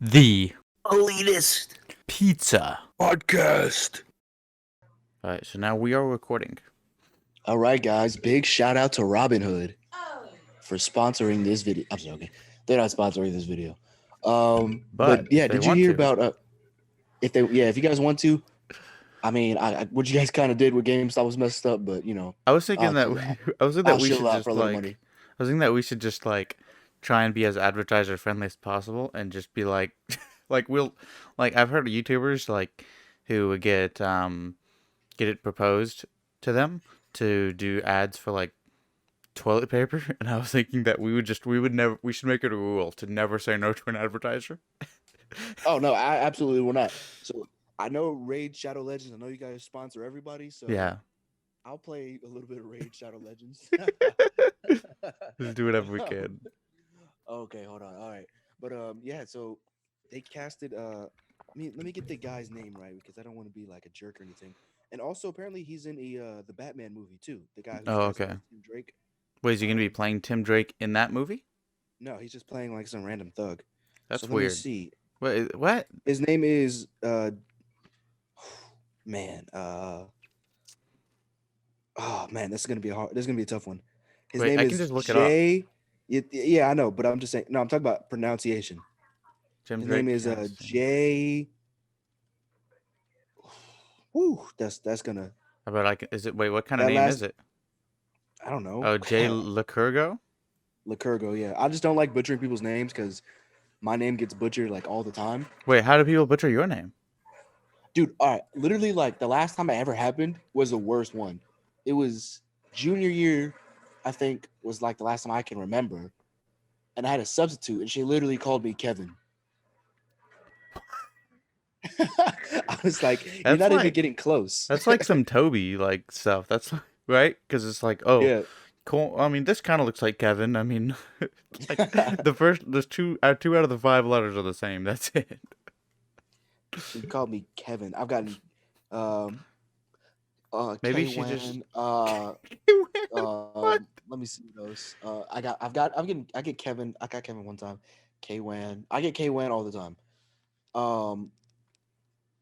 The elitist pizza podcast. All right, so now we are recording. All right, guys. Big shout out to Robinhood for sponsoring this video. I'm joking. They're not sponsoring this video. But yeah, did you hear about if you guys want to? I mean, what you guys kind of did with GameStop was messed up, but you know, I was thinking that we should just like, I was thinking that we should just like try and be as advertiser friendly as possible and just be like, I've heard of YouTubers like who would get it proposed to them to do ads for like toilet paper, and I was thinking that we should make it a rule to never say no to an advertiser. Oh no, I absolutely will not. So I know Raid Shadow Legends. I know you guys sponsor everybody, so Yeah, I'll play a little bit of Raid Shadow Legends. just do whatever we can. Okay, hold on. All right, but yeah. So they casted. Let me get the guy's name right because I don't want to be like a jerk or anything. And also, apparently, he's in the Batman movie too. The guy who's Oh, casted okay. as Tim Drake. Wait, is he gonna be playing Tim Drake in that movie? No, he's just playing like some random thug. That's so weird. Let me see. Wait, what? His name is man. Oh man, this is gonna be hard. This is gonna be a tough one. His name I is can just look Jay. Yeah, I know, but I'm just saying. No, I'm talking about pronunciation. Tim His Drake name is Jay. Woo, that's gonna. How about is it? Wait, what kind of name is it? I don't know. Oh, Jay Licurgo. Licurgo, yeah. I just don't like butchering people's names because my name gets butchered like all the time. Wait, how do people butcher your name? Dude, all right. Literally, like the last time it ever happened was the worst one. It was junior year, I think, was like the last time I can remember. And I had a substitute, and she literally called me Kevin. I was like, you're not even getting close. That's like some Toby like stuff. That's right, because it's like, oh, yeah. Cool. I mean, this kind of looks like Kevin. I mean, like there's two out of the 5 letters are the same. That's it. She called me Kevin. I've gotten maybe K-Wan, she just let me see those. I get Kevin. I got Kevin one time. K-Wan. I get K-Wan all the time.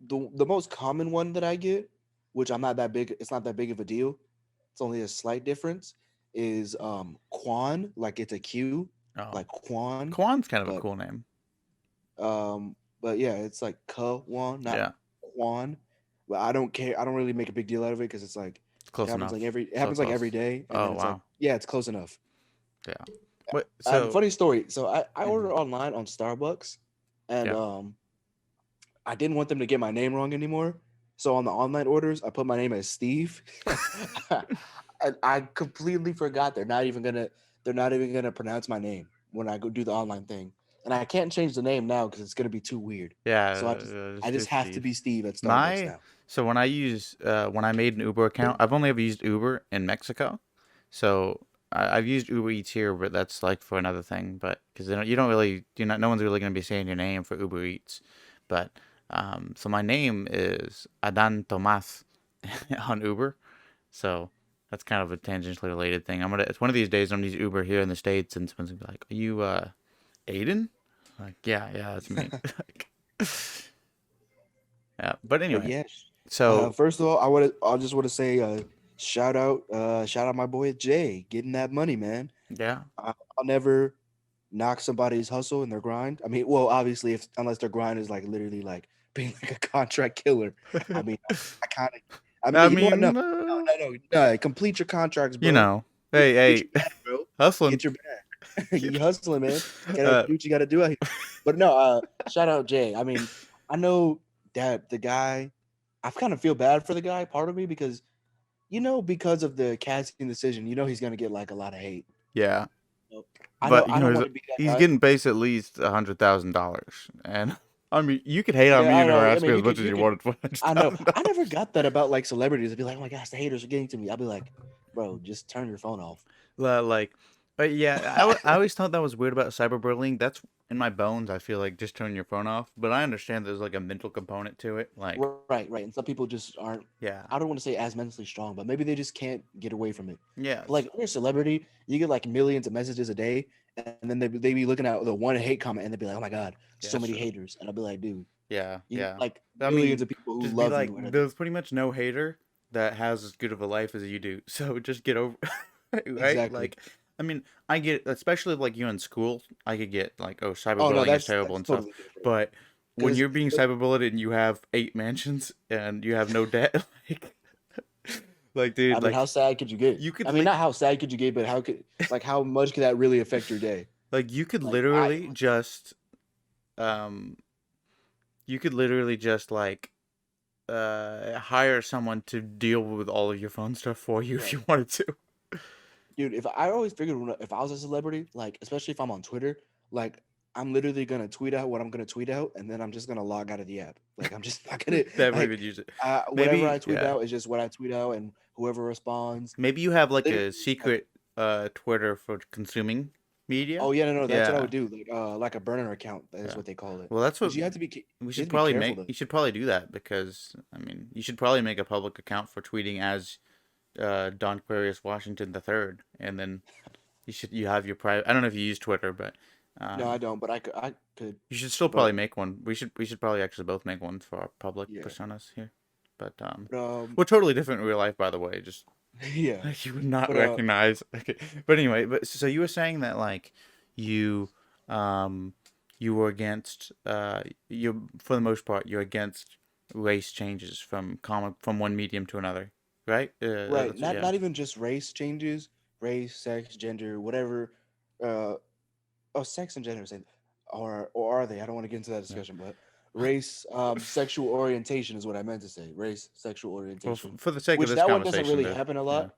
The most common one that I get, which I'm not that big, it's not that big of a deal. It's only a slight difference, is Quan, like it's a Q. Oh. Like Quan. Quan's kind of a cool name. But yeah, it's like Kwan, not Quan. But I don't care. I don't really make a big deal out of it because it's like close happens enough. It happens like every day. And it's wow. Like, yeah, it's close enough. Yeah. What? So funny story. So I ordered online on Starbucks, and I didn't want them to get my name wrong anymore. So on the online orders, I put my name as Steve. And I completely forgot they're not even gonna pronounce my name when I go do the online thing. And I can't change the name now because it's gonna be too weird. Yeah. So I just have to be Steve at Starbucks now. So when I made an Uber account, I've only ever used Uber in Mexico. So I've used Uber Eats here, but that's like for another thing. But because no one's really gonna be saying your name for Uber Eats. But so my name is Adan Tomas on Uber. So that's kind of a tangentially related thing. It's one of these days I'm gonna use Uber here in the States, and someone's gonna be like, "Are you Aiden?" Like, yeah, that's me. Yeah, but anyway. But yeah. So first of all, I just want to say shout out my boy Jay getting that money, man. Yeah. I'll never knock somebody's hustle and their grind. I mean, well, obviously, unless their grind is like literally like being like a contract killer. I mean, no, complete your contracts, bro. You know, hey, bag, bro. Hustling. Get your bag. You hustling, man. Gotta do what you gotta do out here. But no, shout out Jay. I mean, I know that the guy, I kind of feel bad for the guy, part of me, because because of the casting decision, he's gonna get like a lot of hate. Yeah. So, but he's getting based at least $100,000, and I mean, you could hate on me and harass me as much as you wanted for. I know. I never got that about like celebrities. I'd be like, oh my gosh, the haters are getting to me. I'd be like, bro, just turn your phone off. Yeah, I always thought that was weird about cyberbullying. That's in my bones, I feel like just turn your phone off. But I understand there's like a mental component to it. Like, Right, right. And some people just aren't. yeah, I don't want to say as mentally strong, but maybe they just can't get away from it. yeah, But like when you're a celebrity, you get like millions of messages a day, and then they be looking at the one hate comment and they be like, "Oh my god, yeah, so that's many true. haters," and I'll be like, "Dude, Yeah, you got yeah. like I millions mean, of people who just be love like, you." And there's pretty much no hater that has as good of a life as you do. So just get over, right? exactly. Like, I mean, I get, especially like you in school, I could get like, oh, Oh no, cyberbullying is terrible that's and stuff. totally different. But when Because you're being cyberbullied and you have 8 mansions and you have no debt, like, I dude, mean, how like, sad could you get? you I could mean, like, not how sad could you get, but how could like how much could that really affect your day? like you could Like I literally just, um, you could literally just like hire someone to deal with all of your phone stuff for you if right. you wanted to. Dude, if I always figured if I was a celebrity, like especially if I'm on Twitter, like I'm literally gonna tweet out what I'm gonna tweet out, and then I'm just gonna log out of the app. Like I'm just not gonna Definitely would like use it. whatever I Maybe, tweet yeah. out is just what I tweet out, and whoever responds, Maybe you have like literally, a like, secret Twitter for consuming media. oh yeah, no, that's what I Yeah, would do, like a burner account. That is yeah. what they call it, Well, that's what because you have to be we you have should to be probably careful make. though. You should probably do that because I mean, you should probably make a public account for tweeting as Don Quirius Washington III, and then you have your private. I don't know if you use Twitter, but No, I um, don't, but I could, you should still probably but make one. We should probably actually both make one for our public yeah, personas here. But but, we're totally different in real life, by the way. Just yeah, like you would not but recognize. Okay. But anyway, but so you were saying that like you um you were against you for the most part you're against race changes from one medium to another, right? right, That's yeah. not even just race changes, race, sex, gender, whatever. Uh, oh, sex and gender, same, or are they? I don't want to get into that Yeah. discussion, but race, sexual orientation is what I meant to say. Race, sexual Well, orientation, for the sake of which this that one doesn't conversation, really to happen a yeah, lot,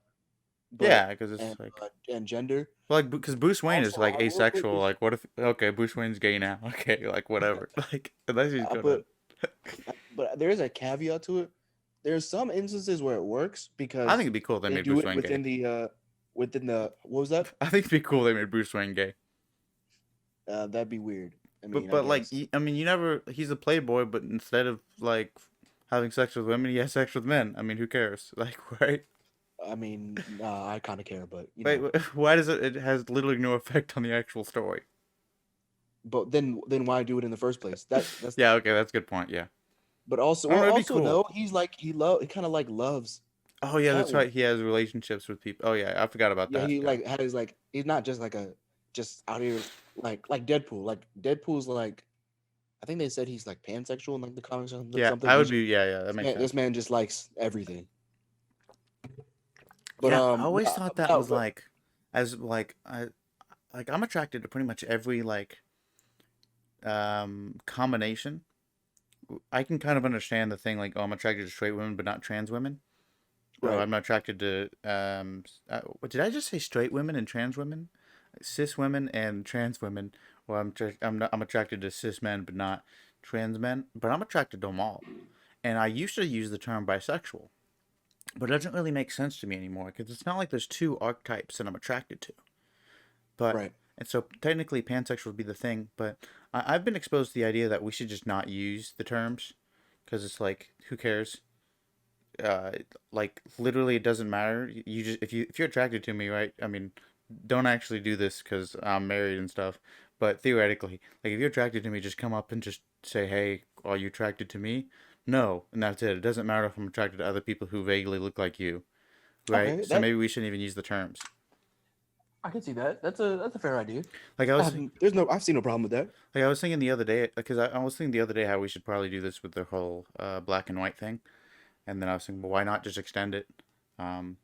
but yeah, because it's and like and gender. well, like because Bruce Wayne is Also, like I will put asexual. this. Like, what if okay, Bruce Wayne's gay now? Okay, like whatever. Like unless he's I gonna. put, but there is a caveat to it. There's some instances where it works I think because it'd be cool if they they made do Bruce it Wayne gay. within the what was that? I think it'd be cool if they made Bruce Wayne gay. That'd be weird. I But mean, I but like guess. I mean, you never. He's a playboy, but instead of like having sex with women, he has sex with men. I mean, who cares? Like, right? I mean, nah, I kind of care, but Wait, why does it? It has literally no effect on the actual story. but then why do it in the first place? That's Yeah, okay, that's a good point. Yeah, but also I don't well know. It'd be also cool. though he kind of like loves Oh yeah, that's Catwoman. right. He has relationships with people. Oh yeah, I forgot about Yeah, that. he Yeah. like has like he's not just like a just out here like Deadpool. Like Deadpool's like I think they said he's like pansexual in like the comics or Yeah, something. I would He's be. Yeah, yeah, that makes this sense. man just likes everything. But Yeah, I always no, thought that no, was like, as like I'm attracted to pretty much every like combination. I can kind of understand the thing like, oh, I'm attracted to straight women, but not trans women. Oh, right. I'm not attracted to what did I just say? Straight women and trans women, cis women and trans women. Well, I'm attracted to cis men, but not trans men. But I'm attracted to them all. And I used to use the term bisexual, but it doesn't really make sense to me anymore because it's not like there's two archetypes that I'm attracted to. But Right. and so technically pansexual would be the thing. But I've been exposed to the idea that we should just not use the terms because it's like who cares? uh like literally it doesn't matter. You just if you're attracted to me, right? I mean, don't actually do this because I'm married and stuff, but theoretically, like if you're attracted to me, just come up and just say, hey, are you attracted to me? No, and that's it. It doesn't matter if I'm attracted to other people who vaguely look like you, right? Okay, So that maybe we shouldn't even use the terms. I can see that. That's a fair idea. like i was I've seen no problem with that. like I was thinking the other day, because I was thinking the other day how we should probably do this with the whole black and white thing. And then I was thinking, well, why not just extend it? um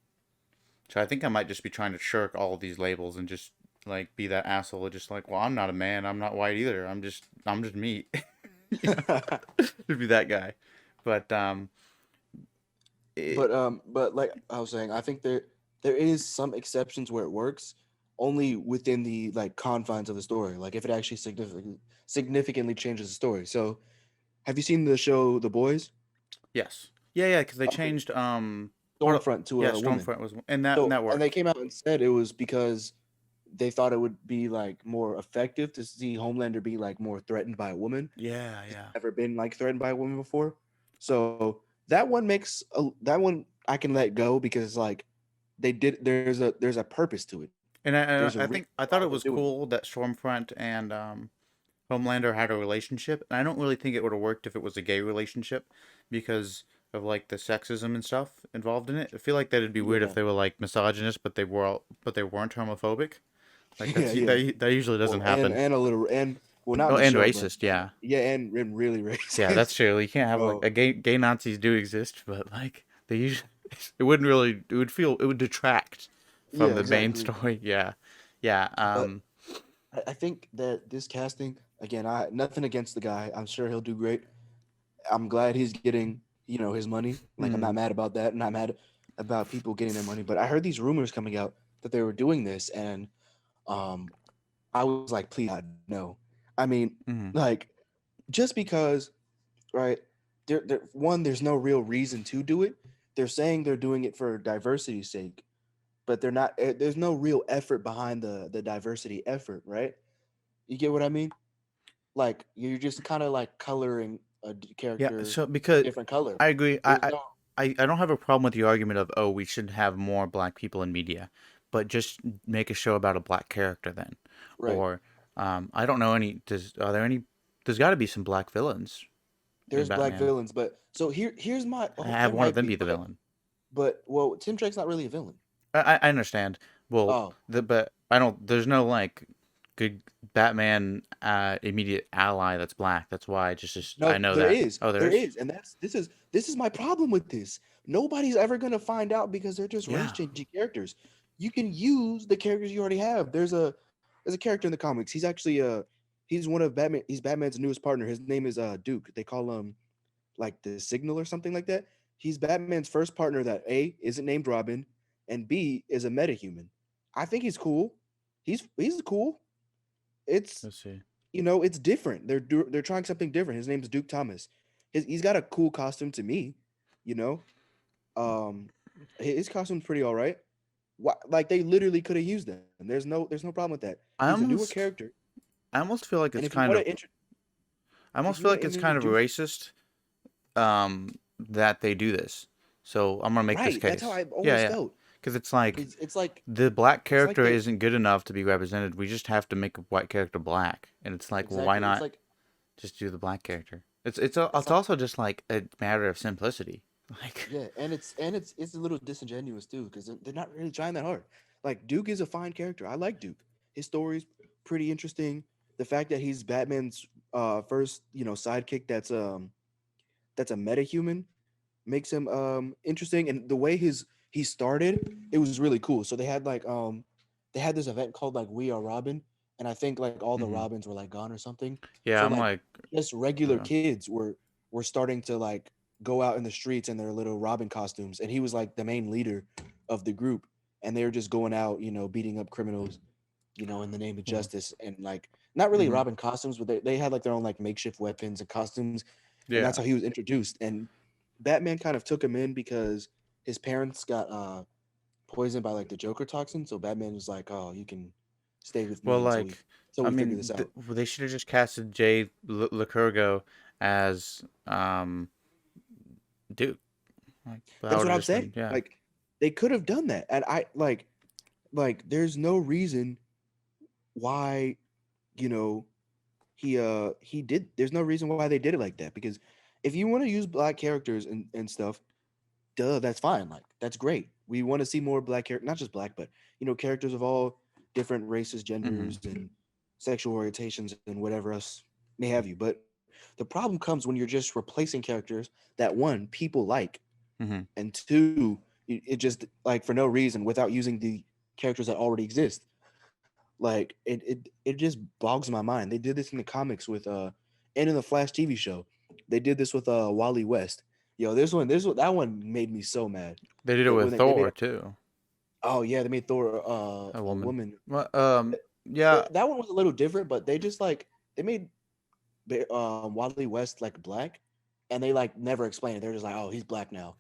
So I think I might just be trying to shirk all of these labels and just like be that asshole, just like, well, I'm not a man, I'm not white either. I'm just meat. You know, to be that guy. But it, But like I was saying, I think there is some exceptions where it works, only within the like confines of the story. Like if it actually significantly changes the story. So, have you seen the show The Boys? yes, yeah, yeah, because they Okay, changed what? Stormfront to Yeah, a woman. Stormfront was, and that So and they worked. came out and said it was because they thought it would be like more effective to see Homelander be like more threatened by a woman. Yeah, He's yeah. never been like threatened by a woman before. So that one I can let go because it's like there's a purpose to it. And There's a I reason think I thought why it they're was doing it. cool that Stormfront and Homelander had a relationship, and I don't really think it would have worked if it was a gay relationship because of like the sexism and stuff involved in it. I feel like that'd be weird if Yeah, they were like misogynist, but they weren't homophobic. Like yeah, yeah. that usually doesn't Well, happen. and a little and well, not in Oh, the and show, but racist, yeah, yeah, and really yeah, that's racist. true. You can't have like So a gay Nazis do exist, but like they usually it wouldn't really it would detract from yeah, the main exactly. story. Yeah, yeah. But I think that this casting again, I nothing against the guy. I'm sure he'll do great. I'm glad he's getting his money. Like I'm not Mm, mad about that, and I'm mad about people getting their money. But I heard these rumors coming out that they were doing this, and um, I was like, please God, no. I mean, mm. like just because, right? One, there's no real reason to do it. They're saying they're doing it for diversity's sake, but they're not. There's no real effort behind the diversity effort, right? You get what I mean? Like you're just kind of like coloring a Yeah, character so a because different color. I agree, There's no I don't have a problem with the argument of we should have more black people in media, but just make a show about a black character then, right. or I don't know any. Are there any? There's got to be some black villains in There's black Batman. villains, but so here's my Have there one of might them be, be the villain. but well, Tim Drake's not really a villain. I understand. Well, Oh but I don't. There's no like good Batman immediate ally that's black. That's why just I no, know that. Oh, there there is. is, and this is my problem with this. Nobody's ever gonna find out because they're just race Yeah. changing characters. You can use the characters you already have. There's a character in the comics. He's actually he's one of Batman. He's Batman's newest partner. His name is Duke. They call him like the Signal or something like that. He's Batman's first partner that A isn't named Robin and B is a metahuman. I think he's cool. He's cool. It's Let's see. it's different. They're trying something different. His name's Duke Thomas. He's got a cool costume to me, you know. Um his costume's pretty all right. Why, like they literally could have used them. There's no problem with that. I He's a newer almost character, I almost feel like and it's kind of I if almost you feel want like to it's kind of introduce racist that they do this. So I'm gonna make this right, that's how case. I've Yeah, always yeah. felt. Because it's like It's like the black it's like character they isn't good enough to be represented. We just have to make a white character black, and it's like, well, why exactly. not just do the black character? It's It's like also just like a matter of simplicity. Like, yeah, and it's a little disingenuous too because they're not really trying that hard. Like Duke is a fine character. I like Duke. His story's pretty interesting. The fact that he's Batman's first sidekick that's a metahuman makes him interesting, and the way he started it was really cool. So they had this event called like We Are Robin, and I think like all the hmm Robins were like gone or something. yeah, So I'm like like, just regular uh, kids were starting to like go out in the streets in their little Robin costumes, and he was like the main leader of the group, and they were just going out beating up criminals in the name of well, justice, and like not really hmm Robin costumes, but they had like their own like makeshift weapons and costumes, and that's yeah. how he was introduced. And Batman kind of took him in because his parents got poisoned by like the Joker toxin. So Batman was like, "Oh, you can stay with Well, me like, until I we figure this mean, out." they should have just casted Jay Lacurgo as Duke. Like, that That's would what have I'm just been, saying. yeah. Like they could have done that, and I like there's no reason why you know he did. There's no reason why they did it like that because if you want to use black characters and stuff, duh, that's fine. Like that's great. We want to see more black characters, not just black, but characters of all different races, hmm genders, and sexual orientations, and whatever else may have you. But the problem comes when you're just replacing characters that one people like, hmm and two, it just like for no reason without using the characters that already exist. Like it just bogs my mind. They did this in the comics with and in the Flash TV show. They did this with Wally West. Yo, this one that one made me so mad. They did it That with when they made Thor too. oh yeah, they made Thor A a woman. woman. Well, yeah. That one was a little different, but they just like they made Wally West like black, and they like never explained it. They're just like, oh, he's black now,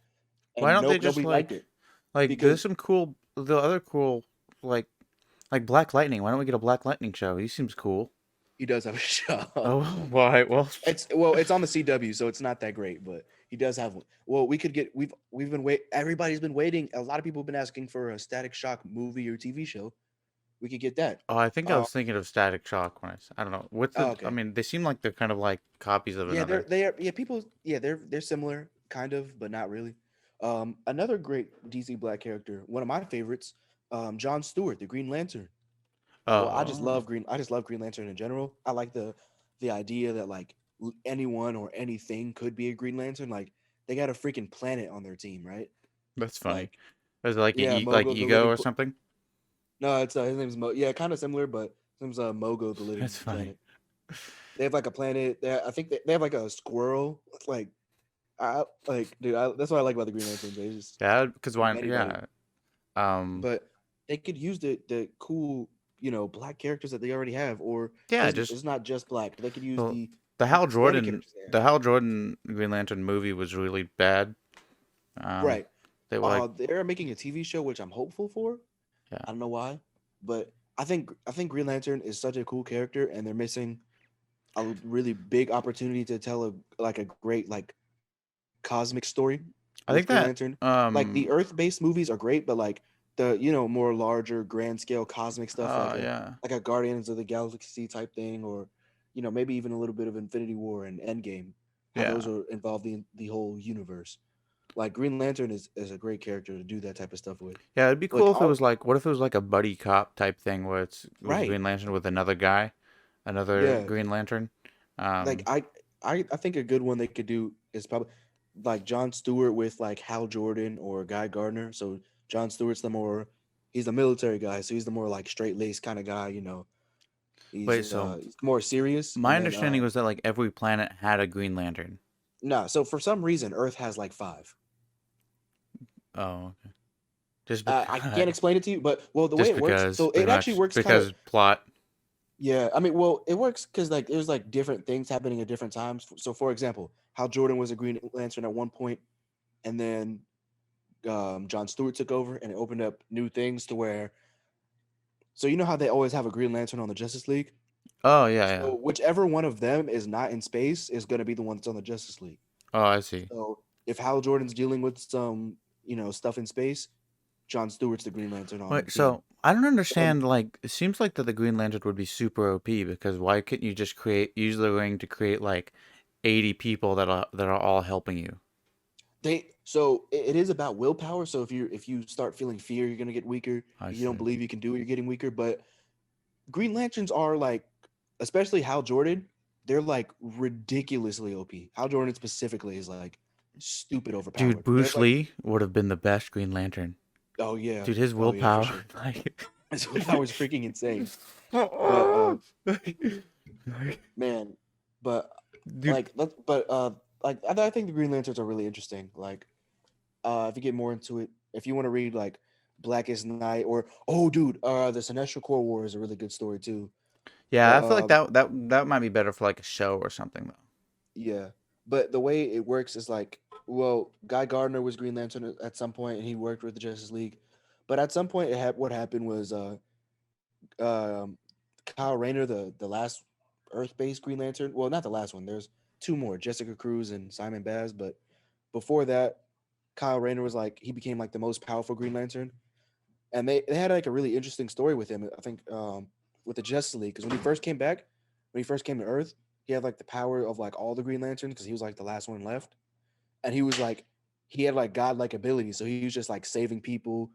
Why and don't they just nobody liked like, it like there's because some cool, the other cool, like Like Black Lightning. Why don't we get a Black Lightning show? He seems cool. He does have a show. Oh, why? Well, It's on the CW, so it's not that great, but he does have one. Well, we could get we've been wait everybody's been waiting. A lot of people have been asking for a Static Shock movie or TV show. We could get that. oh, I think I Uh, was thinking of Static Shock when I don't know. What's oh, the? I okay. mean, they seem like they're kind of like copies of Yeah, another. people they're similar kind of, but not really. Another great DC Black character, one of my favorites, John Stewart, the Green Lantern. Well, Oh, I just love Green Lantern in general. I like the idea that like anyone or anything could be a Green Lantern. Like they got a freaking planet on their team, right? that's funny. Like Is it like yeah, like Mogo the ego living. or something? No, it's his name's Yeah, kind of similar, but his name's Mogo the living That's funny. planet. They have like a planet. I think they have like a squirrel. Like dude, that's what I like about the Green Lantern. They just Yeah, because why? anybody, Yeah. Um. but they could use the cool black characters that they already have, or Yeah. because Just it's not just black. They could use well, the the Hal Hispanic Jordan, characters they the have. Hal Jordan Green Lantern movie was really bad. Um. Right. They were like, They're making a TV show, which I'm hopeful for. yeah. I don't know why, but I think Green Lantern is such a cool character, and they're missing a really big opportunity to tell a great like cosmic story I with think Green that. Lantern. Like the Earth-based movies are great, but like the more larger grand scale cosmic stuff Yeah. like a Guardians of the Galaxy type thing, or maybe even a little bit of Infinity War and Endgame, how Yeah. those are involved in the whole universe. Like Green Lantern is a great character to do that type of stuff with. Yeah, it'd be Like cool if it all was like, what if it was like a buddy cop type thing where it was right. Green Lantern with another guy, another Yeah. Green Lantern. Like Um, I think a good one they could do is probably like John Stewart with like Hal Jordan or Guy Gardner. So John Stewart's he's the military guy, so he's the more like straight laced kind of guy. wait, so He's more serious. my And then understanding was that like every planet had a Green Lantern. no, so for some reason Earth has like five. Oh, okay. Just I because, can't explain it to you, but well, the way just it works, because, so pretty it actually much, works kind of. because plot. Yeah, I mean, well, it works because like there's like different things happening at different times. So, for example, Hal Jordan was a Green Lantern at one point, and then John Stewart took over, and it opened up new things to where. So you know how they always have a Green Lantern on the Justice League. Oh yeah, yeah. So whichever one of them is not in space is going to be the one that's on the Justice League. Oh, I see. So if Hal Jordan's dealing with some stuff in space, John Stewart's the Green Lantern on the Wait, team. so I don't So understand. Like, it seems like that the Green Lantern would be super OP because why couldn't you just use the ring to create like 80 people that are all helping you? it is about willpower. So if you start feeling fear, you're gonna get weaker. I If you don't see. believe you can do it, you're getting weaker. But Green Lanterns are like, especially Hal Jordan, they're like ridiculously OP. Hal Jordan specifically is like stupid Dude, overpowered. There's Bruce like, Lee would have been the best Green Lantern. oh yeah, Dude, his oh yeah, for willpower, sure. like, His willpower is freaking insane. But man, but dude, I think the Green Lanterns are really interesting. Like, if you get more into it, if you want to read like Blackest Night or oh, dude, the Sinestro Corps War is a really good story too. yeah, But I feel like that might be better for like a show or something though. yeah, but the way it works is like, well, Guy Gardner was Green Lantern at some point, and he worked with the Justice League. But at some point, what happened was um, Kyle Rayner, the last Earth-based Green Lantern. Well, not the last one. There's two more, Jessica Cruz and Simon Baz. But before that, Kyle Rayner was like he became like the most powerful Green Lantern, and they had like a really interesting story with him. I think with the Justice League because when he first came to Earth, he had like the power of like all the Green Lanterns because he was like the last one left, and he had like godlike abilities, so he was just like saving people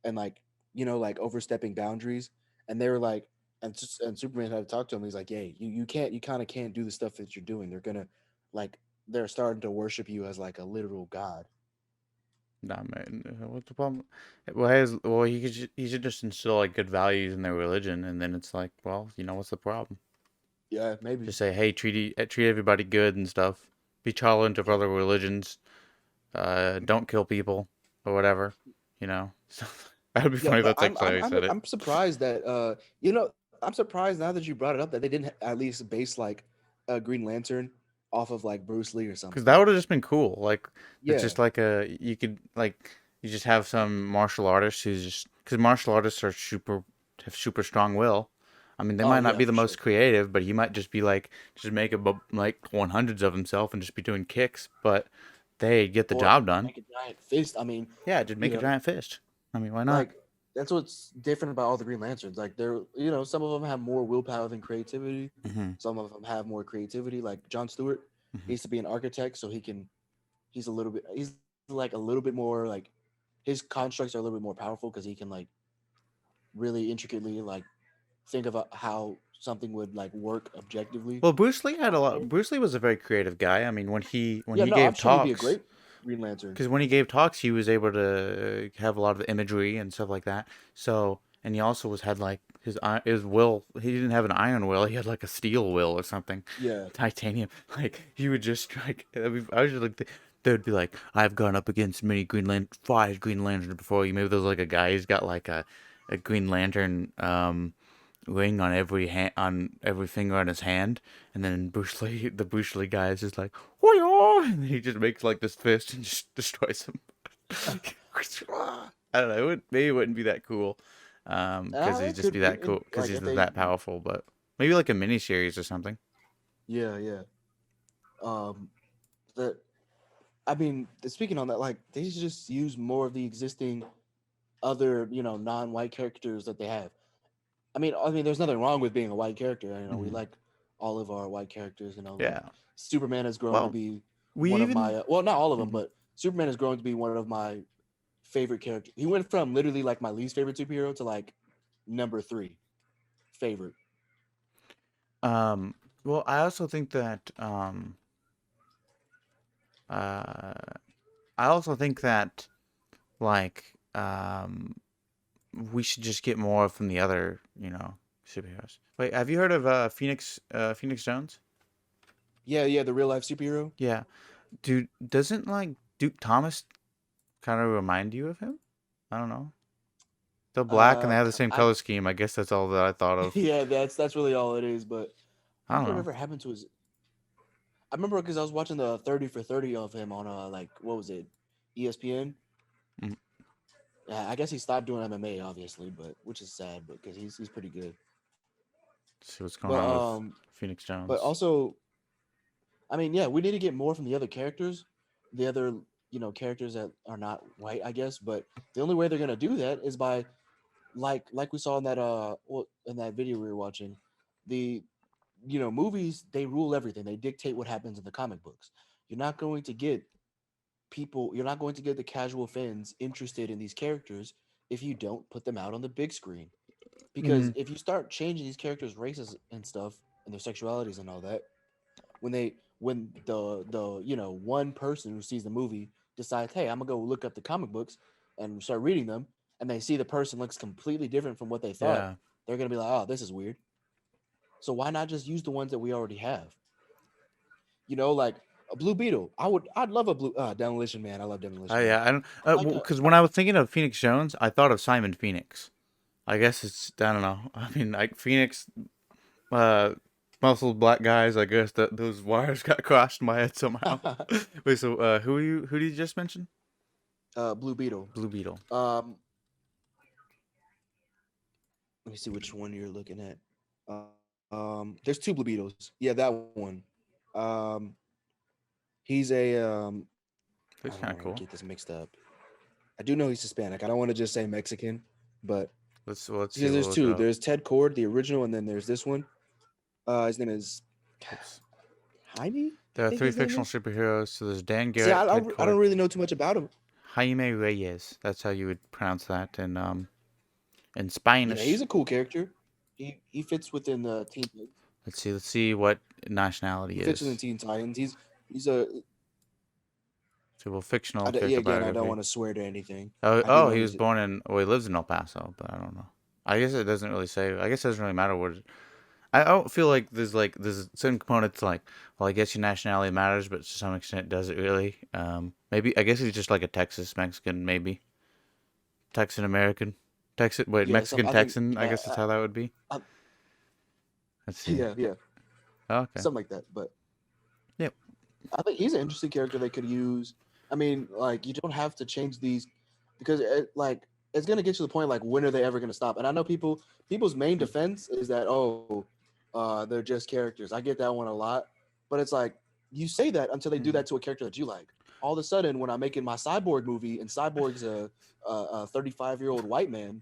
and like like overstepping boundaries, and they were like, and Superman had to talk to him. He's like, "Hey, you can't, you kind of can't do the stuff that you're doing. They're gonna like they're starting to worship you as like a literal god." Nah, man, what's the problem? Well, he should just instill like good values in their religion, and then it's like, well, what's the problem? Yeah, maybe. Just say, hey, treat everybody good and stuff. Be tolerant of Yeah, other religions. Don't kill people or whatever. You know, so, that would be yeah, funny. but That's actually how he said it. I'm surprised that I'm surprised now that you brought it up that they didn't at least base like a Green Lantern off of like Bruce Lee or Because that something. would have just been cool. Like, it's Yeah, just like you could like you just have some martial artist who's just because martial artists are super. have super strong will. I mean, they Oh might not yeah, be the for most sure. creative, but he might just be like, just make like 100s of himself and just be doing kicks, but they get the Or job done. make a giant fist. I mean, Yeah, just you make a know, giant fist. I mean, why not? like that's what's different about all the Green Lanterns. Like they're, some of them have more willpower than creativity. Hmm. Some of them have more creativity. Like John Stewart, Hmm. he used to be an architect, so he's like a little bit more like his constructs are a little bit more powerful because he can like really intricately like think of how something would like work objectively. Well, Bruce Lee had a lot. Bruce Lee was a very creative guy. I mean, when Yeah, he no, I'm gave sure he'd be a talks, great Green Lantern. because when he gave talks, he was able to have a lot of imagery and stuff like that. So, and he also had like his will. He didn't have an iron will. He had like a steel will or something, Yeah. titanium. Like he would just like. I was just like, they'd be like, I've gone up against many five Green Lanterns before you. Maybe there's like a guy who's got like a Green Lantern ring on on every finger on his hand, and then the Bruce Lee guy is just like, "Hoya!" and he just makes like this fist and just destroys him. I don't know. Maybe it wouldn't be that cool, because he'd It just could be be that cool because like he's if they, that powerful. But maybe like a mini series or something. yeah, yeah. Um, that I mean, speaking on that, like they should just use more of the existing other, non-white characters that they have. I mean, there's nothing wrong with being a white character. We Hmm. like all of our white characters. Like Yeah. Superman has grown to Well, be we one of even. my, well, not all of them, Mhm. but Superman has grown to be one of my favorite characters. He went from literally like my least favorite superhero to like number three favorite. Um. Well, I also think that. Uh. I also think that like we should just get more from the other, superheroes. Wait, have you heard of Phoenix Jones? Yeah, yeah, the real life superhero. Yeah. Dude, doesn't like Duke Thomas kind of remind you of him? I don't know. They're black and they have the same I color scheme. I guess that's all that I thought of. yeah, that's really all it is. But I I don't wonder know. whatever happened to his. I remember because I was watching the 30 for 30 of him on like what was it, ESPN. Mm. Yeah, I guess he stopped doing MMA obviously, but which is sad, but because he's pretty good. See what's going But on with Phoenix but Jones. also, I mean, yeah, we need to get more from the other characters, the other characters that are not white, I guess. But the only way they're gonna do that is by like we saw in that in that video we were watching, the movies, they rule everything. They dictate what happens in the comic books. You're not going to get you're not going to get the casual fans interested in these characters if you don't put them out on the big screen. Hmm. Because if you start changing these characters' races and stuff and their sexualities and all that, when the one person who sees the movie decides, hey, I'm gonna go look up the comic books and start reading them, and they see the person looks completely different from what they thought, Yeah. they're gonna be like, oh, this is weird. So why not just use the ones that we already have? Like a Blue Beetle. I'd love a blue Demolition Man. I love Demolition Man. Yeah. I don't. I like a Because when I was thinking of Phoenix Jones, I thought of Simon Phoenix. I guess it's. I don't know. I mean, like Phoenix. Uh, Muscle black guys. I guess that those wires got crossed in my head somehow. Wait. So, who did you just mention? Blue Beetle. Blue Beetle. Um, Let me see which one you're looking at. There's two Blue Beetles. Yeah, that one. Um, he's a I Looks don't kind of want to cool. get this mixed up. I do know he's Hispanic. I don't want to just say Mexican, but Let's see. because We'll there's look it two. up. There's Ted Cord, the original, and then there's this one. His name is Oops. Jaime. There I are think three his name fictional is. superheroes. So there's Dan See, Garrett, Ted I don't Kord, really know too much about him. Jaime Reyes. That's how you would pronounce that in Yeah, Spanish. he's a cool character. He fits within the Teen Titans. Let's see. Let's see what nationality He fits within is. Teen Titans. He's a So, well, fictional yeah. character Again, I don't biography. want to swear to anything. Oh, I do oh, know he was he's born in. Well, he lives in El Paso, but I don't know. I guess it doesn't really say. I guess it doesn't really matter what. I don't feel like there's certain components like. Well, I guess your nationality matters, but to some extent, does it really? Maybe I guess he's just like a Texas Mexican, maybe Texan American, Texan. Wait, yeah. Some Mexican I think Texan. I yeah guess that's how that would be. I, Let's see. yeah yeah Oh, okay. something like that. But Yep. I think he's an interesting character they could use. I mean, like you don't have to change these because like it's gonna get to the point like when are they ever gonna stop? And I know people's main defense is that they're just characters. I get that one a lot, but it's like you say that until they do that to a character that you like. All of a sudden, when I'm making my Cyborg movie and Cyborg's a 35-year-old white man,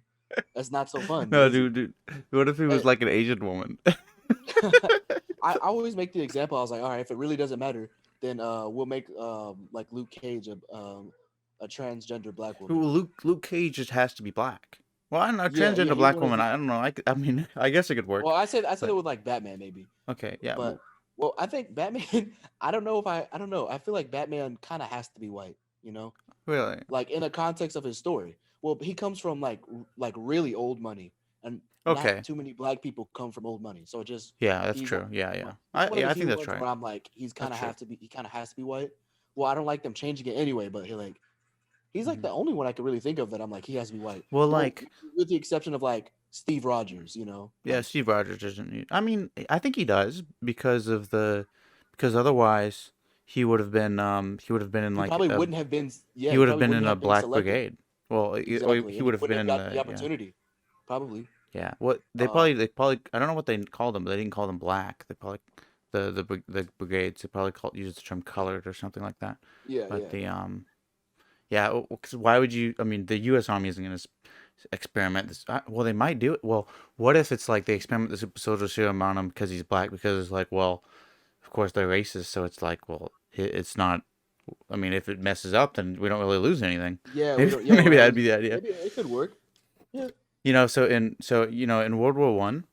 that's not so fun, No, is it? dude. What if he was like an Asian woman? I always make the example. I was like, all right, if it really doesn't matter, then we'll make like Luke Cage a transgender black woman. Luke Cage just has to be black. Well, I don't know. Yeah, Transgender he's black one of woman. the. I don't know. I mean, I guess it could Well, work. I said But it with like Batman maybe, okay, yeah. but well, I think Batman. I don't know if I don't know. I feel like Batman kind of has to be white, you know, Really? like in the context of his story. Well, he comes from like really old money, and not Okay. too many black people come from old money. So it just Yeah, that's he's true. Yeah, yeah. he's one of the I think few that's ones right. where I'm like That's true. he kind of has to be white. Well, I don't like them changing it anyway, but he's like Mhm. the only one I could really think of that I'm like he has to be white. Well, Well, like, with the exception of like Steve Rogers, you know, yeah, like Steve Rogers doesn't need. I mean, I think he does because otherwise he would have been in he like probably a wouldn't have been. Yeah, he he would have probably been wouldn't in a have been black selected brigade. Well, exactly, he and he would have wouldn't been have in got the the yeah. opportunity. Probably. Yeah. What Uh, they probably I don't know what they called them, but they didn't call them black. They probably the brigades. They probably used the term colored or something like that. yeah, But yeah, the yeah, because why would you? I mean, the U.S. Army isn't going to experiment this. Well, they might do it. Well, what if it's like they experiment the super soldier serum on him because he's black? Because it's like, well, of course they're racist, so it's like, well, it's not. I mean, if it messes up, then we don't really lose anything. yeah. We Maybe don't. Yeah, we maybe don't that'd lose. be the idea. Maybe it could work. Yeah. In World War One,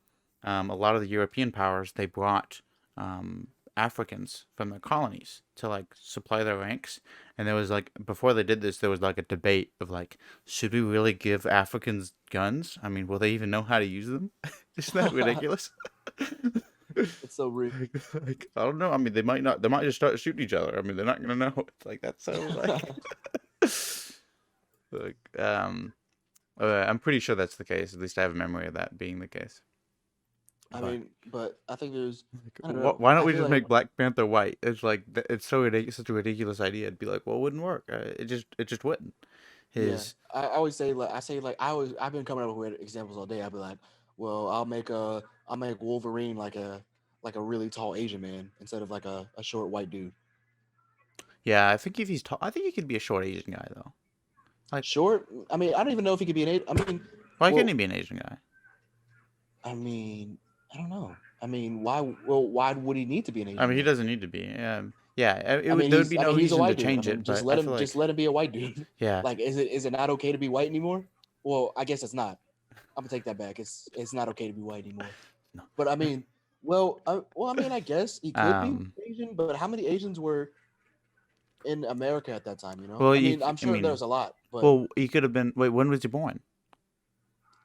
a lot of the European powers they brought um, Africans from their colonies to like supply their ranks, and there was like before they did this, there was like a debate of like, should we really give Africans guns? I mean, will they even know how to use them? Isn't that ridiculous? It's so rude. Like, I don't know. I mean, they might not. They might just start shooting each other. I mean, they're not gonna know. It's like that's so like, like I'm pretty sure that's the case. At least I have a memory of that being the case. I But mean, but I think there's. like, I don't know. why don't I we feel just like make Black Panther white? It's like it's so ridiculous, such a ridiculous idea. It'd be like, well, it wouldn't work. It just wouldn't. yeah. His I always say like I say like I've been coming up with examples all day. I'll be like, well, I'll make Wolverine like a really tall Asian man instead of like a short white dude. yeah, I think if he's tall, I think he could be a short Asian guy though. Like, Short. I mean, I don't even know if he could be an Asian. why couldn't Well, he be an Asian guy? I mean, I don't know. I mean, why? Well, why would he need to be an I Asian mean, he guy? doesn't need to be. Yeah, I mean, there would be no he's a reason to white dude. I change mean, it. But I feel just like, let him be a white dude. yeah, Like, is it not okay to be white anymore? Well, I guess it's not. I'm gonna take that back. It's not okay to be white anymore. no. But I mean, I mean, I guess he could be Um, Asian, but how many Asians were in America at that time? You know, well, I mean, I'm I sure mean, there's a lot, but well, he could have been. Wait, when was he born?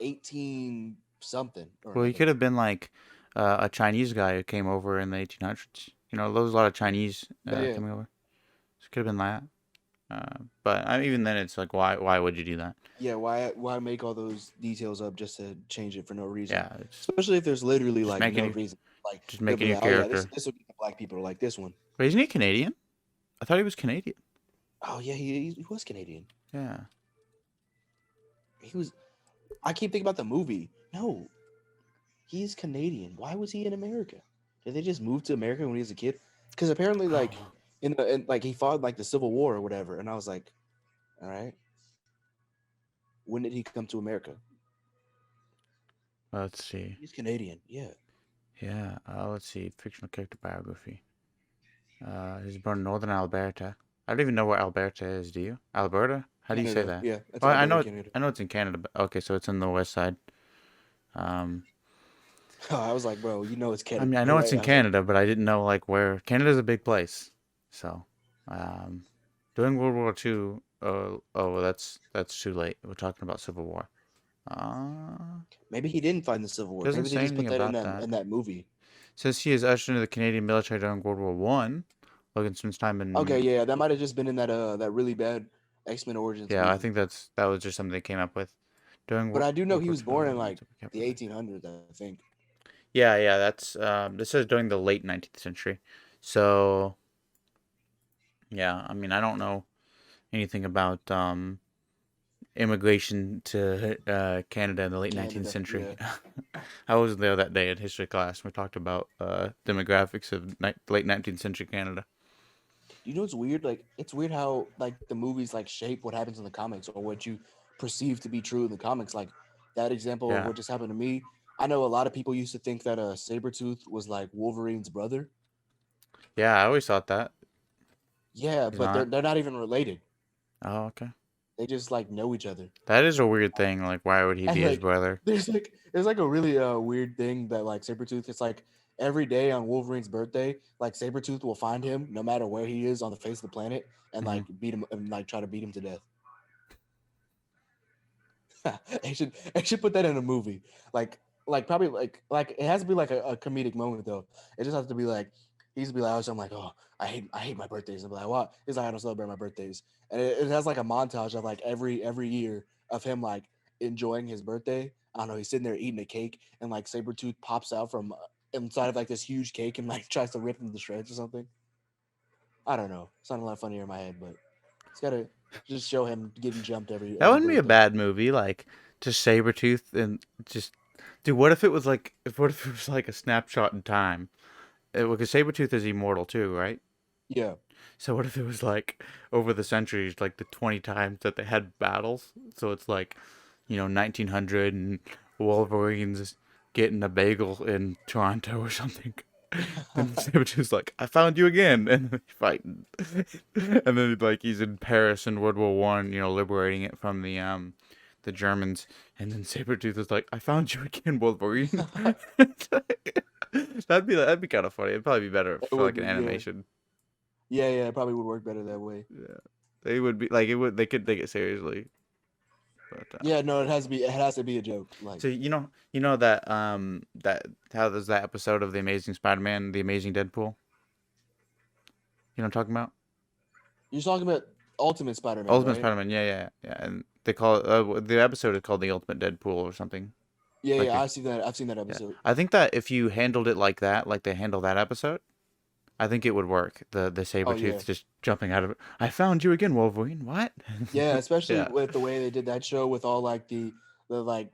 18 something or Well, he another. could have been like a Chinese guy who came over in the 1800s. You know, there was a lot of Chinese Yeah, yeah, coming over. So it could have been that. But even then, it's like, why would you do that? yeah. Why make all those details up just to change it for no reason? Yeah, it's Especially if there's literally just like no making you reason. Like just they'll making be your like, oh yeah, character. this will get the black people to like this one. Wait, isn't he Canadian? I thought he was Canadian. Oh yeah, he was Canadian. Yeah. He was. I keep thinking about the movie. No, he's Canadian. Why was he in America? Did they just move to America when he was a kid? Because apparently, like like he fought like the Civil War or whatever, and I was like, all right, when did he come to America? Let's see. He's Canadian. Yeah. Yeah. Let's see. Fictional character biography. He's born in Northern Alberta. I don't even know where Alberta is. Do you? Alberta? How do you say Canada. that? Yeah, that's Well, Alberta, Canada. I know it's in Canada. But, okay, so it's in the west side. Um, I was like, bro, it's I Canada, mean, I know it's right? in I was like, Canada, but I didn't know like where. Canada's a big place, so um, during World War II. Well, that's too late. We're talking about Civil War. Uh, maybe he didn't find the Civil War. doesn't Maybe they say just anything put that about that. in that movie. Says he is ushered into the Canadian military during World War One. Logan spends time Okay, in. yeah, that might have just been in that really bad X-Men Origins Yeah, I movie. think that was just something they came up with during But I do know World he War was born in Two. like the 1800s, I think. Yeah, that's this says during the late 19th century. So, yeah, I mean, I don't know anything about immigration to Canada in the late 19th Canada. century. Yeah. I was there that day in history class. We talked about demographics of late 19th century Canada. You know what's weird? Like it's weird how like the movies like shape what happens in the comics or what you perceive to be true in the comics. Like that example of Yeah, what just happened to me. I know a lot of people used to think that Sabretooth was like Wolverine's brother. yeah. I always thought that. Yeah, He's but not. they're not even related. Oh, okay. They just like know each other. That is a weird thing. Like, why would he And be his like brother? there's like a really weird thing that like Sabretooth, it's like every day on Wolverine's birthday, like Sabretooth will find him no matter where he is on the face of the planet and Hmm. like beat him and like try to beat him to death. They should put that in a movie. Like probably like it has to be like a comedic moment though. It just has to be like he used to be like, I'm like, oh, I hate my birthdays. And be like, what? He's like, I don't celebrate my birthdays. And it has like a montage of like every year of him like enjoying his birthday. I don't know, he's sitting there eating a cake and like Sabretooth pops out from inside of like this huge cake and like tries to rip him to shreds or something. I don't know. It's not a lot funnier in my head, but it's gotta just show him getting jumped That every wouldn't be a birthday. bad movie. Like, just Sabretooth and just, dude. What if it was like? What if it was like a snapshot in time? Because Sabretooth is immortal too, right? Yeah. So what if it was like over the centuries, like the 20 times that they had battles? So it's like, 1900 and Wolverine's getting a bagel in Toronto or something. Then Sabretooth's like, I found you again, and then fighting. And then like he's in Paris in World War One, liberating it from the Germans. And then Sabretooth is like, I found you again, Wolverine. That'd be kind of funny. It'd probably be better It for would like be, an yeah. animation. Yeah, it probably would work better that way. Yeah, they would be like it would. They could take it seriously, but Yeah, no, it has to be a joke. Like so that how there's that episode of the Amazing Spider-Man, the Amazing Deadpool. You know what I'm talking about? you're talking about Ultimate Spider-Man, Ultimate right? Spider-Man. Yeah, yeah, yeah. And they call it the episode is called the Ultimate Deadpool or something. Yeah, Like yeah, the I've seen that. I've seen that Yeah, episode. I think that if you handled it like that, like they handle that episode, I think it would work. The Oh yeah, Sabretooth just jumping out of it. I found you again, Wolverine. What? yeah, especially Yeah. with the way they did that show with all like the like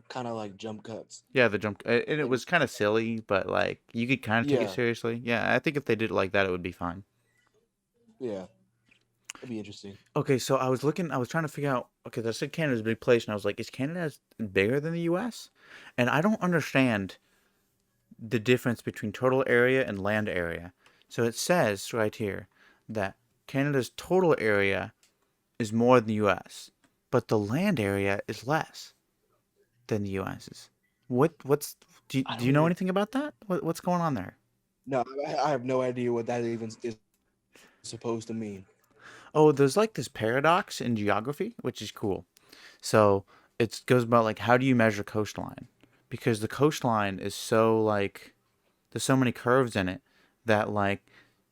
kind of like jump cuts Yeah, the jump, and it and was kind of silly, but like you could kind of take it yeah, seriously. Yeah, I think if they did it like that, it would be fine. yeah, it'd be interesting. Okay, so I was trying to figure out. Okay, I said Canada's a big place, and I was like, is Canada bigger than the U.S.? And I don't understand the difference between total area and land area. So it says right here that Canada's total area is more than the U.S., but the land area is less than the U.S.'s. What's I do don't you know even anything about that? What's going on there? no, I have no idea what that even is supposed to mean. Oh, there's like this paradox in geography, which is cool. So it goes about like how do you measure coastline? Because the coastline is so like there's so many curves in it that like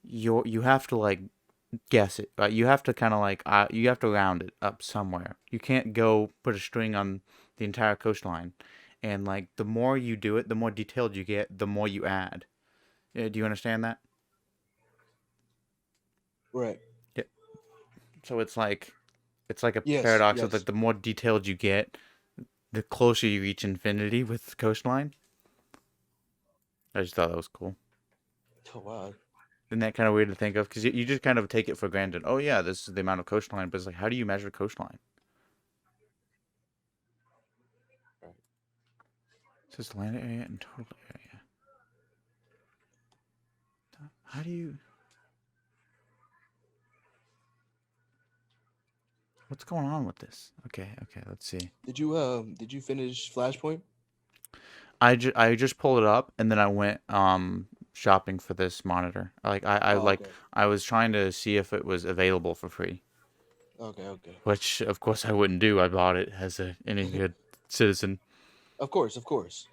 you have to like guess it. Right? You have to kind of like you have to round it up somewhere. You can't go put a string on the entire coastline. And like the more you do it, the more detailed you get, the more you add. Do you understand that? Right. Yeah. So it's like a Yes. paradox of like Yes. the more detailed you get, the closer you reach infinity with the coastline. I just thought that was cool. Oh wow. Isn't that kind of weird to think of? Because you just kind of take it for granted. Oh yeah, this is the amount of coastline, but it's like, how do you measure coastline? It says land area and total area. How do you? What's going on with this? Okay, okay, let's see. Did you finish Flashpoint? I just pulled it up and then I went shopping for this monitor. Oh okay. I was trying to see if it was available for free, Okay. Okay. which of course I wouldn't do. I bought it as any good citizen. Of course. Of course.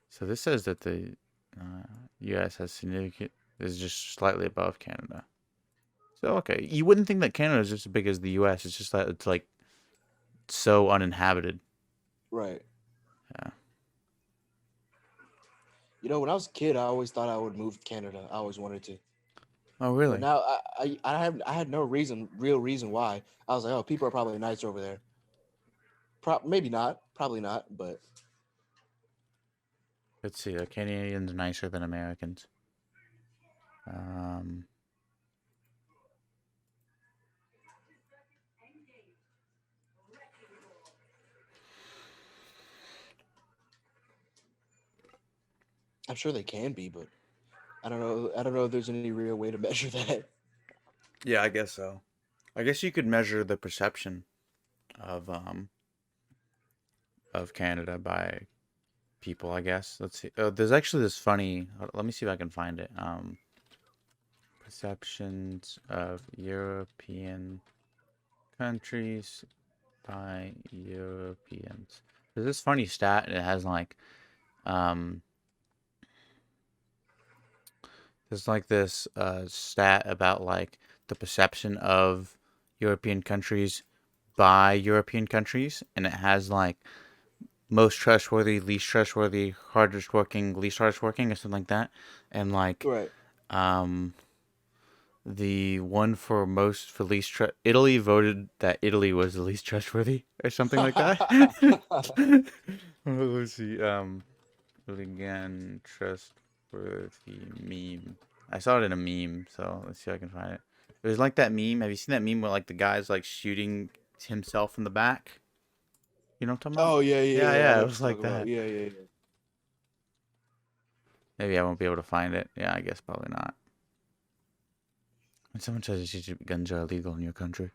So this says that the uh, U.S. has significant is just slightly above Canada. So okay, you wouldn't think that Canada is just as big as the U.S. It's just that it's like so uninhabited. Right. Yeah. You know, when I was a kid, I always thought I would move to Canada. I always wanted to. Oh, But really? now I had no real reason why. I was like, oh, people are probably nice over there. Maybe not, probably not, but Let's see. Are Canadians nicer than Americans? Um, I'm sure they can be. But I don't know. I don't know if there's any real way to measure that. yeah, I guess so. I guess you could measure the perception of Canada by people, I guess. Let's see. Oh, there's actually this funny. Let me see if I can find it. Perceptions of European countries by Europeans. There's this funny stat. It has like, um, there's like this stat about like the perception of European countries by European countries, and it has like most trustworthy, least trustworthy, hardest working, least hardest working, or something like that. And like, Right. um, the one for most for least Italy voted that Italy was the least trustworthy, or something like that. Let's see. Again, trustworthy meme. I saw it in a meme, so let's see if I can find it. It was like that meme. Have you seen that meme where like the guy's like shooting himself in the back? You know what I'm talking about? Oh yeah, yeah, Yeah, yeah. I yeah, know it what was you're like talking about. that. Yeah, yeah, yeah. Maybe I won't be able to find it. Yeah, I guess probably not. When someone says guns are illegal in your country,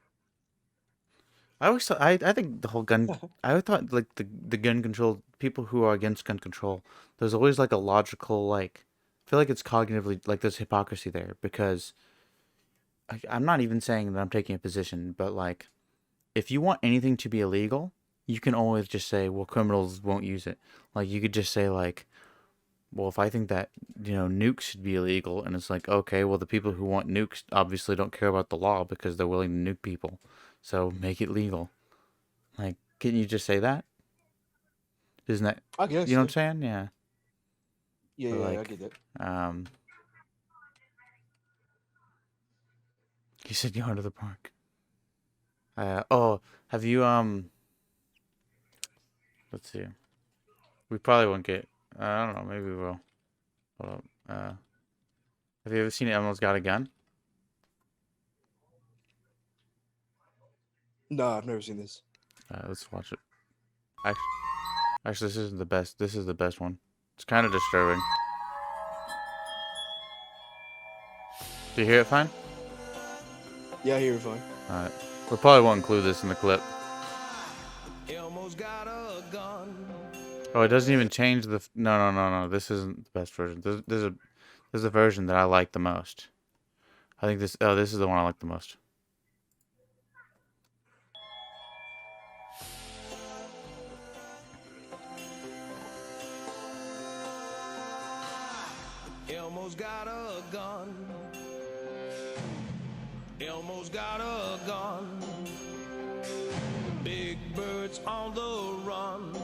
I always thought, I think the whole gun. I always thought like the gun control people who are against gun control. There's always like a logical like. I feel like it's cognitively like there's hypocrisy there because I'm not even saying that I'm taking a position, but like if you want anything to be illegal, you can always just say, well, criminals won't use it. Like you could just say like, well, if I think that, nukes should be illegal, and it's like, okay, well, the people who want nukes obviously don't care about the law because they're willing to nuke people. So make it legal. Like, can you just say that? Isn't that, I you guess. know what Yeah. I'm saying? Yeah. Yeah, But yeah, yeah. I like, get that. um, he said go into the park. Oh, have you, let's see. We probably won't get, I don't know, maybe we will. Hold up. Have you ever seen Elmo's Got a Gun? No, I've never seen this. Let's watch it. Actually, actually, this isn't the best. This is the best one. It's kind of disturbing. Do you hear it fine? Yeah, I hear it fine. Alright. We probably won't include this in the clip. Oh, it doesn't even change the. No, no, no, no. This isn't the best version. There's a version that I like the most. I think this. Oh, this is the one I like the most. Elmo's got a gun. Elmo's got a gun. Big birds on the run.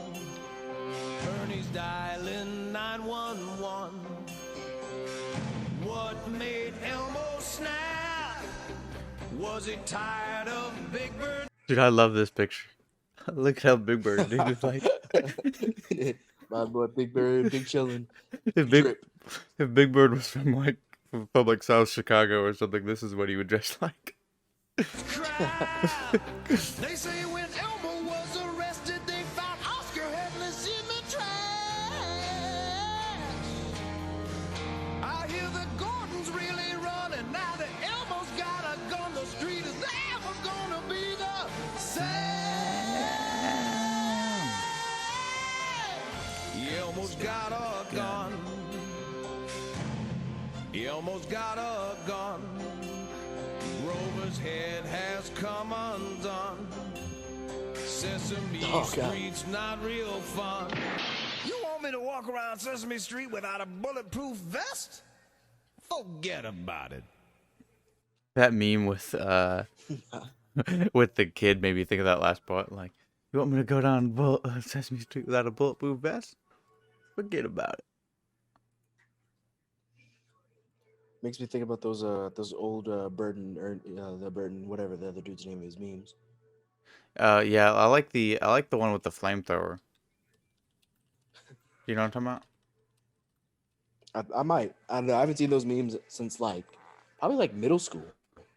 Ernie's dialing 911. What made Elmo snap? Was he tired of Big Bird? Dude, I love this picture. Look at how Big Bird, dude, is like. My boy, Big Bird, Big Chillin', if Big Big Drip. if Big Bird was from like South Chicago or something, this is what he would dress like. They say when Elmo was arrested, they found Oscar headless in the trash. I hear the Gordons really running now that Elmo's got a gun. The street is never gonna be the same. Elmo's got a gun. Elmo's got a gun. Grover's head has come undone. Sesame Street's not real fun. You want me to walk around Sesame Street without a bulletproof vest? Forget about it. That meme with with the kid made me think of that last part. Like, you want me to go down Sesame Street without a bulletproof vest? Forget about it. Makes me think about those old Burton or the Burton whatever the other dude's name is memes. Yeah, I like the one with the flamethrower. You know what I'm talking about? I might. I don't know. I haven't seen those memes since like probably like middle school.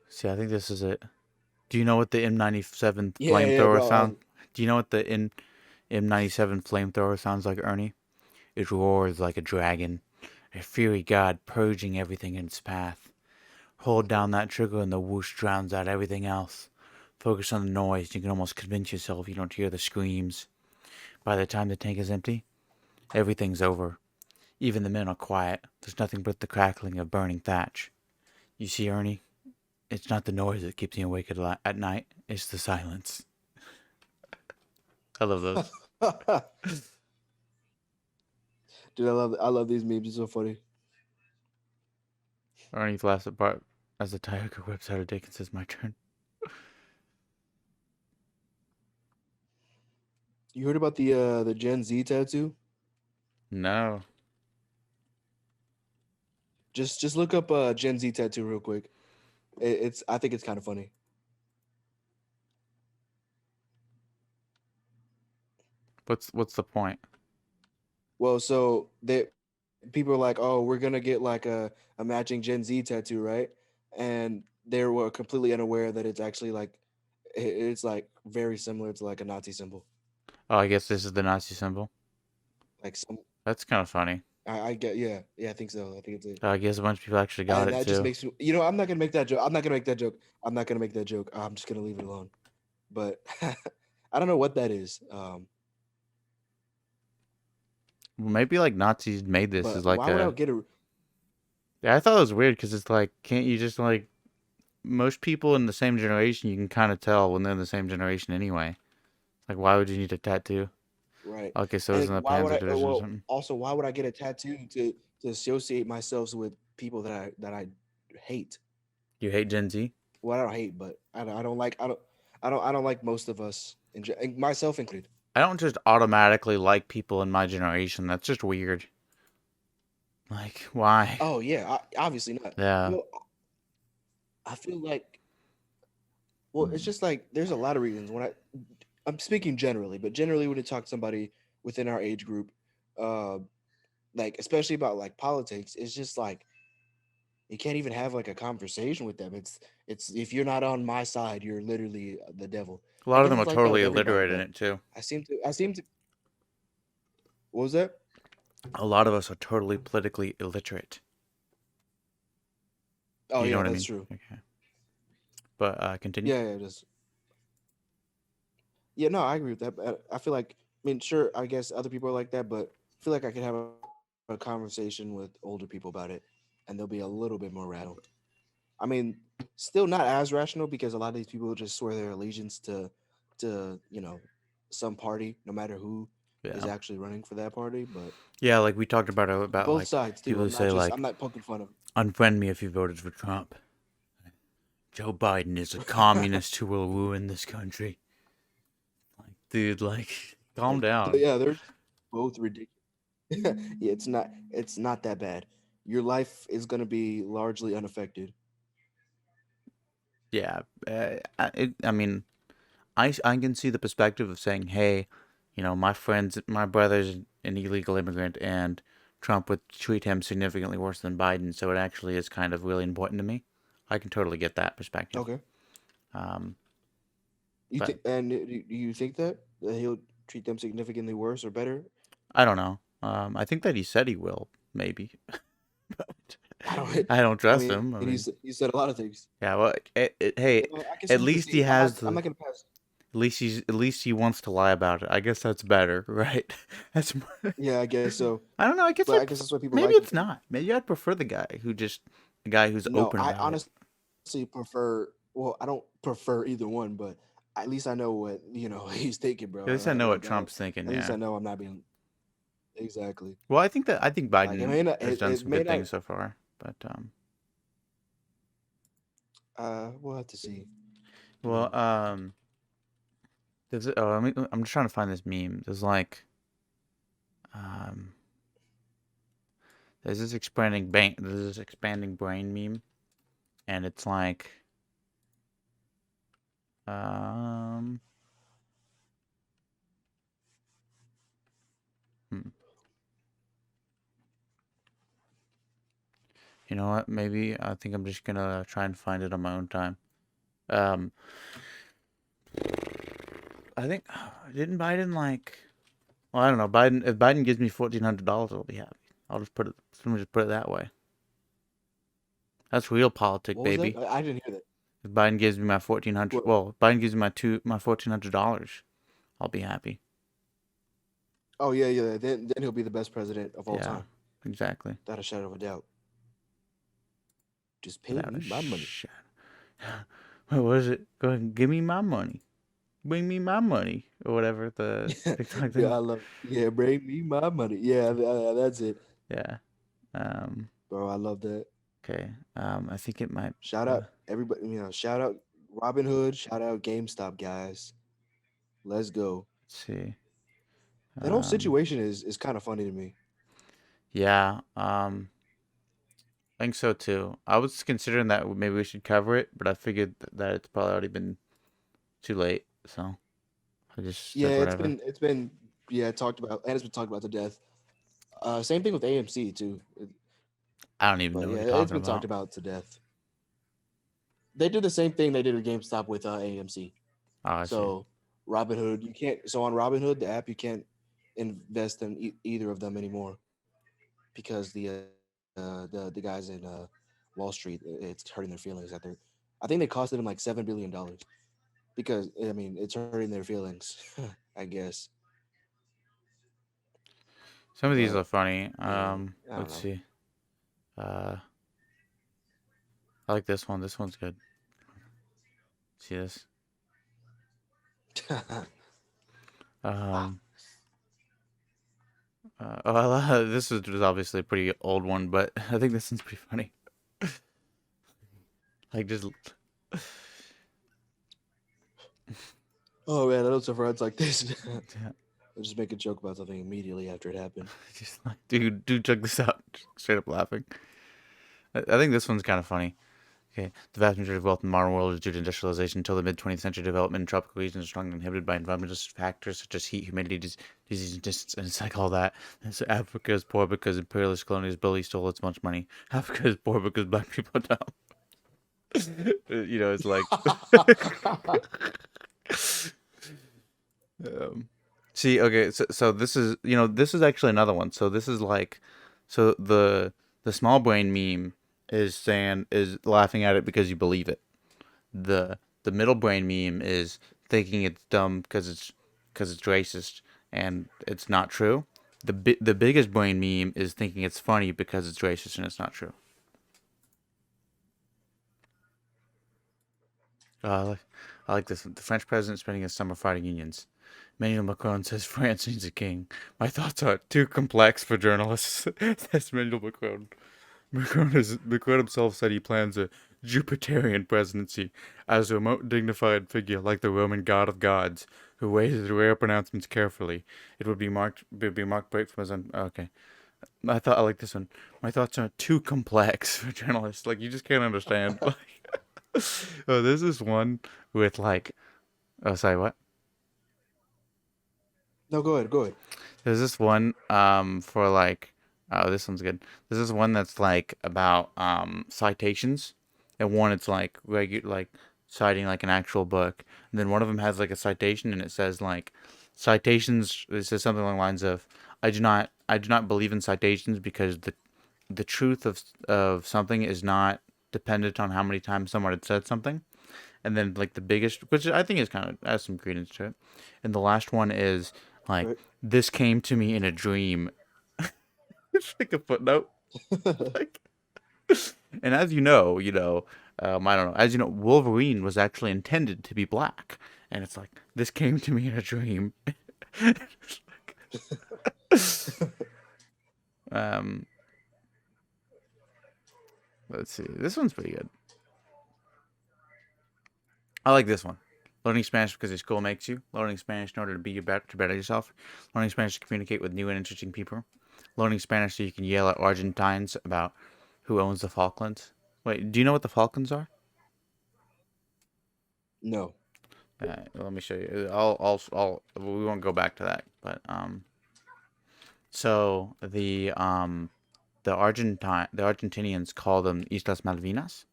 See, I think this is it. Do you know what the M97 Yeah, yeah, flamethrower bro. sound? Do you know what the M97 flamethrower sounds like, Ernie? It roars like a dragon, a fiery god purging everything in its path. Hold down that trigger and the whoosh drowns out everything else. Focus on the noise. You can almost convince yourself you don't hear the screams. By the time the tank is empty, everything's over. Even the men are quiet. There's nothing but the crackling of burning thatch. You see, Ernie, it's not the noise that keeps me awake at night. It's the silence. I love those. Dude, I love these memes. It's so funny. Ernie laughs apart as the tiger whips out a dick and says, "My turn." You heard about the Gen Z tattoo? No. Just look up Gen Z tattoo real quick. It's I think it's kind of funny. What's the point? Well, so they people are like, oh, we're gonna get like a matching Gen Z tattoo, right? And they were completely unaware that it's actually like it's like very similar to like a Nazi symbol. Oh, I guess this is the Nazi symbol. Like some, That's kind of funny. I get, yeah, I think so. I think it's it. I guess a bunch of people actually got And it that just too. makes me, I'm not gonna make that joke. I'm not gonna make that joke. I'm not gonna make that joke. I'm just gonna leave it alone. But I don't know what that is. Well, maybe like Nazis made this as But like why would I a. get a? Yeah, I thought it was weird because it's like, can't you just like most people in the same generation? You can kind of tell when they're in the same generation anyway. Like, why would you need a tattoo? Right. Okay, so it's And in the why would Panzer I? division or Well, something. also, why would I get a tattoo to associate myself with people that I hate? You hate Gen Z? Well, I don't hate, but I don't like I don't like most of us, and myself included. I don't just automatically like people in my generation. That's just weird. Like, why? Oh yeah, obviously not. Yeah. Well, I feel like well, it's just like there's a lot of reasons when I'm speaking generally, but generally when you talk to somebody within our age group, uh, like especially about like politics, it's just like you can't even have like a conversation with them. It's if you're not on my side, you're literally the devil. A I lot of guess them are it's like that totally with everybody, illiterate in but it too. I seem to. What was that? A lot of us are totally politically illiterate. Oh You know yeah, what I that's mean? true. Okay. But continue. Yeah, yeah, just yeah. No, I agree with that. But I feel like I mean, sure, I guess other people are like that, but I feel like I could have a conversation with older people about it, and they'll be a little bit more rational. I mean, still not as rational because a lot of these people just swear their allegiance to some party, no matter who is Yeah. actually running for that party. But Yeah, like we talked about both like sides too. people who say I'm like not poking fun of. unfriend me if you voted for Trump. Joe Biden is a communist who will ruin this country. Like, dude, like, calm down. Yeah, they're both ridiculous. Yeah, it's not that bad. Your life is gonna be largely unaffected. Yeah, I mean, I can see the perspective of saying, hey, my brother's an illegal immigrant, and Trump would treat him significantly worse than Biden, so it actually is kind of really important to me. I can totally get that perspective. Okay. Um, You but think and do you think that he'll treat them significantly worse or better? I don't know. I think that he said he will, maybe, but I don't. I don't I trust mean, him. I mean, he said a lot of things. yeah, well, hey, Well, I can at see the least he thing. I'm has not. I'm the. not gonna pass. At least he wants to lie about it. I guess that's better, right? That's. Yeah, I guess so. I don't know. But I guess that's why people Maybe like him. it's not. Maybe I'd prefer the guy who's No, open I about it. honestly prefer. Well, I don't prefer either one, but at least I know what he's thinking, At bro. least I know what Like I don't. Trump's thinking. At least Yeah. I know I'm not being exactly. Well, I think Like it Biden may not. has done It some may good not. things so far, but We'll have to see. You well, know. there's oh, I'm just trying to find this meme. Um, There's this expanding brain meme, and it's like, um, hmm. You know what? Maybe I think I'm just gonna try and find it on my own time. Um, I think didn't Biden like? Well, I don't know. Biden if Biden gives me $1,400, I'll be happy. I'll just put it. Let me just put it that way. That's real politic, What was that? baby. I didn't hear that. If Biden gives me my 1,400, What? well, if Biden gives me my $1,400, I'll be happy. Oh yeah. Then he'll be the best president of all Yeah, time, exactly. without a shadow of a doubt. Just pay Without a me my money. shadow. What was it? Go ahead and give me my money. Bring me my money, or whatever the TikTok Yeah, thing. I love. Yeah, bring me my money. Yeah, that's it, Yeah. Um. bro. I love that. Okay. I think it might. Shout out everybody. Shout out Robin Hood. Shout out GameStop guys. Let's go. Let's see. That whole Um. situation is kind of funny to me. Yeah. I think so too. I was considering that maybe we should cover it, but I figured that it's probably already been too late, so I just Yeah, said whatever. it's been talked about, and it's been talked about to death. Same thing with AMC too. I don't even But know what yeah, you're it's talking been talked about. about to death. They did the same thing they did with GameStop with AMC. Oh, I see. So Robinhood, you can't. So on Robinhood, the app, you can't invest in either of them anymore because the guys in Wall Street, it's hurting their feelings that they're. I think they costed them like $7 billion because I mean it's hurting their feelings. I guess, Some of these but are funny. yeah, I don't Let's know. see. Uh, I like this one. This one's good. See this? Um, this is obviously a pretty old one, but I think this one's pretty funny. Like just, Oh man, I don't suffer friends like this. yeah, I'll just make a joke about something immediately after it happened. just like, dude, check this out. Just straight up laughing. I think this one's kind of funny. Okay, the vast majority of wealth in the modern world is due to industrialization. Until the mid 20th century, development in tropical regions is strongly inhibited by environmental factors such as heat, humidity, disease, and distance. And it's like all that. And so Africa is poor because imperialist colonies Billy stole its much money. Africa is poor because black people are dumb. It's like. See, okay, so this is this is actually another one. So this is like, so the small brain meme is laughing at it because you believe it. The middle brain meme is thinking it's dumb because it's racist and it's not true. The biggest brain meme is thinking it's funny because it's racist and it's not true. I like this one. The French president spending his summer fighting unions. Emmanuel Macron says France needs a king. My thoughts are too complex for journalists. Says Emmanuel Macron. Macron himself said he plans a Jupiterian presidency as a remote, dignified figure like the Roman god of gods, who weighs his rare pronouncements carefully. It would be marked break from his okay. I like this one. My thoughts are too complex for journalists. Like you just can't understand. Oh, there's this one with like, oh, sorry, what? No, go ahead, go ahead. There's this one for like, oh, this one's good. There's this one that's like about citations, and one it's like like citing like an actual book, and then one of them has like a citation and it says like citations. It says something along the lines of, I do not believe in citations because the truth of something is not dependent on how many times someone had said something. And then like the biggest, which I think is kind of has some credence to it. And the last one is like, Right. this came to me in a dream. It's like a footnote. Like, and as I don't know. As you know, Wolverine was actually intended to be black, and it's like this came to me in a dream. um, let's see. This one's pretty good. I like this one. Learning Spanish because your school makes you. Learning Spanish in order to be to better yourself. Learning Spanish to communicate with new and interesting people. learning Spanish so you can yell at Argentines about who owns the Falklands. Wait, do you know what the Falklands are? No. Let me show you. We won't go back to that, but so the Argentinians call them Islas Malvinas.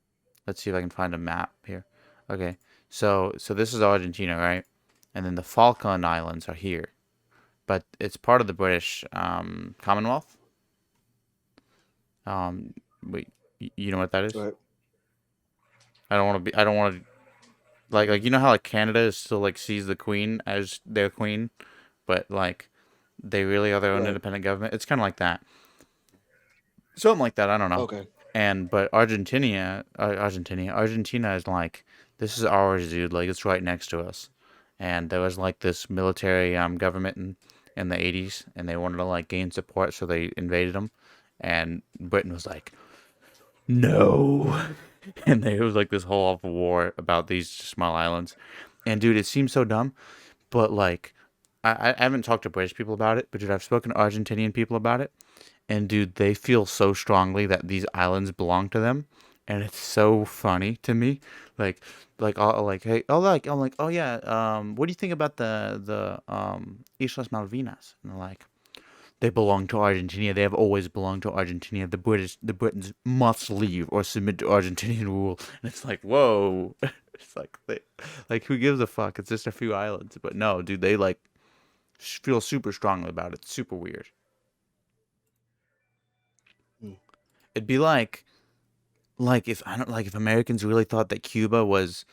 Let's see if I can find a map here. Okay, so this is Argentina, right? And then the Falkland Islands are here, but it's part of the British Commonwealth. Wait, you know what that is? Right. I don't want to be. I don't want to like you know how like Canada is still like sees the Queen as their queen, but like they really are their own Right. independent government. It's kind of like that, something like that. I don't know. Okay. But Argentina is like this is ours, dude. Like it's right next to us. And there was like this military government in the 80s, and they wanted to like gain support, so they invaded them. And Britain was like, no. And there was like this whole awful war about these small islands. And dude, it seems so dumb, but like, I haven't talked to British people about it, but dude, I've spoken to Argentinian people about it. And dude, they feel so strongly that these islands belong to them. And it's so funny to me. Like, hey, I'm like, oh yeah, what do you think about the Islas Malvinas? And they're like, they belong to Argentina. They have always belonged to Argentina. The Britons must leave or submit to Argentinian rule. And it's like, whoa. It's like like who gives a fuck? It's just a few islands. But no, dude, they like feel super strongly about it. It's super weird. Hmm. It'd be like if I don't like if Americans really thought that Cuba was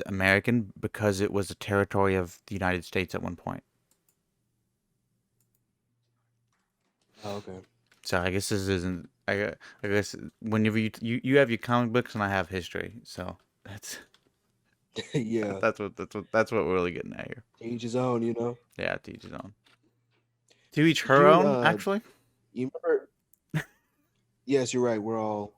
American because it was a territory of the United States at one point. Oh, okay. So I guess this isn't. I guess whenever you have your comic books and I have history, so that's Yeah. that's what we're really getting at here. To each his own, you know. Yeah, to each his own. To each Did her you own, actually. you remember? Yes, you're right. We're all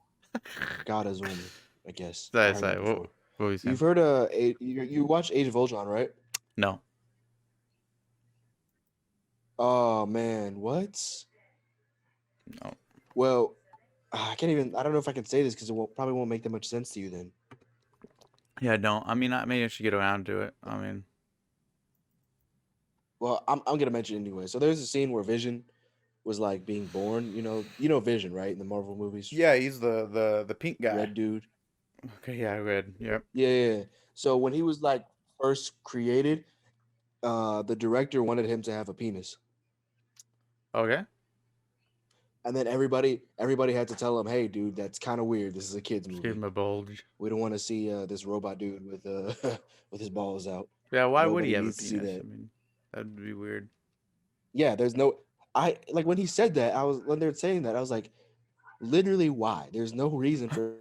God as woman, I guess. I heard Sorry, that what before. were you saying? You've heard you watched Age of Ultron, right? No. Oh man, what? No. Well, I can't even. I don't know if I can say this because probably won't make that much sense to you then. Yeah, don't. I mean, maybe I should get around to it. I mean, Well, I'm gonna mention it anyway. So there's a scene where Vision was like being born. You know Vision, right? In the Marvel movies, yeah, he's the pink guy. red dude. Okay, yeah, red. Yep. Yeah. So when he was like first created, the director wanted him to have a penis, Okay. and then everybody had to tell him, "Hey, dude, that's kind of weird. This is a kids Just give movie. him a bulge. We don't want to see this robot dude with with his balls out. Yeah, why would he Nobody have a needs to see penis? that." I mean, that'd be weird. Yeah, there's no. I like when he said that. When they were saying that, I was like, literally, why? There's no reason for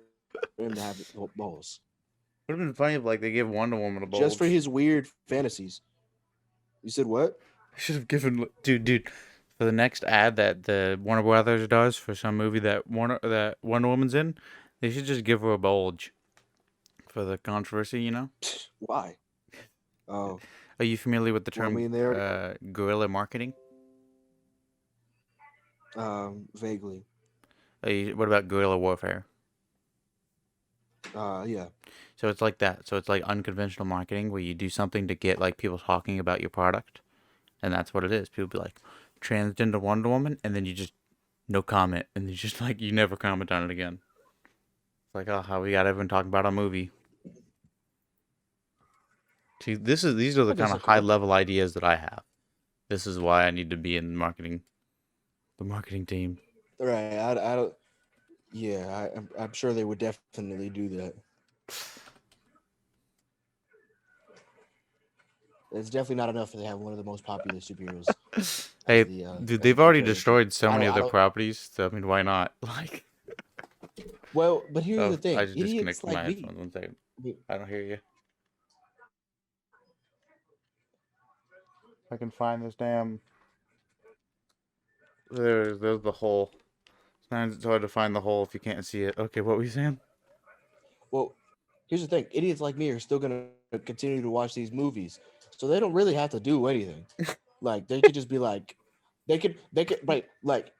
him to have balls. Would have been funny if like they gave Wonder Woman a bulge. Just for his weird fantasies. You said what? I should have given dude for the next ad that the Warner Brothers does for some movie that Wonder Woman's in. They should just give her a bulge for the controversy. You know? Why? Oh, Are you familiar with the well, I term mean, they already guerrilla marketing? vaguely. What about guerrilla warfare? Yeah. So it's like that. So it's like unconventional marketing where you do something to get like people talking about your product, and that's what it is. People be like, transgender Wonder Woman, and then you just no comment, and you just like you never comment on it again. It's like, oh, how we got everyone talking about a movie. See, these are the I guess kind of okay. high level ideas that I have. This is why I need to be in marketing, the marketing team. Right. I don't. Yeah, I'm sure they would definitely do that. It's definitely not enough that they have one of the most popular superheroes. Hey, dude, they've already villain. destroyed so many I of their don't- properties. So I mean, why not? Like, Well, but here's the thing. I just Idiots disconnected my like me. headphones. 1 second. I don't hear you. I can find this damn. There's the hole. Sometimes it's hard to find the hole if you can't see it. Okay, what were you saying? Well, here's the thing. Idiots like me are still gonna continue to watch these movies, so they don't really have to do anything. Like they could just be like, they could right like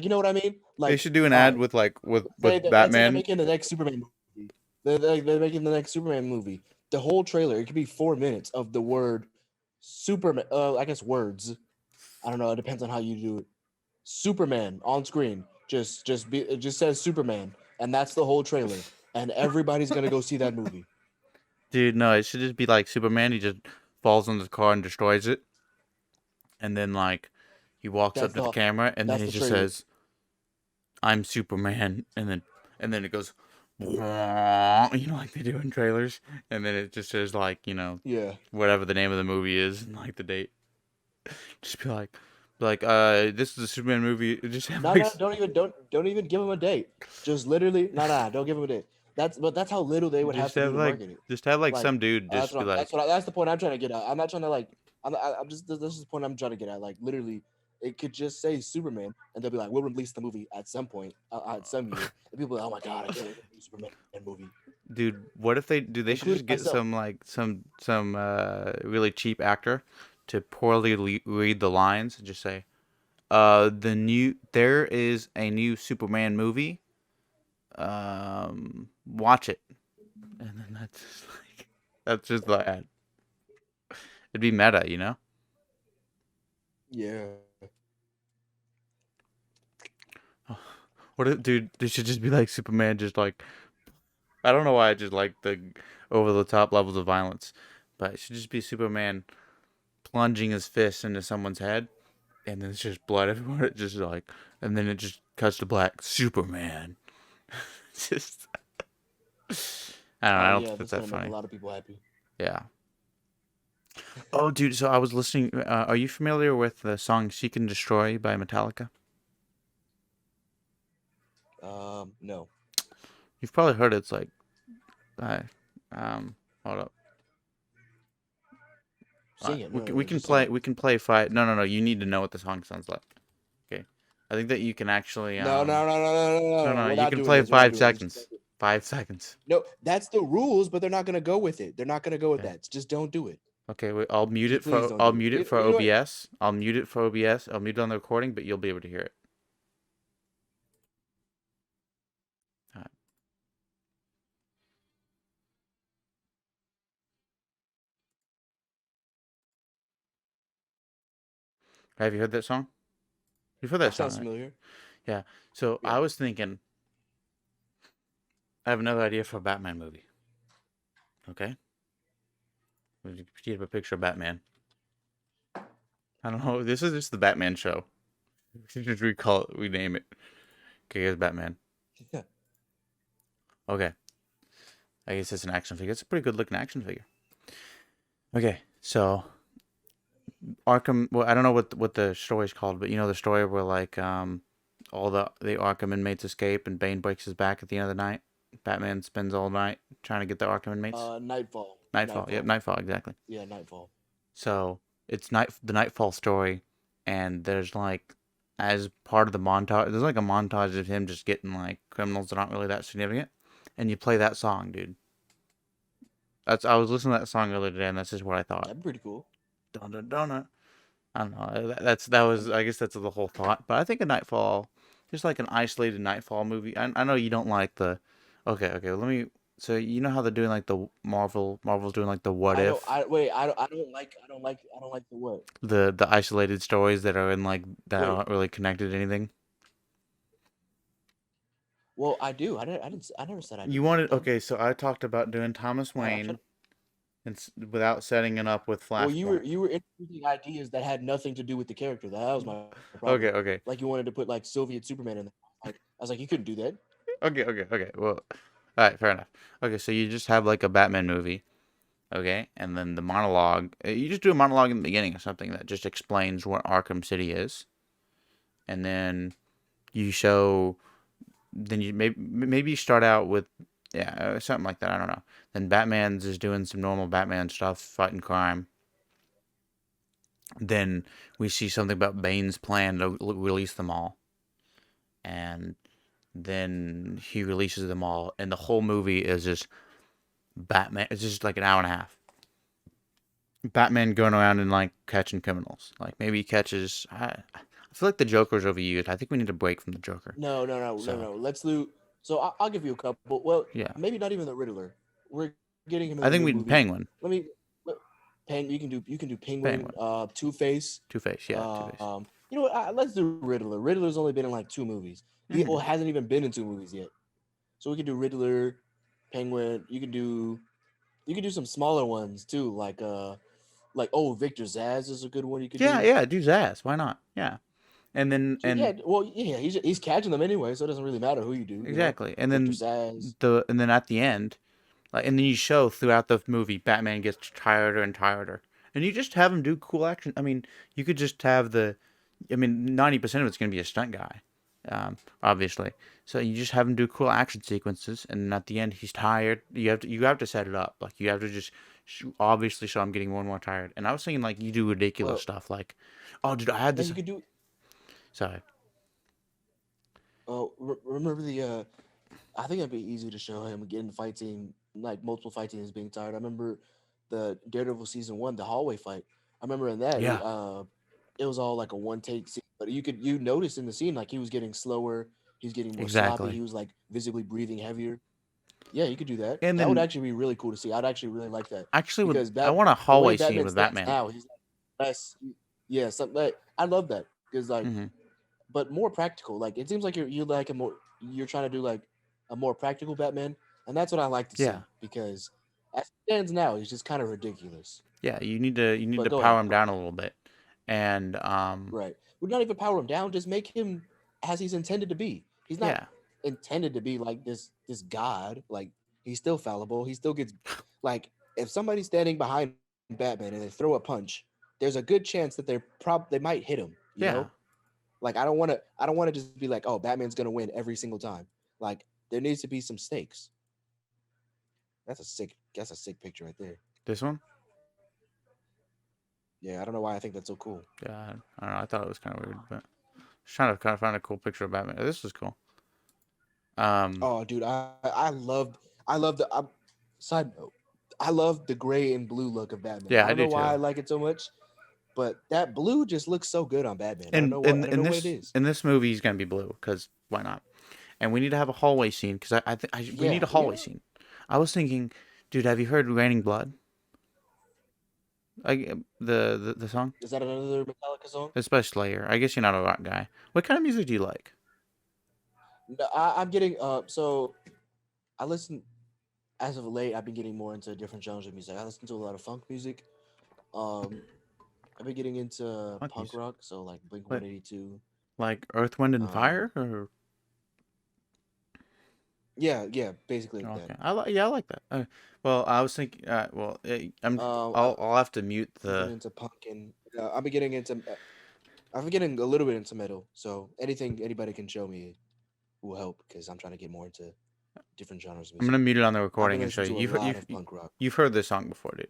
you know what I mean? They Like should do an ad fine. with like with Let's say they're Batman. making the next Superman movie. They're making the next Superman movie. The whole trailer, it could be 4 minutes of the word Superman. I guess words. I don't know. It depends on how you do it. Superman on screen. It just says Superman, and that's the whole trailer. And everybody's gonna go see that movie. Dude, no, it should just be like Superman. He just falls on the car and destroys it, and then like he walks up That's to the the camera, and then that's he the just trailer. says, "I'm Superman," and then it goes, you know, like they do in trailers, and then it just says like Yeah. whatever the name of the movie is and like the date. Just be like, this is a Superman movie. Just have No, like, no, don't even give them a date. Just literally, don't give them a date. That's how little they would have to do to market it. just have like Like some dude just be like, that's the point I'm trying to get at. I'm not trying to like I'm just this is the point I'm trying to get at. Like literally, it could just say Superman, and they'll be like, we'll release the movie at some point, at some year, and people are like, oh my god, I can't wait for the new Superman movie. dude, what if they do? They should Including just get myself. some really cheap actor to poorly read the lines and just say, there is a new Superman movie. Watch it, and then that's just like that's just the ad. It'd be meta, you know. Yeah. What if, dude? They should just be like Superman, just like I don't know why I just like the over the top levels of violence, but it should just be Superman plunging his fist into someone's head, and then it's just blood everywhere. It just like, and then it just cuts to black. Superman. It's just, I don't know. I Oh don't yeah, think that's that's that gonna make a funny. lot of people happy. Yeah. Oh, dude. So I was listening. Are you familiar with the song "Seek and Destroy" by Metallica? No. You've probably heard it. It's like, uh, hold up. Sing it. No, We no, can just sing play it. five. No. You need to know what the song sounds like. Okay. I think that you can actually No, no, no, no, no, no, no. no. We're You not can doing play this. We're not five doing this. seconds. 5 seconds. No, that's the rules, but they're not gonna go with it. They're not gonna go with Okay. that. Just don't do it. Okay. Wait, I'll mute Just it please for don't do it. You know what? OBS. I'll mute it for OBS. I'll mute it on the recording, but you'll be able to hear it. All right. Have you heard that song? You've heard that That song, sounds right? familiar. Yeah. So Yeah. I was thinking, I have another idea for a Batman movie. Okay. We have a picture of Batman. I don't know. This is just the Batman show. We should just rename it. Okay, here's Batman. Yeah. Okay. I guess it's an action figure. It's a pretty good looking action figure. Okay, so Arkham. Well, I don't know what the story's called, but you know the story where like all the Arkham inmates escape and Bane breaks his back at the end of the night. Batman spends all night trying to get the Arkham inmates. Nightfall. Nightfall. Yep, Nightfall. Exactly. Yeah, Nightfall. So it's the Nightfall story, and there's like as part of the montage, there's like a montage of him just getting like criminals that aren't really that significant, and you play that song, dude. I was listening to that song earlier today, and that's just what I thought. That'd be pretty cool. Dun dun dun. I don't know. That was I guess that's the whole thought. But I think a Nightfall, just like an isolated Nightfall movie. I know you don't like the. Okay. Let me. So you know how they're doing like the Marvel's doing like the what I if don't. I wait. I don't like the what. the isolated stories that are in like that Wait. aren't really connected to anything. Well, I do. I didn't. I never said I. You wanted okay. So I talked about doing Thomas Wayne, and without setting it up with Well, Flashpoint. you were introducing ideas that had nothing to do with the character. That was my problem. Okay. Like you wanted to put like Soviet Superman in there. Like, I was like, you couldn't do that. Okay. Well, all right, fair enough. Okay, so you just have like a Batman movie, okay, and then the monologue. You just do a monologue in the beginning or something that just explains what Arkham City is, and then you show. Then you maybe you start out with something like that. I don't know. Then Batman's is doing some normal Batman stuff, fighting crime. Then we see something about Bane's plan to release them all, and then he releases them all, and the whole movie is just Batman. It's just like an hour and a half. Batman going around and like catching criminals. Like maybe he catches. I I feel like the Joker's overused. I think we need a break from the Joker. So Let's do. So I'll give you a couple. Well, yeah, maybe not even the Riddler. We're getting him in I a think new we movie. Penguin. Let me. You can do Penguin, Penguin. Two Face. Two Face. Yeah, Two Face. You know what? Let's do Riddler. Riddler's only been in like 2 movies. He Mm. hasn't even been in 2 movies yet. So we can do Riddler, Penguin. You can do some smaller ones too, like Victor Zaz is a good one you could Yeah, do. yeah. Do Zaz. Why not? Yeah. And then So yeah, well yeah, he's catching them anyway, so it doesn't really matter who you do. exactly. And Victor then Zaz. at the end, like, and then you show throughout the movie, Batman gets tireder and tireder, and you just have him do cool action. I mean, you could just have 90% of it's gonna be a stunt guy, obviously. So you just have him do cool action sequences, and then at the end he's tired. You have to set it up. Like, you have to just obviously show him getting more and more tired. And I was thinking, like, you do ridiculous Well, stuff like, oh, dude, I had and this. you could do. Sorry. Remember the? I think it'd be easy to show him getting fight scene, like multiple fight scenes being tired. I remember the Daredevil season 1, the hallway fight. I remember in that Yeah. it was all like a one take scene, but you noticed in the scene like he was getting slower, he was getting more sloppy, Exactly. he was like visibly breathing heavier. Yeah, you could do that. And That would then actually be really cool to see. I'd actually really like that actually, because I want a the way hallway scene Batman with stands Batman. now, he's like less. Yeah, something like I love that because like, Hmm. but more practical. Like it seems like you're trying to do like a more practical Batman, and that's what I like to Yeah. see because as it stands now, he's just kind of ridiculous. Yeah, you need to But go power ahead. him down a little bit, and Right. Would not even power him down. Just make him as he's intended to be. He's not yeah, intended to be like this god. Like he's still fallible. He still gets like if somebody's standing behind Batman and they throw a punch, there's a good chance that they might hit him. yeah. Like I don't want to just be like, oh, Batman's gonna win every single time. Like there needs to be some stakes. That's a sick picture right there. This one, Yeah, I don't know why I think that's so cool. yeah. I don't know. I thought it was kind of weird, but just trying to kind of find a cool picture of Batman. This is cool. Oh, dude, I love side note. I love the gray and blue look of Batman. Yeah, I I don't do know why I too. like it so much, but that blue just looks so good on Batman. I don't And know what I in don't in know what it this is. in this movie, he's gonna be blue because why not? And we need to have a hallway scene because we need Yeah, a hallway scene. I was thinking, dude, have you heard "Raining Blood"? Like the song? is that another Metallica song? It's by Slayer. I guess you're not a rock guy. What kind of music do you like? No, I'm getting so I listen as of late. I've been getting more into different genres of music. I listen to a lot of funk music. Um, I've been getting into Funk punk music. rock, so like Blink What? 182. Like Earth, Wind, and Um, Fire? Or yeah, basically like that. okay, I like that. Well, I was thinking. Well, I, I'll have to mute I've been the. into punk and I've been getting into I've been getting a little bit into metal. So anything anybody can show me will help because I'm trying to get more into different genres of I'm music. gonna mute it on the I've been recording and show listening you. to a lot of punk rock. You've heard this song before, dude.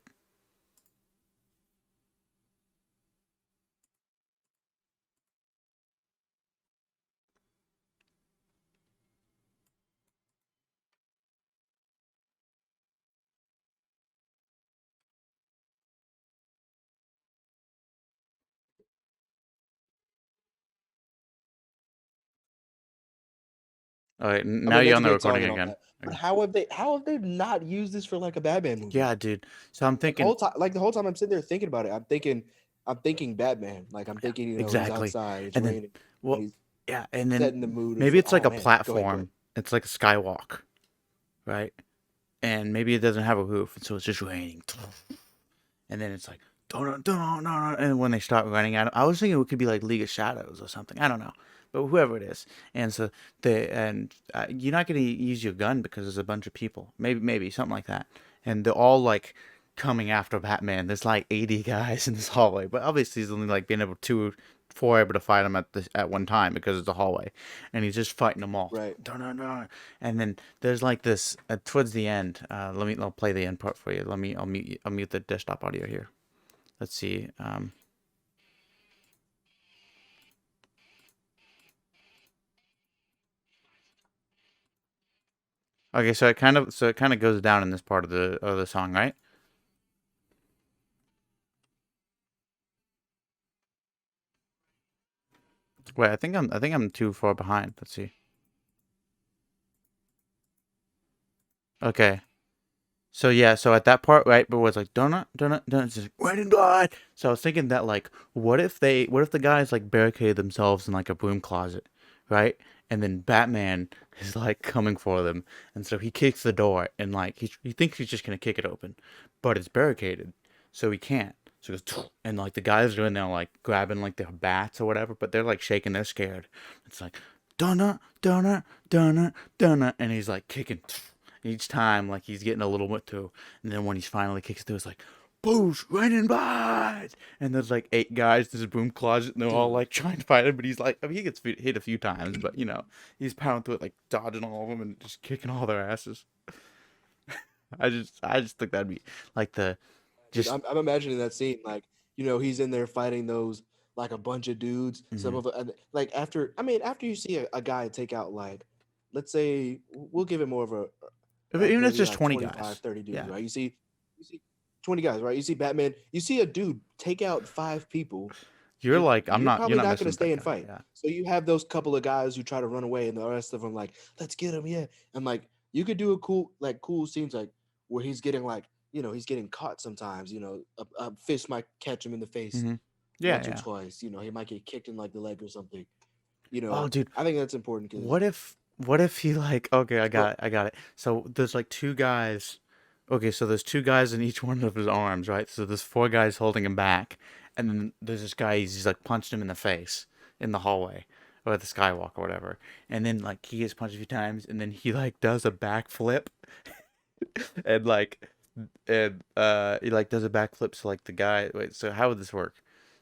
All right, I now mean, you're it's a on the good song recording and all again. that. But how have they not used this for like a Batman movie? Yeah, dude. So I'm Like thinking the whole time I'm sitting there thinking about it, I'm thinking Batman. Like I'm thinking, he's exactly, outside, it's and then raining, and well, he's yeah, and then setting the mood of maybe it's like oh a man, go ahead, go ahead. platform. It's like a skywalk, right? And maybe it doesn't have a roof, and so it's just raining. And then it's like, dun, dun, dun, and when they start running at him, I was thinking it could be like League of Shadows or something. I don't know, but whoever it is, and so you're not gonna use your gun because there's a bunch of people, maybe something like that, and they're all like coming after Batman. There's like 80 guys in this hallway, but obviously he's only like being able to four able to fight him at one time because it's a hallway, and he's just fighting them all. Right. Dun, dun, dun. And then there's like this towards the end. I'll play the end part for you. I'll mute the desktop audio here. Let's see. Okay, so it kind of goes down in this part of the song, right? Wait, I think I'm too far behind. Let's see. Okay. So yeah, so at that part, right, but was like donut, donut, donut, it's just like red and blood. So I was thinking that like, what if the guys like barricade themselves in like a broom closet, right? And then Batman is like coming for them, and so he kicks the door, and like he thinks he's just gonna kick it open, but it's barricaded, so he can't. So he goes, and like the guys are in there like grabbing like their bats or whatever, but they're like shaking, they're scared. It's like donut, donut, donut, donut, and he's like kicking. Each time, like he's getting a little bit through, and then when he finally kicks through, it's like, "Boosh, raining blood!" And there's like 8 guys in his broom closet, and they're all Dude, like trying to fight him, but he's like, I mean, he gets hit a few times, but he's pounding through it, like dodging all of them and just kicking all their asses. I just think that'd be like the dude, just. I'm imagining that scene. Like, he's in there fighting those like a bunch of dudes. Some Mhm. of and like after you see a guy take out like, let's say we'll give it more of a like Even if it's maybe just like 20 25, guys, 30 dudes, yeah, right? You see 20 guys, right? You see Batman, you see a dude take out 5 people. you're like, You're you're probably not not going messing to with that stay and guy, fight. yeah. So you have those couple of guys who try to run away, and the rest of them like, let's get him, yeah. And like you could do a cool scenes like where he's getting like, he's getting caught sometimes. A fist might catch him in the face Hmm. Yeah, once or yeah. twice. He might get kicked in like the leg or something. Oh, dude, I think that's important because what if he like okay, I go. got it, I got it. So there's like 2 guys. Okay, so there's 2 guys in each one of his arms, right? So there's 4 guys holding him back, and then there's this guy. He's like punched him in the face in the hallway or the skywalk or whatever. And then like he gets punched a few times, and then he like does a backflip, and he like does a backflip. So like the guy. Wait, so how would this work?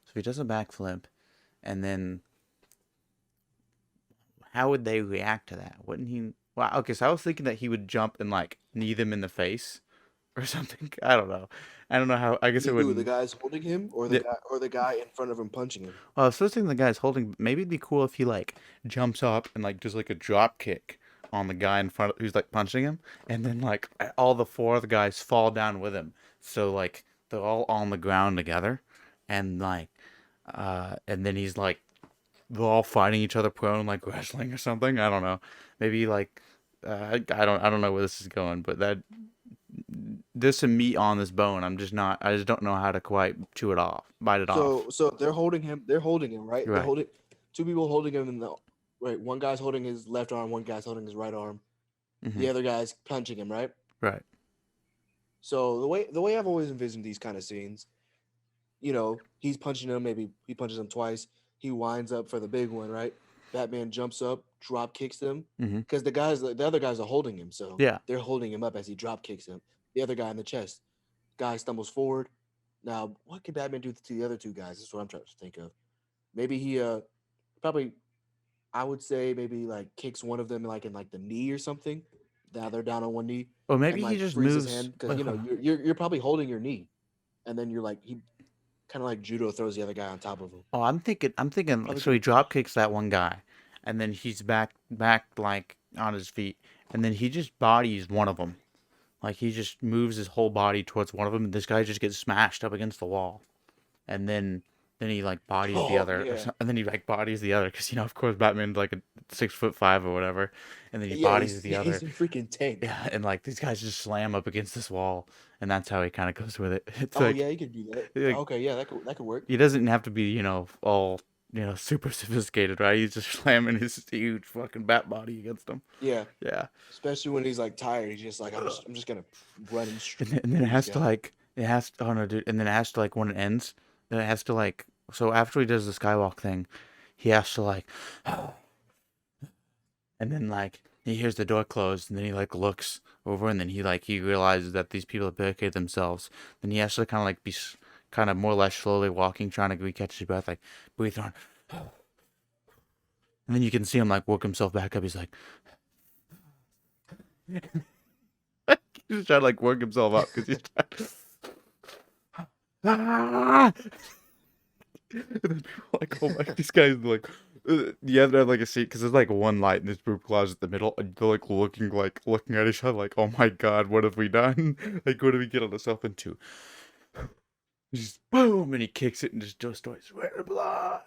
So if he does a backflip, and then how would they react to that? Wouldn't he? Well, okay, so I was thinking that he would jump and like knee them in the face or something. I don't know. I don't know how. I guess it Who, the wouldn't. guys holding him or Yeah. the guy in front of him punching him? Well, I was supposed to think the guy's holding. Maybe it'd be cool if he like jumps up and like does like a drop kick on the guy in front of, who's like punching him, and then like all the 4 other guys fall down with him. So like they're all on the ground together, and like and then he's like they're all fighting each other prone like wrestling or something. I don't know. Maybe like I don't know where this is going, but that there's some meat on this bone. I just don't know how to quite chew it off, bite it off. So they're holding him. They're holding him, right? They're Right. holding 2 people holding him in the right. One guy's holding his left arm. One guy's holding his right arm. Hmm. The other guy's punching him, right? Right. So the way I've always envisioned these kind of scenes, he's punching him. Maybe he punches him twice. He winds up for the big one, right? Batman jumps up, drop kicks him, Hmm. because the other guys are holding him, so Yeah. they're holding him up as he drop kicks him. The other guy in the chest. Guy stumbles forward. Now, what can Batman do to the other 2 guys? That's what I'm trying to think of. Maybe he probably I would say maybe like kicks one of them like in like the knee or something. Now they're down on one knee Or and maybe he like just frees his moves. hand because you're probably holding your knee, and then you're like he kind of like judo throws the other guy on top of him. Oh, I'm thinking. Like, Probably so he could. drop kicks that one guy, and then he's back like on his feet, and then he just bodies one of them. Like he just moves his whole body towards one of them, and this guy just gets smashed up against the wall, and then he like bodies the Oh other, yeah, and then he like bodies the other, because of course Batman's like a 6'5" or whatever, and then he yeah. bodies He's the he's other. a freaking tank. Yeah, and like these guys just slam up against this wall, and that's how he kind of goes with it. It's Oh like, yeah, he could do that. like Okay, yeah, that could work. he doesn't have to be, all, super sophisticated, right? He's just slamming his huge fucking bat body against him. Yeah, Yeah. especially when he's like tired. He's just like I'm just gonna run And then it through this has to guy. like, oh no, dude. And then it has to like, when it ends, then it has to like, so after he does the skywalk thing, he has to like, and then like, he hears the door closed, and then he like looks over, and then he realizes that these people have barricaded themselves. Then he has to kind of like be kind of more or less slowly walking, trying to recatch his breath, like breathe on. And then you can see him like work himself back up. He's like, he's trying to like work himself up because he's trying. Ah! And then people are like, oh my, these guys like, you have to have like a seat because there's like one light in this broom closet in the middle, and they're like looking at each other like, oh my god, what have we done? Like, what did we get ourselves into? Just boom, and he kicks it and just destroys red blood.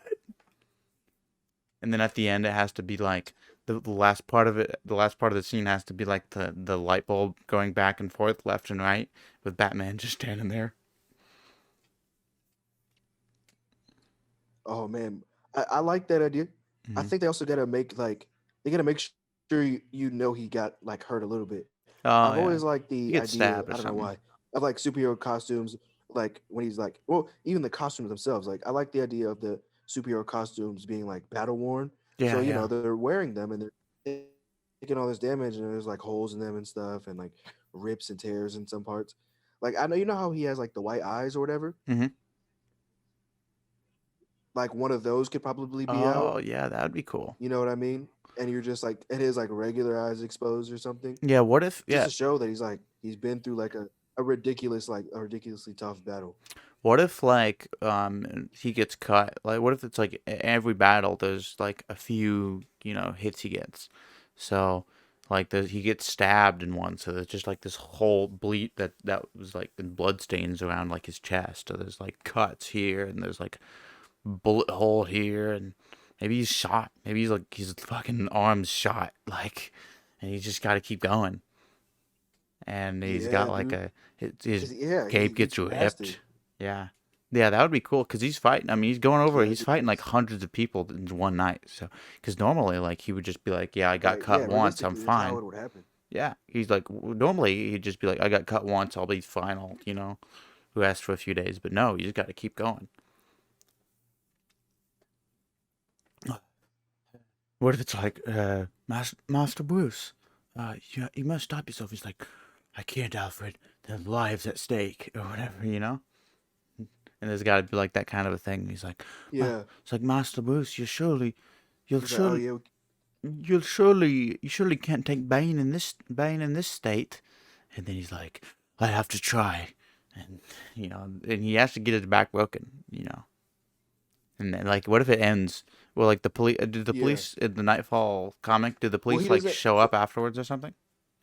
and then at the end it has to be like the last part of it. The last part of the scene has to be like the light bulb going back and forth, left and right, with Batman just standing there. Oh man, I like that idea. I Hmm. think they also gotta make like they gotta make sure you know he got like hurt a little bit. I've Oh always yeah, liked he the gets idea. stabbed or I don't know something. why. Of like superhero costumes, like when he's like, well, even the costumes themselves. Like I like the idea of the superhero costumes being like battle worn. So Yeah, you yeah. know they're wearing them and they're taking all this damage and there's like holes in them and stuff and like rips and tears in some parts. Like I know you know how he has like the white eyes or whatever. Hmm. Like one of those could probably be out. Oh yeah, that would be cool. You know what I mean? And you're just like it is like regular eyes exposed or something, Yeah, what if? just Yeah, to show that he's been through like a ridiculous like a ridiculously tough battle. what if like he gets cut? Like, what if it's like every battle there's like a few hits he gets, so like he gets stabbed in one, so there's just like this whole bleed that was like in blood stains around like his chest, or there's like cuts here, and there's like bullet hole here, and maybe he's shot. Maybe he's like his fucking arm's shot, like, and he's just got to keep going. And he's got Yeah, like dude. his Cause yeah, cape he gets blasted. ripped. Yeah, yeah, that would be cool because he's fighting. I mean, he's going over. Yeah, He's he's fighting like ridiculous. hundreds of people in one night. So, because normally like he would just be like, yeah, I got Right. cut Yeah, once, I'm realistically, that's how fine. it would happen. Yeah, he's like normally he'd just be like, I got cut once, I'll be fine. I'll who asked for a few days, but no, you just got to keep going. What if it's like, Master Bruce, you must stop yourself. He's like, I can't, Alfred. There's lives at stake, or whatever. And there's got to be like that kind of a thing. He's like, Yeah. it's like, Master Bruce, you'll He's like, oh surely, yeah, you surely can't take Bane in this state. And then he's like, I have to try, and and he has to get his back broken. And then, like, what if it ends? Well, like the police, did the yeah. police in the Nightfall comic? Did the Well, police he like doesn't. show So up afterwards or something?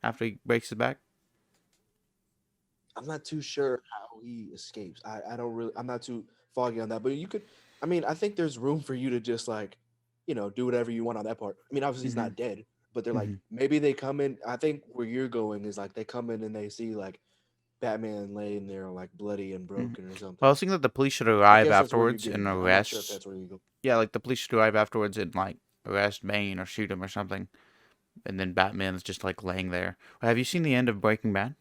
After he breaks his back? I'm not too sure how he escapes. I don't really. I'm not too foggy on that. But you could. I mean, I think there's room for you to just like, do whatever you want on that part. I mean, obviously he's Mm-hmm. not dead, but they're like Mm-hmm. maybe they come in. I think where you're going is like they come in and they see like Batman laying there like bloody and Mm-hmm. broken or Well, I something. was thinking that the police should I arrive guess that's where you're afterwards getting and at. I'm not sure if arrest. that's where you go. Yeah, like the police should arrive afterwards and like arrest Bane or shoot him or something. And then Batman's just like laying there. Have you seen the end of Breaking Bad?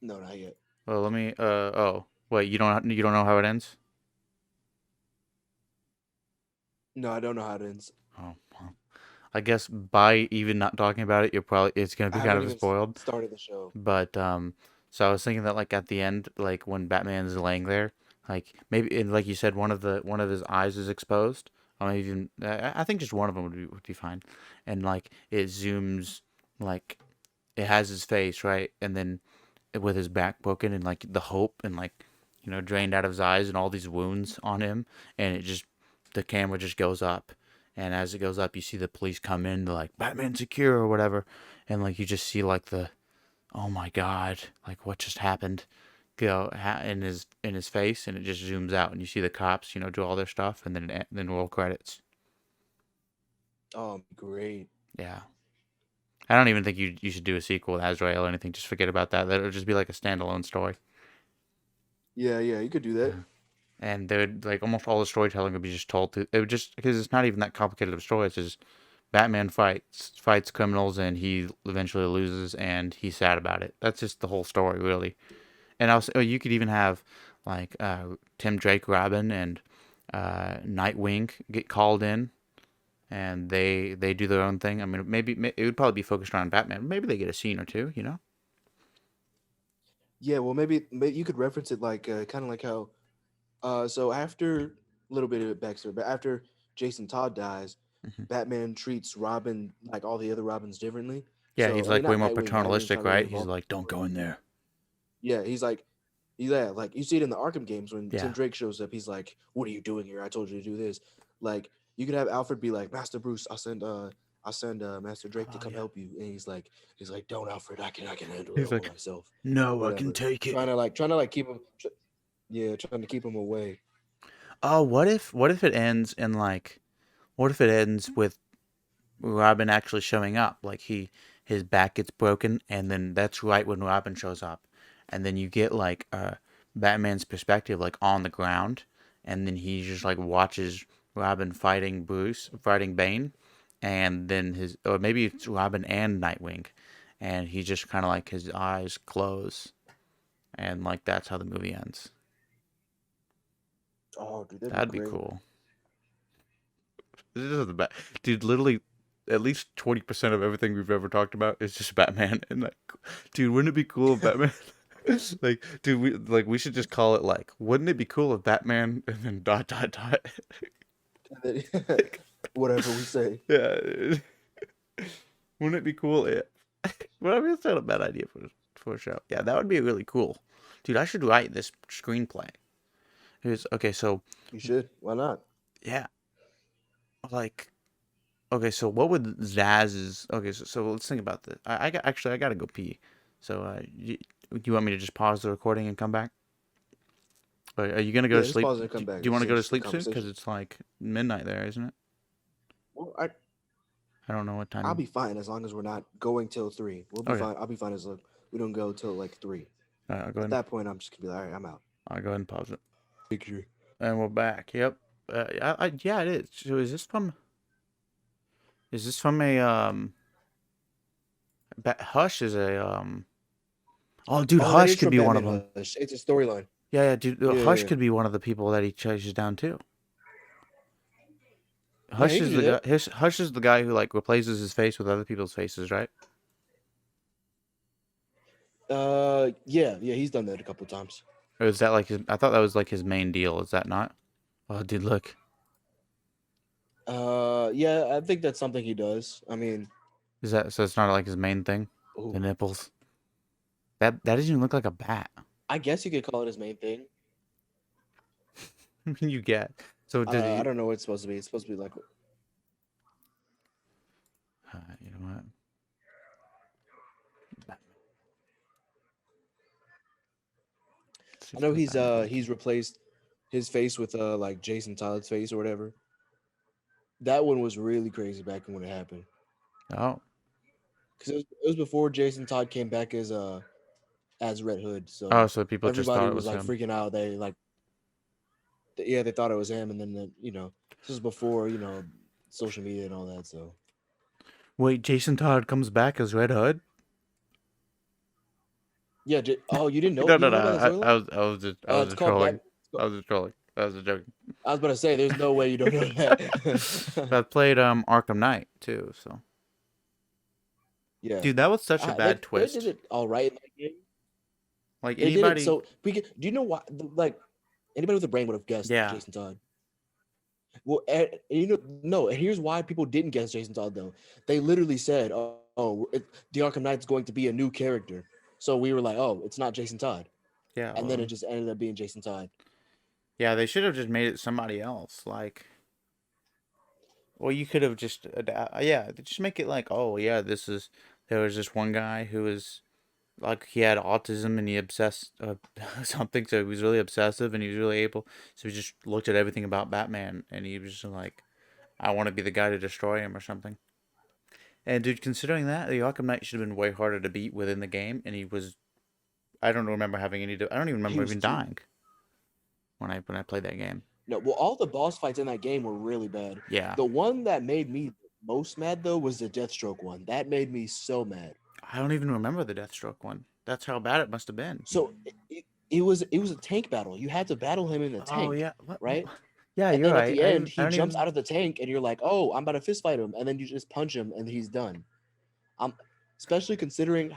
No, not yet. Well, let me. Oh, wait. You don't know how it ends? No, I don't know how it ends. Oh, well. I guess by even not talking about it, it's gonna I be kind haven't of even spoiled. started the show. But so I was thinking that like at the end, like when Batman's laying there, like maybe and like you said, one of his eyes is exposed. Or even I think just one of them would be fine, and like it zooms, like it has his face right, and then with his back broken and like the hope and like drained out of his eyes and all these wounds on him, and the camera just goes up, and as it goes up, you see the police come in, they're like Batman secure or whatever, and like you just see like the oh my god, like what just happened in his face, and it just zooms out and you see the cops do all their stuff, and then roll credits. Oh, great. Yeah, I don't even think you should do a sequel with Azrael or anything. Just forget about that. That'll just be like a standalone story. Yeah, yeah, you could do that. Yeah. And they would like almost all the storytelling would be just told to it would just because it's not even that complicated of a story. It's just Batman fights criminals, and he eventually loses, and he's sad about it. That's just the whole story, really. And also, you could even have like Tim Drake, Robin, and Nightwing get called in, and they do their own thing. I mean, maybe it would probably be focused around Batman. Maybe they get a scene or two. Yeah, well, maybe you could reference it like kind of like how so after a little bit of backstory, but after Jason Todd dies, Hmm. Batman treats Robin like all the other Robins differently. Yeah, So he's I mean, like way not more Nightwing. Nightwing's paternalistic, not really right? He's involved like, don't anymore. go in there. Yeah, he's like, yeah, like you see it in the Arkham games when Tim Yeah. Drake shows up. He's like, "What are you doing here? I told you to do this." Like you could have Alfred be like, "Master Bruce, I'll send Master Drake to Oh come yeah. help you," and he's like, "Don't, Alfred. I can handle it He's all by like, myself." no, I can Whatever. take it. Trying to like keep him. Yeah, trying to keep him away. Oh, what if it ends in like, what if it ends with Robin actually showing up? Like his back gets broken, and then that's right when Robin shows up, and then you get like Batman's perspective, like on the ground, and then he just like watches Robin fighting Bane, and then or maybe it's Robin and Nightwing, and he just kind of like his eyes close, and like that's how the movie ends. Oh, dude, that'd be That'd be great. cool. This is the best, dude. Literally, at least 20% of everything we've ever talked about is just Batman. And like, dude, wouldn't it be cool if Batman? Like, dude, we should just call it like, wouldn't it be cool if Batman and then dot dot dot. Whatever we say. Yeah, wouldn't it be cool if? Well, I mean, it's not a bad idea for a show. Yeah, that would be really cool, dude. I should write this screenplay. Here's okay. So You should. Why not? yeah, like okay, so what would Zaz's? Okay, so let's think about this. I gotta go pee. So do you want me to just pause the recording and come back? Or are you gonna go Yeah, to just sleep? pause it and come Do back. you want It's to go to interesting sleep soon? Because conversation. it's like midnight there, isn't it? Well, I don't know what I'll time. be fine as long as we're not going till 3. We'll be Okay, fine. I'll be fine as long we don't go till like 3. I'll go At ahead. that point, I'm just gonna be like, all right, I'm out. I'll go ahead and pause it. Picture. And we're back. Yep. Yeah, it is. So is this from? Is this from a Hush is a Oh, dude, Oh, that Hush is could from be one of Batman them. Hush. It's a storyline. Yeah, yeah, dude. Yeah, Hush yeah, could be one of the people that he chases down too. yeah. Hush He is can the do guy. that. Hush is the guy who like replaces his face with other people's faces, right? Yeah, he's done that a couple times. Or is that like his? I thought that was like his main deal. Is that not? Oh, dude, look. Yeah, I think that's something he does. I mean, Is that so? It's not like his main thing. ooh, The nipples. That doesn't even look like a bat. I guess you could call it his main thing. You get. So did I he? don't know what it's supposed to be. It's supposed to be like, You know what? I know he's replaced his face with like Jason Todd's face or whatever. That one was really crazy back when it happened. Oh. Because it was before Jason Todd came back as Red Hood. So Oh, so people just everybody thought it was was like him. freaking out. They like, yeah, they thought it was him, and then this was before social media and all that. So Wait, Jason Todd comes back as Red Hood? yeah. Oh, you didn't know? No, You no, don't no. know about that storyline? I was It's just called trolling. Bat. I was just trolling. I was just joking. I was about to say, there's no way you don't know that. I played Arkham Knight too, so Yeah, dude, that was such a bad they twist. did it all right in that game. Like They did it anybody, so we could. Do you know why? Like anybody with a brain would have guessed yeah, Jason Todd. Well, no. And here's why people didn't guess Jason Todd though. They literally said, the Arkham Knight's going to be a new character." So we were like, "Oh, it's not Jason Todd," yeah, and then well, it just ended up being Jason Todd. yeah. They should have just made it somebody else. Like, well, you could have just, yeah, just make it like, oh yeah, there was this one guy who was like he had autism and he obsessed something, so he was really obsessive and he was really able. So he just looked at everything about Batman and he was just like, I want to be the guy to destroy him or something. And dude, considering that, the Arkham Knight should have been way harder to beat within the game, and he was. I don't remember having any. I don't even He remember was even too. dying when I played that game. No, well, all the boss fights in that game were really bad. Yeah, The one that made me most mad though was the Deathstroke one. That made me so mad. I don't even remember the Deathstroke one. That's how bad it must have been. So it was a tank battle. You had to battle him in the tank. Oh yeah, right? Yeah, And you're then at right. the end, he I don't jumps even. out of the tank, and you're like, "Oh, I'm about to fist fight him," and then you just punch him, and he's done. Especially considering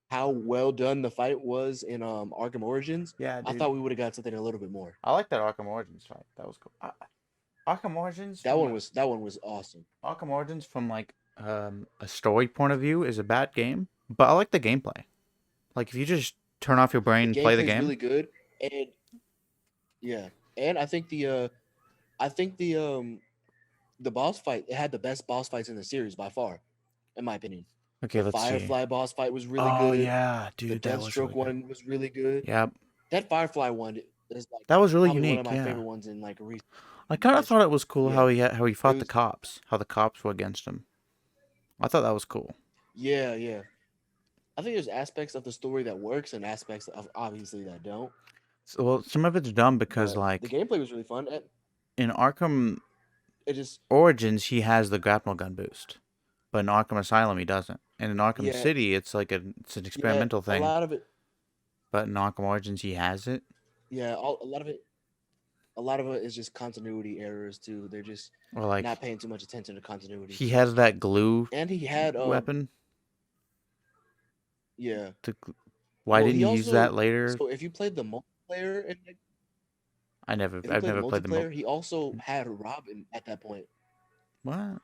how well done the fight was in Arkham Origins. Yeah, I dude. thought we would have got something a little bit more. I like that Arkham Origins fight. That was cool. Arkham Origins. That one was awesome. Arkham Origins from like a story point of view is a bad game, but I like the gameplay. Like if you just turn off your brain and The play the gameplay is game. really good, and yeah, and I think the boss fight, it had the best boss fights in the series by far, in my opinion. Okay, The let's see. Firefly boss fight was really Oh good. yeah, The dude, that was Deathstroke really good. one was really good. Yep. That Firefly one, is like That was really probably one of unique. my Yeah. favorite ones in like recent I kind of thought history. it was cool Yeah, how he it fought the was. cops, how the cops were against him. I thought that was cool. Yeah, yeah. I think there's aspects of the story that works and aspects of obviously that don't. So, well, some of it's dumb because But the like gameplay was really fun. And in Arkham it just Origins, he has the grapnel gun boost, but in Arkham Asylum, he doesn't. And in Arkham yeah, City, it's an yeah. experimental A thing, lot of it, but in Arkham Origins, he has it. yeah. A lot of it is just continuity errors too. They're just Or like not paying too much attention to continuity. he has that glue And he had weapon. yeah. To, why Well, didn't he you use that also later? so if you played the multiplayer and if you I've played the never played the multiplayer, he also had Robin at that point. what?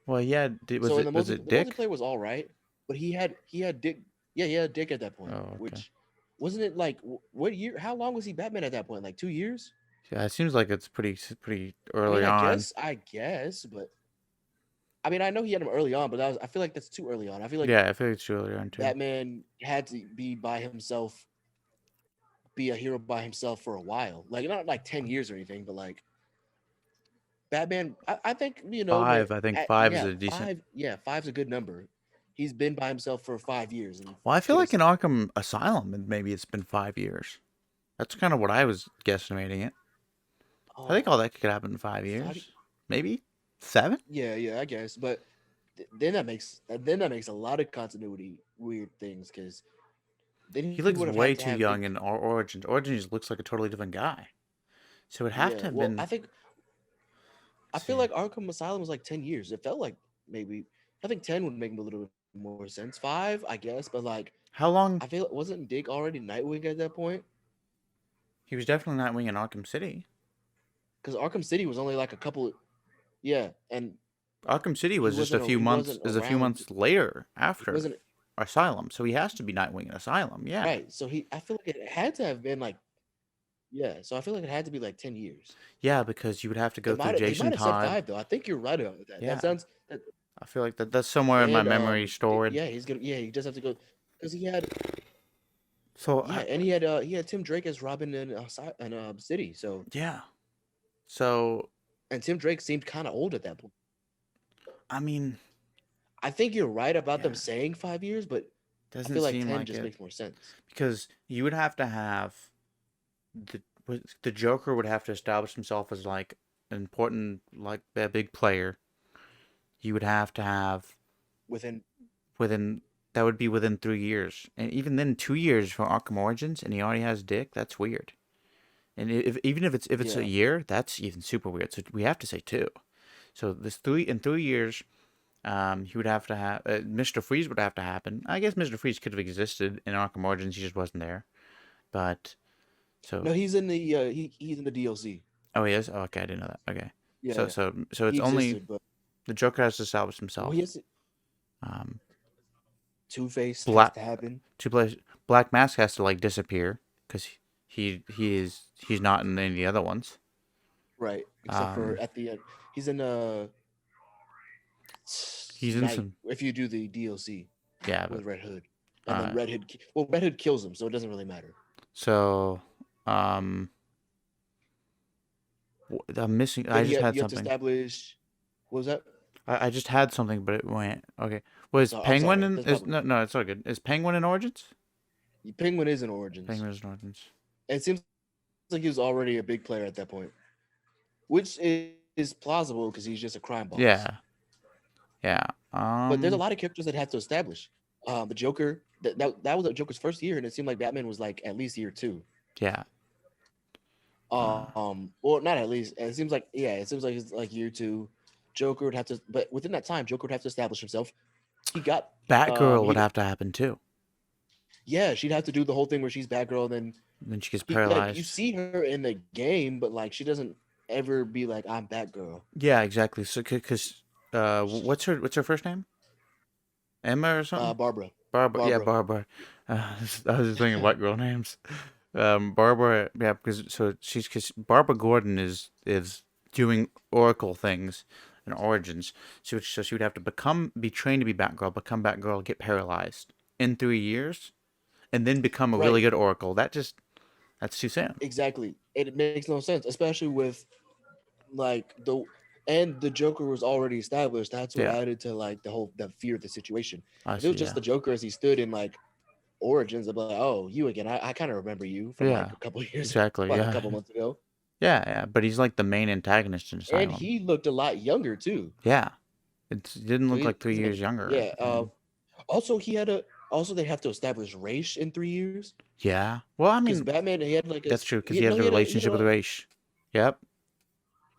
Well, yeah. So in the Was it the Dick? multiplayer was all right, but he had Dick. Yeah, he had Dick at that point. Oh, okay. Which wasn't it like what year? How long was he Batman at that point? Like 2 years? Yeah, it seems like it's pretty I mean, early on. I guess, but I mean, I know he had him early on, but I feel like that's too early on. I feel like Yeah, I feel like it's early on too. Batman had to be by himself, be a hero by himself for a while. Like not like 10 years or anything, but like Batman. I think Five, I think five is yeah, a decent. five. Yeah, five's a good number. He's been by himself for 5 years and Well, I feel should like have. in Arkham Asylum, maybe it's been 5 years. That's kind of what I was guesstimating it. I think all Oh, that could happen in 5. years, maybe 7. Yeah, yeah, I guess. But then that makes a lot of continuity weird things because then He he looks would have way had to too have young Dick. in Origins. Origins looks like a totally different guy. So it would have to Yeah, have well, been. I Let's feel see. like Arkham Asylum was like 10 years. It felt like maybe I think 10 would make a little bit more sense. 5, I guess, but like How long? I feel it wasn't Dick already Nightwing at that point He was definitely Nightwing in Arkham City. because Arkham City was only like a couple. Yeah, and Arkham City was just a few he months. wasn't Is a few around. months later He after wasn't Asylum, so he has to be Nightwing in Asylum. Yeah. right. So I feel like it had to have been like yeah. So I feel like it had to be like 10 years. Yeah, because you would have to go through They Jason might have said Todd. 5 though. I think you're right about that. Yeah, That I feel like that's somewhere in my and memory stored. yeah, he's gonna yeah. He just have to go because he had So yeah, and he had Tim Drake as Robin in City. So yeah. So and Tim Drake seemed kind of old at that point. I mean, I think you're right about them yeah, saying 5 years, but I doesn't feel like seem 10 like just it makes more sense. because you would have to have the Joker would have to establish himself as like an important like a big player. You would have to have Within within that would be within 3 years, and even then 2 years for Arkham Origins, and he already has Dick. That's weird. And even if it's a yeah, year, that's even super weird. So we have to say 2. So this 3 years, he would have to have Mr. Freeze would have to happen. I guess Mr. Freeze could have existed in Arkham Origins. He just wasn't there. But so no, he's in the he's in the DLC. oh he is. Oh, okay, I didn't know that. Okay, Yeah, so yeah. it's He only existed, but the Joker has to establish well, himself. he has Um, Two Face has Black to happen. to play Black Mask has to like disappear because he's not in any of the other ones. Right, except for at the end, he's in He's in some if you do the DLC yeah, but with Red Hood, and then uh, Red Hood. Well, Red Hood kills him, so it doesn't really matter. so I'm missing. I Then just had you have to something. establish. What was that? I just had something, but it went okay. Was So I'm Penguin sorry. in? That's Is probably no, it's all good. Is Penguin in Origins? Penguin is in Origins. Penguin is in Origins. And it seems like he was already a big player at that point, which is plausible because he's just a crime boss. Yeah, yeah. But there's a lot of characters that have to establish. The Joker. That was the Joker's first year, and it seemed like Batman was like at least year 2. Yeah. Or not at least. It seems like it's like year 2. Joker would have to, but within that time, Joker would have to establish himself. He got Batgirl would have to happen too. yeah, she'd have to do the whole thing where she's Batgirl, and then Then she gets like you paralyzed. see her in the game, but like she doesn't ever be like I'm Batgirl. Yeah, exactly. So, cause what's her first name? Emma or something? Barbara. Barbara. Yeah, Barbara. Barbara. I was just thinking white girl names. Barbara. Yeah, because because Barbara Gordon is doing Oracle things in Origins. So she would have to be trained to be Batgirl, become Batgirl, get paralyzed in 3 years, and then become a really Right. good Oracle. That just That's too soon. Exactly. It makes no sense, especially with like the Joker was already established. That's what Yeah, added to like the fear of the situation. I If it was see. just Yeah, the Joker as he stood in like Origins, I'd be like, oh, you again. I kind of remember you from like yeah, a couple of years, exactly. like a Yeah, couple months ago. yeah, yeah. But he's like the main antagonist in And Asylum. he looked a lot younger too. Yeah, it didn't So look like three he's years been, younger. yeah. And Also, he had a. Also, they have to establish race in 3 years yeah, well, I because mean, Batman he had like a that's true because he, he has no a he had relationship with a Raish. Yep,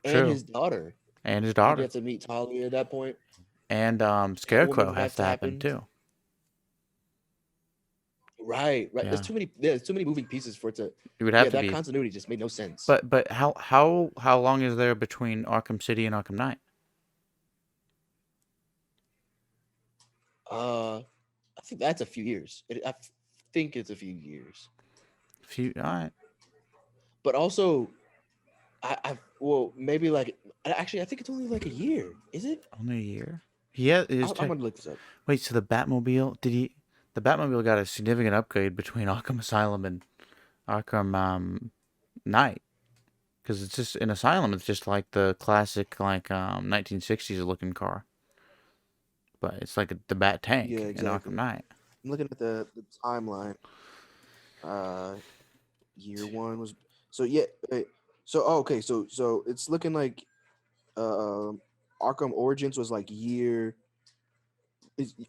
and true. his daughter. And his He daughter. gets to meet Talia at that point. And Catwoman Scarecrow has has to to happen happen. too. Right, right. Yeah, There's too many moving pieces for it to. it would Yeah, have to that be. continuity just made no sense. But how long is there between Arkham City and Arkham Knight? I think that's a few years. I think it's a few years. Few. All right. But also, well maybe like actually I think it's only like a year. Is it? Only a year. Yeah, it is I'm tech. gonna look this up. Wait, so the Batmobile? Did he? The Batmobile got a significant upgrade between Arkham Asylum and Arkham Knight, because it's just in Asylum. It's just like the classic 1960s looking car, but it's like the Bat Yeah, tank in Arkham exactly. Knight. I'm looking at the timeline. Uh, year one was so yeah. So okay, so it's looking like Arkham Origins was like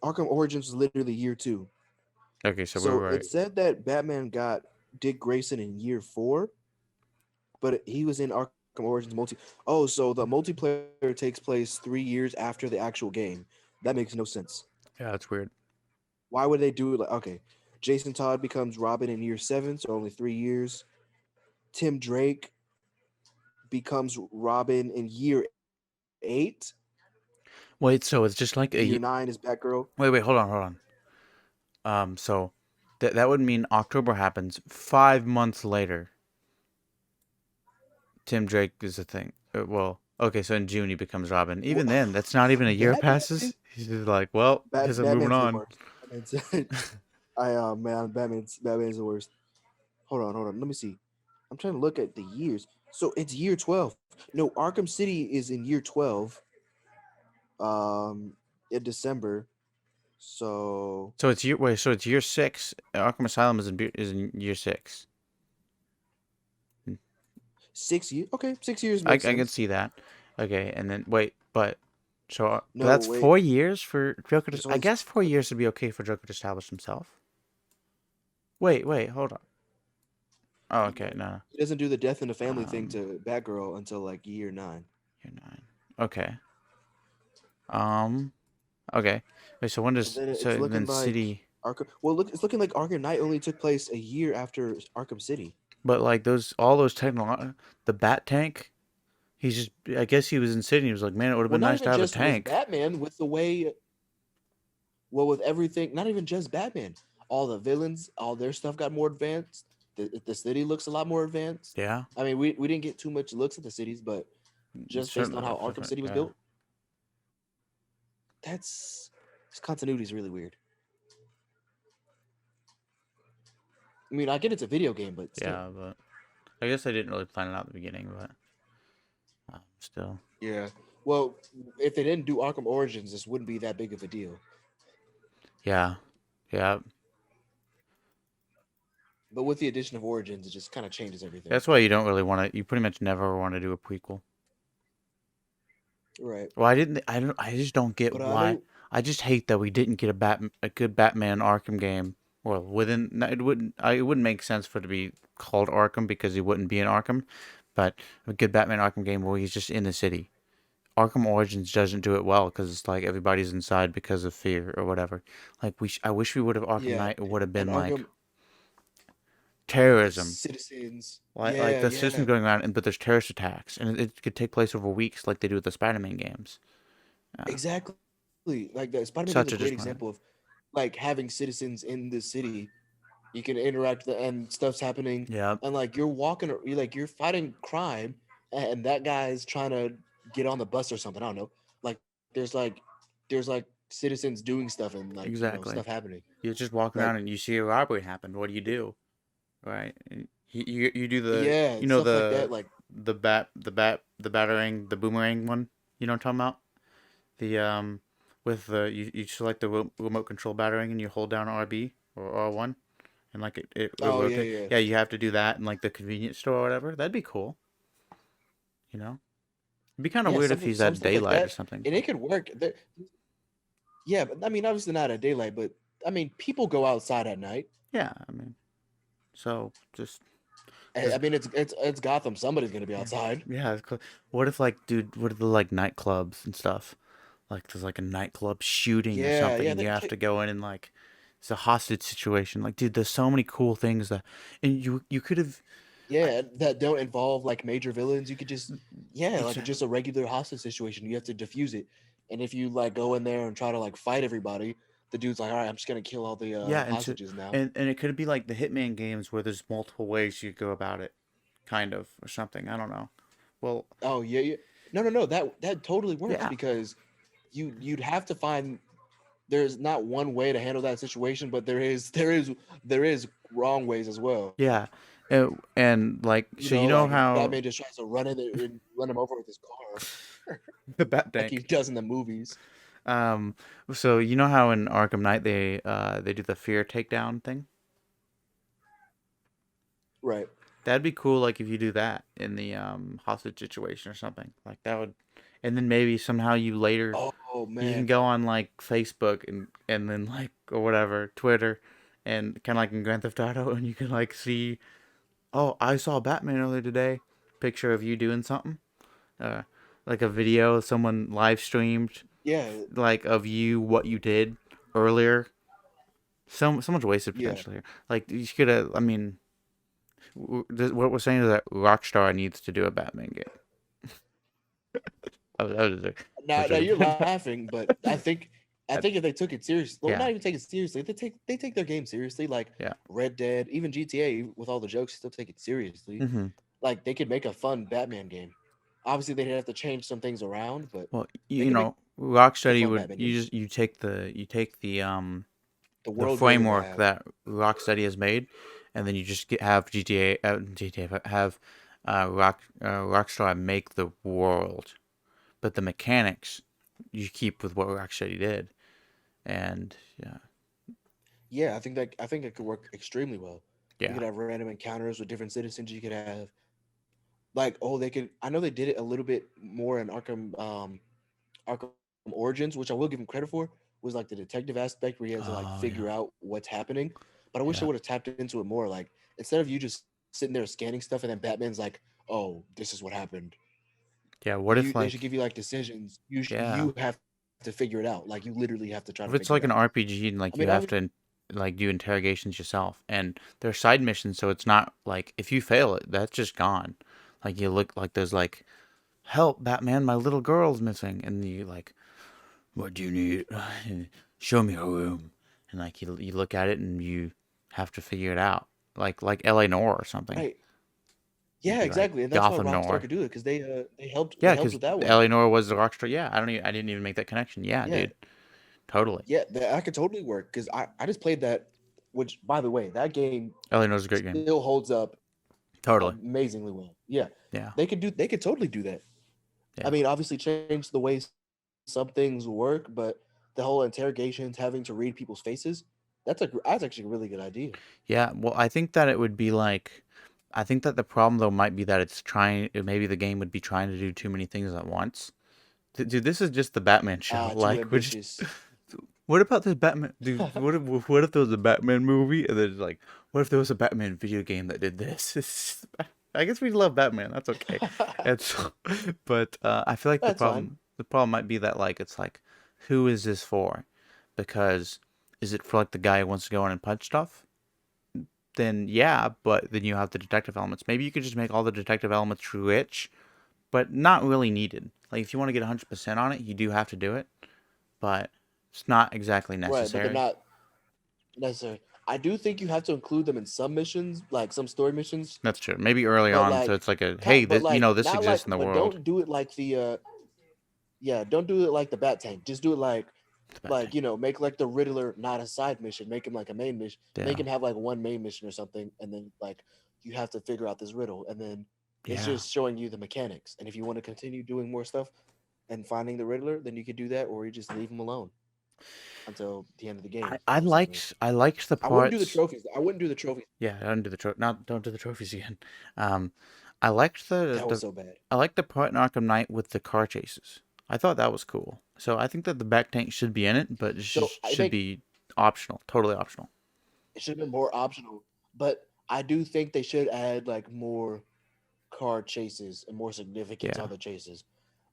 Arkham Origins was literally year two. Okay, so we're So it right. said that Batman got Dick Grayson in year four, but he was in Arkham Origins multi. Oh, so the multiplayer takes place 3 years after the actual game. That makes no sense. Yeah, that's weird. Why would they do it? Like, okay, Jason Todd becomes Robin in year seven, so only 3 years. Tim Drake becomes Robin in year eight. Wait, so it's just like Year nine is Batgirl. wait, hold on. So that would mean October happens 5 months later. Tim Drake is a thing. Well, okay, so in June he becomes Robin. Even then, that's not even a year Batman. passes. He's just like, well, guess I'm moving Batman's the on. worst. Man, Batman's the worst. Hold on. Let me see. I'm trying to look at the years. So it's year 12. No, Arkham City is in year 12. In December. So So it's so it's year 6. Arkham Asylum is in year 6. 6 years. Okay, 6 years I makes can sense. see that. Okay, and then wait, but No, that's wait. 4 years for Joker. There's I only guess 4 years would be okay for Joker to establish himself. Wait, hold on. Oh, okay, no. he doesn't do the death in the family thing Um, to Batgirl until like year nine. year 9. Okay. Um. Okay. Wait. So when And does then it's so looking then like City? Arkham. Well, look, it's looking like Arkham Knight only took place a year after Arkham City. But like all those technology, the Bat tank. He's just. I guess he was in City. He was like, man, it would have Well, been not nice to even have a just with tank. Batman, with the way, well, with everything, not even just Batman. All the villains, all their stuff got more advanced. The city looks a lot more advanced. Yeah. I mean, we didn't get too much looks at the cities, but It just based on certainly how looks Arkham different. City was Yeah. built, that's this continuity is really weird. I mean, I get it's a video game, but still. Yeah, but I guess I didn't really plan it out at the beginning, but still. Yeah. Well, if they didn't do Arkham Origins, this wouldn't be that big of a deal. Yeah. Yeah. But with the addition of Origins, it just kind of changes everything. That's why you don't really want to. You pretty much never want to do a prequel. Right. Well, I just don't get But why. I just hate that we didn't get a good Batman Arkham game. Well, it wouldn't make sense for it to be called Arkham because he wouldn't be in Arkham, but a good Batman Arkham game where he's just in the city. Arkham Origins doesn't do it well because it's like everybody's inside because of fear or whatever. Like I wish we would have Arkham yeah, Knight. It would have and been like Arkham terrorism. Citizens. Like the Yeah. system going around, but there's terrorist attacks, and it could take place over weeks, like they do with the Spider-Man games. Exactly. Like the Spider-Man is Such a a great disappointment. example of like having citizens in the city. You can interact with and stuff's happening, Yeah, and like you're fighting crime, and that guy's trying to get on the bus or something. I don't know. Like there's like there's like citizens doing stuff and like exactly. stuff happening. You're just walking Like around and you see a robbery happen. What do? Right? You do the Yeah, you know stuff like that. Like, the battering the boomerang one. You know what I'm talking about? The with the you select the remote control battering and you hold down RB or R1 and like it oh yeah, rotate. yeah, Yeah, you have to do that in like the convenience store or whatever. That'd be cool. You know, it'd be kind of yeah. weird if he's Some at stuff like daylight or that, something. and it could work. Yeah, but I mean, obviously not at daylight, but I mean, people go outside at night. Yeah, I mean, so just I because mean, it's Gotham. Somebody's gonna be yeah, outside. yeah. It's cool. What if like, dude? What if the like nightclubs and stuff? Like there's like a nightclub shooting or Yeah, something, yeah, and you have to go in and like it's a hostage situation. Like, dude, there's so many cool things that, and you could have yeah. That don't involve like major villains. You could just, yeah, like exactly. just a regular hostage situation. You have to diffuse it, and if you like go in there and try to like fight everybody, the dude's like, all right, I'm just gonna kill all the Yeah, hostages now. and it could be like the Hitman games where there's multiple ways you go about it, kind of or something. I don't know. Well, Oh yeah, yeah. No, no, no. That totally works yeah, because you'd have to find there's not one way to handle that situation, but there is wrong ways as well. yeah, and like You so you know, know like if how Batman just tries to run in there and run him over with his car, the Bat like he Tank. does in the movies. Um, so you know how in Arkham Knight they do the fear takedown thing. Right. That'd be cool, like if you do that in the hostage situation or something. Like that would, and then maybe somehow you later Oh you can man. go on like Facebook and then like or whatever Twitter, and kind of like in Grand Theft Auto, and you can like see, oh, I saw Batman earlier today. Picture of you doing something, uh, like a video someone live streamed, Yeah. like of you what you did earlier. So much wasted Yeah. potential here. Like you could have, I mean, what we're saying is that Rockstar needs to do a Batman game. That was a Now you're joke. laughing, but I think if they took it seriously, well, Yeah, not even take it seriously, if they take their game seriously, like yeah. Red Dead, even GTA, with all the jokes, still take it seriously. Hmm. Like they could make a fun Batman game. Obviously, they'd have to change some things around, but Well, they you could make know, a Rocksteady fun would Batman you game. just you take The the world building they framework have. that Rocksteady has made, and then you just have GTA have Rockstar make the world, but the mechanics you keep with what Rocksteady did, and yeah, Yeah, I think it could work extremely well. You yeah. could have random encounters with different citizens. You could have like, oh, they could. I know they did it a little bit more in Arkham Origins, which I will give him credit for, was like the detective aspect where he has to like Oh figure yeah, out what's happening. But I wish they yeah, would have tapped into it more. Like instead of you just sitting there scanning stuff and then Batman's like, "Oh, this is what happened." yeah. What if They should like give you like decisions. yeah, You have to figure it out. Like you literally have to try to if it's figure it like an out. RPG and I like you mean, have obviously, to like do interrogations yourself, and they're side missions, so it's not like if you fail it, that's just gone. Like you look like there's like help, Batman, my little girl's missing, and you like, what do you need? Show me her room, and like you look at it and you have to figure it out, like L.A. Noire or something. right? It'd Yeah, be like exactly, and that's why Gotham Rockstar Noire. could do it because they helped Yeah, with because that one. L.A. Noire was the Rockstar. Yeah, I didn't even make that connection. Yeah, Yeah, dude, totally. yeah, that could totally work because I just played that. Which, by the way, that game L.A. Noire's a great game. still holds up Totally. amazingly well. Yeah, Yeah, they could totally do that. I yeah. mean, obviously change the way some things work, but the whole interrogations, having to read people's faces, that's actually a really good idea. Yeah, well, I think that it would be like, I think that the problem though might be that it's trying, maybe the game would be trying to do too many things at once. Dude, this is just the Batman show. Too Like, which, ambitious. what about this Batman? Dude, what if there was a Batman movie and then like, what if there was a Batman video game that did this? I guess we love Batman. That's okay. It's, but I feel like That's fine. the problem might be that like it's like, who is this for? Because is it for like the guy who wants to go in and punch stuff? Then yeah, but then you have the detective elements. Maybe you could just make all the detective elements rich, but not really needed. Like if you want to get 100% on it, you do have to do it, but it's not exactly Right, but they're necessary. not necessary. I do think you have to include them in some missions, like some story missions, That's true. Maybe early but on, so like, it's like a hey, but this you like know this not like, exists in the but world. don't do it like the yeah, don't do it like the Bat Tank. Just do it like like, you know, make like the Riddler not a side mission, make him like a main mission, Yeah. make him have like one main mission or something, and then like you have to figure out this riddle, and then it's Yeah. just showing you the mechanics. And if you want to continue doing more stuff and finding the Riddler, then you could do that, or you just leave him alone until the end of the game. I Most likely. liked I liked the I wouldn't do the parts. trophies. I wouldn't do the trophies. Yeah, don't do the don't do the trophies again. Um, I liked That was so bad. I liked the part in Arkham Knight with the car chases. I thought that was cool. So I think that the back tank should be in it, but it So I should think be optional, totally optional. it should have been more optional, but I do think they should add like more car chases and more significance Yeah. on the chases.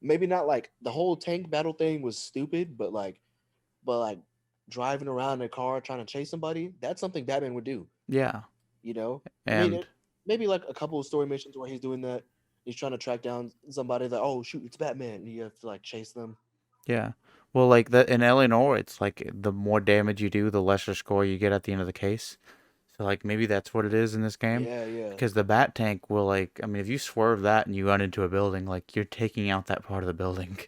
Maybe not like the whole tank battle thing was stupid, but like driving around in a car trying to chase somebody, that's something Batman would do. Yeah, You know, I mean, and maybe like a couple of story missions where he's doing that. He's trying to track down somebody that, oh shoot, it's Batman, and you have to like chase them. yeah. Well, like that in Eleanor, it's like the more damage you do, the lesser score you get at the end of the case. So like maybe that's what it is in this game. Yeah, yeah. Because the bat tank will like, I mean, if you swerve that and you run into a building, like you're taking out that part of the building.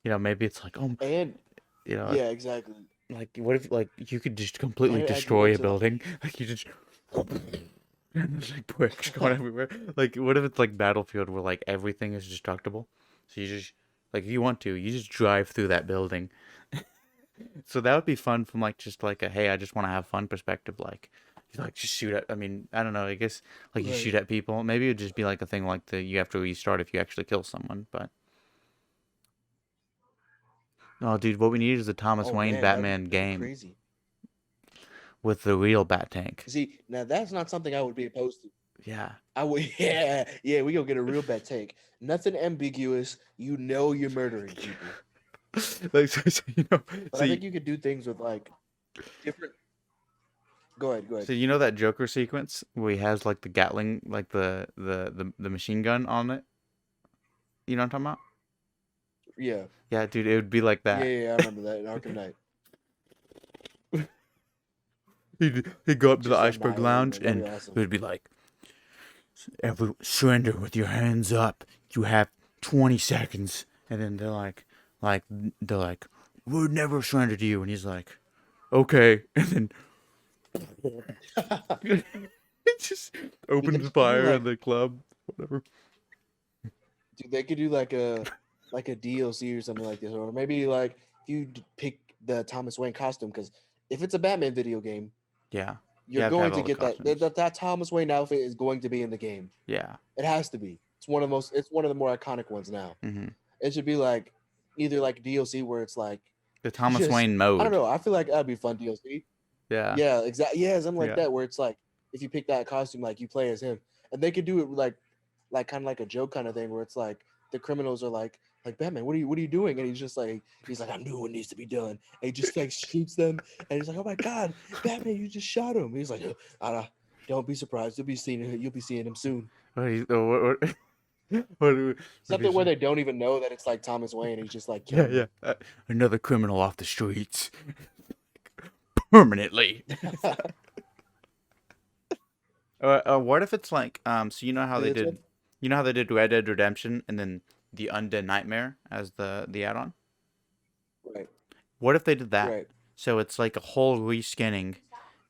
You know, maybe it's like, oh, And you know, yeah, exactly. like what if like you could just completely And it adds destroy more a to like, building? Like you just and there's like bricks going everywhere. Like what if it's like Battlefield where like everything is destructible? So you just like if you want to, you just drive through that building. So that would be fun from like just like a hey, I just want to have fun perspective. Like you like just shoot at. I mean, I don't know. I guess like you right. shoot at people. Maybe it'd just be like a thing like the you have to restart if you actually kill someone. But oh, dude, what we need is a Thomas Oh Wayne man, Batman that'd be game crazy. with the real Bat Tank. See, now that's not something I would be opposed to. Yeah. I would, yeah, we gonna get a real bad take. Nothing ambiguous. You know you're murdering people. Like so, you know, But so I think you could do things with like different. Go ahead, go ahead. so you know that Joker sequence where he has like the Gatling, like the machine gun on it. You know what I'm talking about? Yeah, Yeah, dude, it would be like yeah, that. yeah. I remember that in Arkham Knight. He'd go up to the Just Iceberg annihilating Lounge them. That'd and be it awesome. would be like, surrender with your hands up. You have 20 seconds. And then they're like, we'll never surrender to you. And he's like, okay. And then it just opens fire in the club, whatever. Dude, they could do like a DLC or something like this, or maybe like if you pick the Thomas Wayne costume, because if it's a Batman video game, Yeah. you're have to going have to all the get costumes. that Thomas Wayne outfit is going to be in the game. Yeah. It has to be. It's one of the most. It's one of the more iconic ones now. Hmm. It should be like either like DLC where it's like The Thomas just, Wayne mode. I don't know. I feel like that'd be fun DLC. Yeah. Yeah, exactly. Yeah, something like Yeah. that where it's like if you pick that costume, like you play as him, and they could do it like kind of like a joke kind of thing where it's like the criminals are like Batman, what are you doing? And he's like I'm doing what needs to be done. And he just like shoots them, and he's like, oh my god, Batman, you just shot him. He's like, don't be surprised, you'll be seeing him soon. Something where they don't even know that it's like Thomas Wayne. He's just like, yeah. Another criminal off the streets permanently. What if it's like so you know how they did Red Dead Redemption and then the Undead Nightmare as the add-on? Right. What if they did that? Right. So it's like a whole reskinning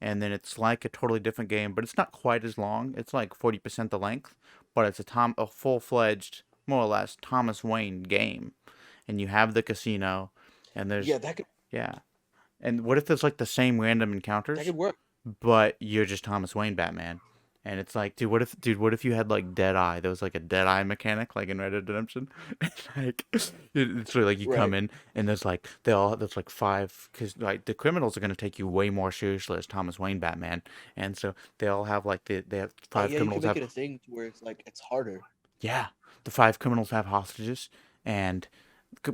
and then it's like a totally different game, but it's not quite as long. It's like 40% the length, but it's a full-fledged, more or less, Thomas Wayne game. And you have the casino and there's that could And what if there's like the same random encounters, work. but you're just Thomas Wayne Batman? And it's like, dude, what if you had like Deadeye? There was like a Deadeye mechanic, like in Red Dead Redemption. Like, it's really like you come in and there's like there's like five, because like the criminals are gonna take you way more seriously as Thomas Wayne Batman, and so they all have like they have five You criminals can make have it a thing where it's like it's harder. yeah, the five criminals have hostages, and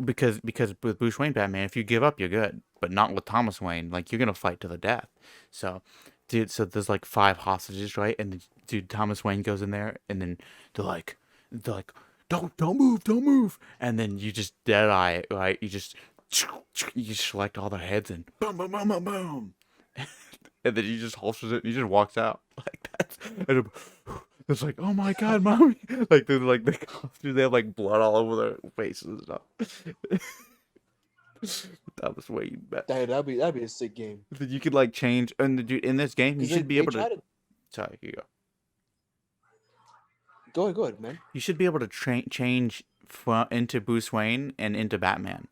because with Bruce Wayne Batman, if you give up, you're good, but not with Thomas Wayne. Like you're gonna fight to the death. So, dude, so there's like five hostages, right? And dude, Thomas Wayne goes in there, and then they're like, don't move, and then you just Deadeye it, right? You just select all their heads and boom, boom, boom, boom, boom, and then he just holsters it and he just walks out like that. And it's like, oh my god, mommy! Like they're like the costumes, they have like blood all over their faces and stuff. Thomas Wayne That'd be a sick game. You could like change, and dude, in this game, you Because should be they able try to. to Sorry, you go. go ahead, man. You should be able to change into Bruce Wayne and into Batman.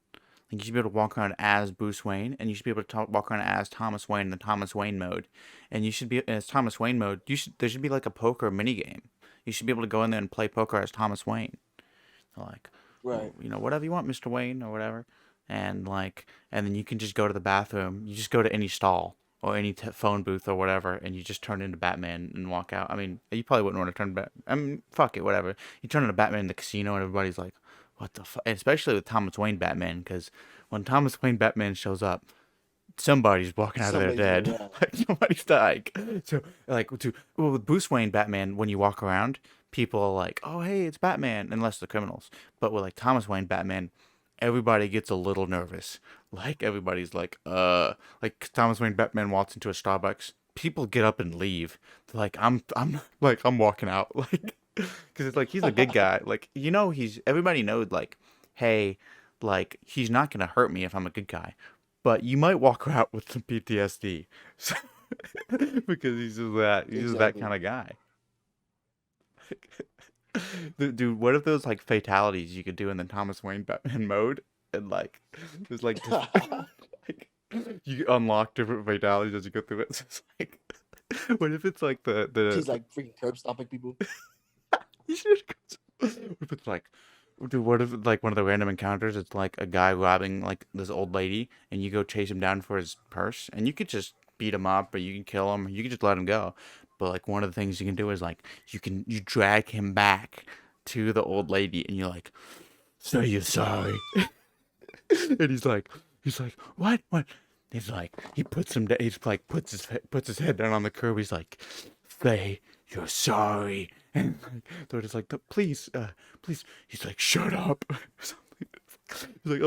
Like you should be able to walk around as Bruce Wayne, and you should be able to walk around as Thomas Wayne in the Thomas Wayne mode. And you should be as Thomas Wayne mode. There should be like a poker mini game. You should be able to go in there and play poker as Thomas Wayne. Like, Right. whatever you want, Mr. Wayne, or whatever. And and then you can just go to the bathroom. You just go to any stall or any phone booth or whatever, and you just turn into Batman and walk out. I mean, you probably wouldn't want to turn back. I mean, fuck it, whatever. You turn into Batman in the casino, and everybody's like, "What the fuck?" Especially with Thomas Wayne Batman, because when Thomas Wayne Batman shows up, somebody's walking out of there Somebody's dead. Like somebody's dying. So with Bruce Wayne Batman, when you walk around, people are like, "Oh, hey, it's Batman," unless they're criminals. But with like Thomas Wayne Batman, everybody gets a little nervous. Like everybody's like Thomas Wayne Batman walks into a Starbucks, people get up and leave. They're like, I'm walking out, like, because it's like he's a good guy. Like everybody knows like, hey, like he's not gonna hurt me if I'm a good guy, but you might walk out with some PTSD, so, because he's just that Exactly. kind of guy. Dude, what if those like fatalities you could do in the Thomas Wayne Batman mode, and like there's like like you unlock different fatalities as you go through it. So it's like, what if it's like He's like freaking curb stomping people. you should what if it's like, dude, what if like one of the random encounters it's like a guy robbing like this old lady, and you go chase him down for his purse, and you could just beat him up, or you can kill him, or you can just let him go. But like one of the things you can do is like you drag him back to the old lady, and you're like, say you're sorry. And he's like, what? He's like, he puts him down. He's like, puts his head down on the curb. He's like, say you're sorry. And like, they're just like, please. He's like, shut up. He's like,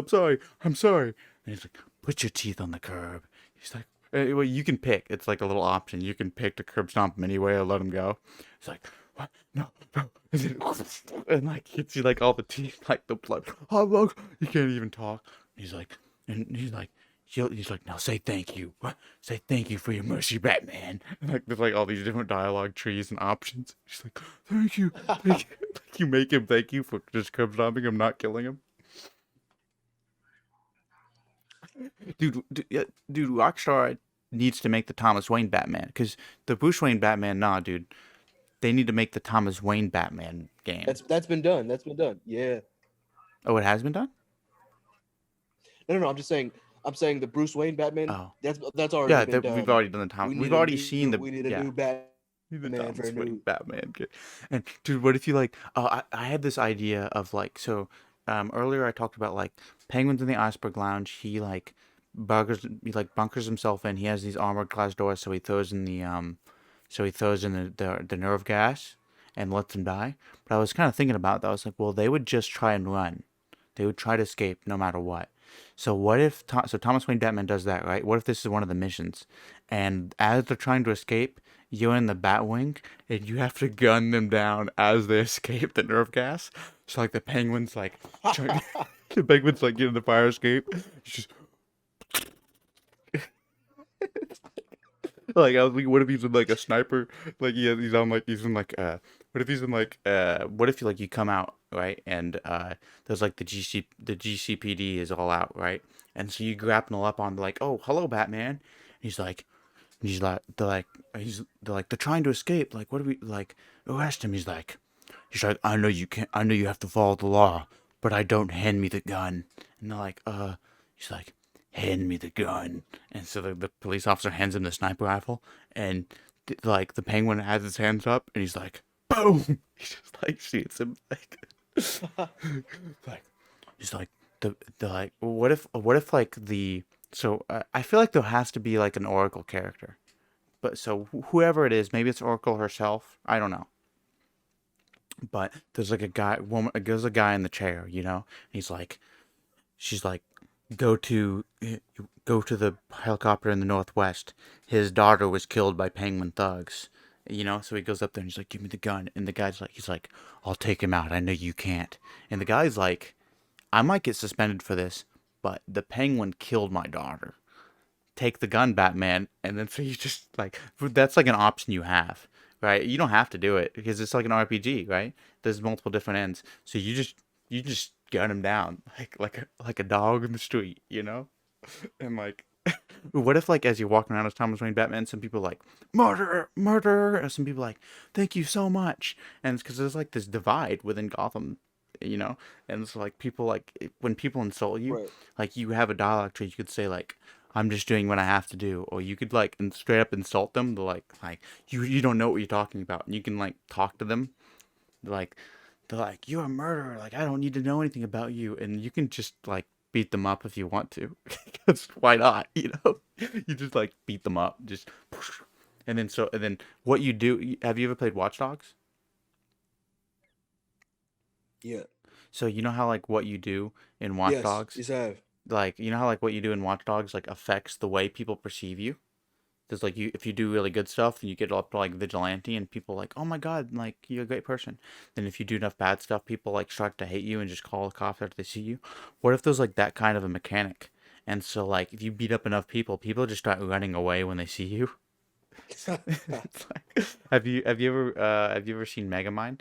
I'm sorry. And he's like, put your teeth on the curb. He's like, well, you can pick. It's like a little option. You can pick to curb stomp him anyway or let him go. He's like, what? No. And like hits you like all the teeth, like the blood. Oh, look, you can't even talk. He's like, now say thank you. Say thank you for your mercy, Batman. And like there's like all these different dialogue trees and options. She's like, thank you. Like you make him thank you for just curb stomping him, not killing him. Dude, Rockstar needs to make the Thomas Wayne Batman, because the Bruce Wayne Batman, nah, dude. They need to make the Thomas Wayne Batman game. That's been done. That's been done. Yeah. Oh, it has been done? No. I'm saying the Bruce Wayne Batman. Oh. That's already been done. We've already done the Thomas. We've already seen the. We need a yeah. new Batman The for Thomas a Wayne new. Batman kid. And dude, what if you like? I had this idea of like so. Earlier I talked about like Penguins in the Iceberg Lounge. He bunkers himself in. He has these armored glass doors, so he throws in the the nerve gas and lets him die. But I was kind of thinking about that. I was like, well, they would just try and run. They would try to escape no matter what. So what if Thomas Wayne Batman does that, right? What if this is one of the missions, and as they're trying to escape, you're in the Batwing, and you have to gun them down as they escape the nerve gas. So like the penguins like the penguins like get in the fire escape. It's just like I was like, what if he's in like a sniper? Like he's in like what if he's in like what if you come out, right, and there's like the GCPD is all out, right, and so you grapple up on like, oh, hello, Batman. And they're trying to escape, like, what do we like, arrest him. He's like, I know you can't, I know you have to follow the law, but I don't, hand me the gun. And they're like, he's like, hand me the gun. And so the police officer hands him the sniper rifle, and like the penguin has his hands up, and he's like, boom. He just like shoots him, like, like he's like the like, what if like the so I feel like there has to be like an Oracle character, but so whoever it is, maybe it's Oracle herself, I don't know. But there's like there's a guy in the chair, and he's like, she's like, go to the helicopter in the northwest. His daughter was killed by penguin thugs. So he goes up there and he's like, give me the gun. And the guy's like, I'll take him out. I know you can't. And the guy's like, I might get suspended for this, but the Penguin killed my daughter. Take the gun, Batman. And then so you just like that's like an option you have, right? You don't have to do it because it's like an RPG, right? There's multiple different ends, so you just gun him down like a dog in the street, you know? And like, what if like as you're walking around as Thomas Wayne Batman, some people like murder, murder, and some people like thank you so much, and it's because there's like this divide within Gotham, you know, and it's like people like when people insult you, Right. like you have a dialogue tree, you could say like I'm just doing what I have to do, or you could like straight up insult them, like you don't know what you're talking about, and you can like talk to them, like they're like you're a murderer, like I don't need to know anything about you, and you can just like beat them up if you want to, because why not, you know? You just like beat them up, just, and then what you do. Have you ever played Watch Dogs? Yeah. So you know how like what you do in Watch Yes. Dogs, Yes, I have. like you know how like what you do in Watch Dogs like affects the way people perceive you. There's like you if you do really good stuff, then you get up to like vigilante, and people like, oh my god, like you're a great person. Then if you do enough bad stuff, people like start to hate you and just call the cops after they see you. What if there's like that kind of a mechanic? And so like if you beat up enough people, people just start running away when they see you. It's like, have you ever seen Megamind?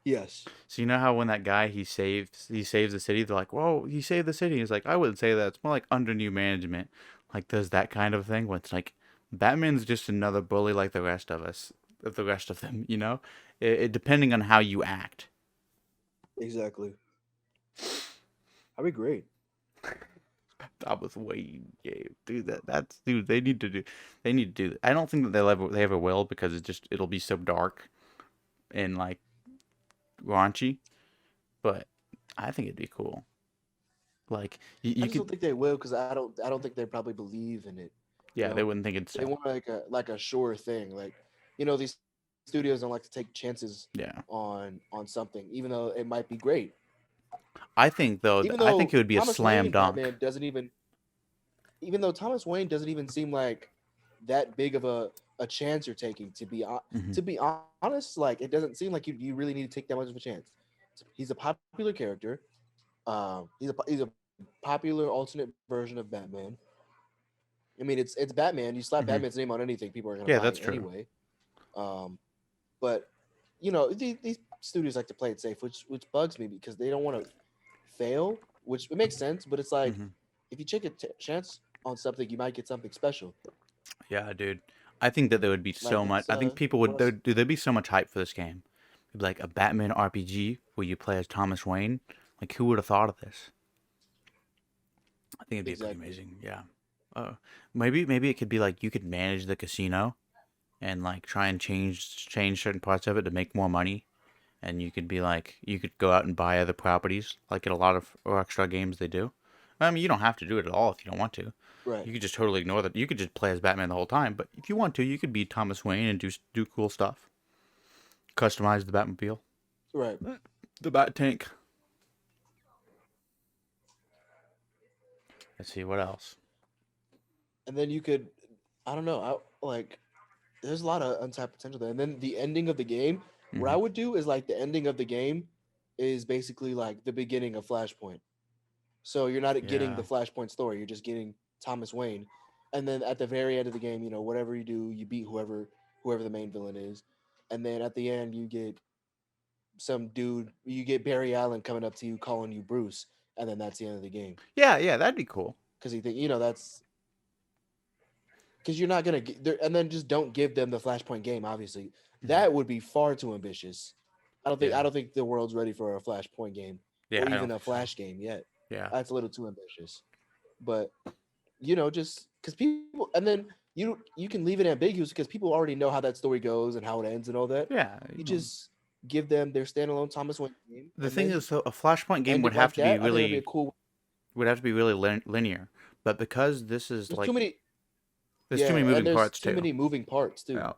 Yes. So you know how when that guy he saves the city, they're like, "Whoa, he saved the city." He's like, "I wouldn't say that. It's more like under new management." Like does that kind of thing where it's like Batman's just another bully like the rest of us, the rest of them. You know, depending on how you act. Exactly. That'd be great. Thomas Wayne game, dude. That's dude. They need to do. I don't think that they ever will because it'll be so dark and like raunchy. But I think it'd be cool. Like I you just could, don't think they will because I don't think they probably believe in it. You yeah, they know, wouldn't think it'd they sell. want like a sure thing. Like, these studios don't like to take chances Yeah. on something, even though it might be great. I think though, Even I think though it would be a Thomas slam Wayne dunk. Batman doesn't even even though Thomas Wayne doesn't even seem like that big of a chance you're taking. Hmm. To be honest, like it doesn't seem like you really need to take that much of a chance. He's a popular character. He's a popular alternate version of Batman. I mean, it's Batman. You slap Hmm. Batman's name on anything, people are gonna Yeah, buy that's it true. anyway. Um, but these studios like to play it safe, which bugs me because they don't want to fail, which it makes sense. But it's like Hmm. if you take a chance on something, you might get something special. Yeah, dude. I think that there would be Like so much. what's I think people what would. else? There'd be so much hype for this game. It'd be like a Batman RPG where you play as Thomas Wayne. Like, who would have thought of this? I think it'd be pretty Exactly. amazing. Yeah. Uh, maybe it could be like you could manage the casino and like try and change certain parts of it to make more money. And you could be like you could go out and buy other properties like in a lot of Rockstar games they do. I mean, you don't have to do it at all if you don't want to. Right. You could just totally ignore that. You could just play as Batman the whole time. But if you want to, you could be Thomas Wayne and do cool stuff. Customize the Batmobile, Right. the Bat Tank. Let's see what else. And then you could, I don't know, like there's a lot of untapped potential there. And then the ending of the game, what Hmm. I would do is like the ending of the game is basically like the beginning of Flashpoint. So you're not getting Yeah. the Flashpoint story, you're just getting Thomas Wayne. And then at the very end of the game, whatever you do, you beat whoever the main villain is. And then at the end you get you get Barry Allen coming up to you calling you Bruce, and then that's the end of the game. Yeah, that'd be cool. Because you think, that's because you're not gonna get there, and then just don't give them the Flashpoint game. Obviously, Hmm. that would be far too ambitious. I Yeah. don't think the world's ready for a Flashpoint game Yeah, or I even don't a think so. Flash game yet. Yeah. That's a little too ambitious. But just because people, and then you can leave it ambiguous because people already know how that story goes and how it ends and all that. Yeah. You just give them their standalone Thomas Wayne game The and thing then is, though, a Flashpoint game end would it have like to be that. I think that'd be a really cool. linear, but because this is There's too like many, there's too yeah, many and moving there's parts too too. many moving parts too. Yeah.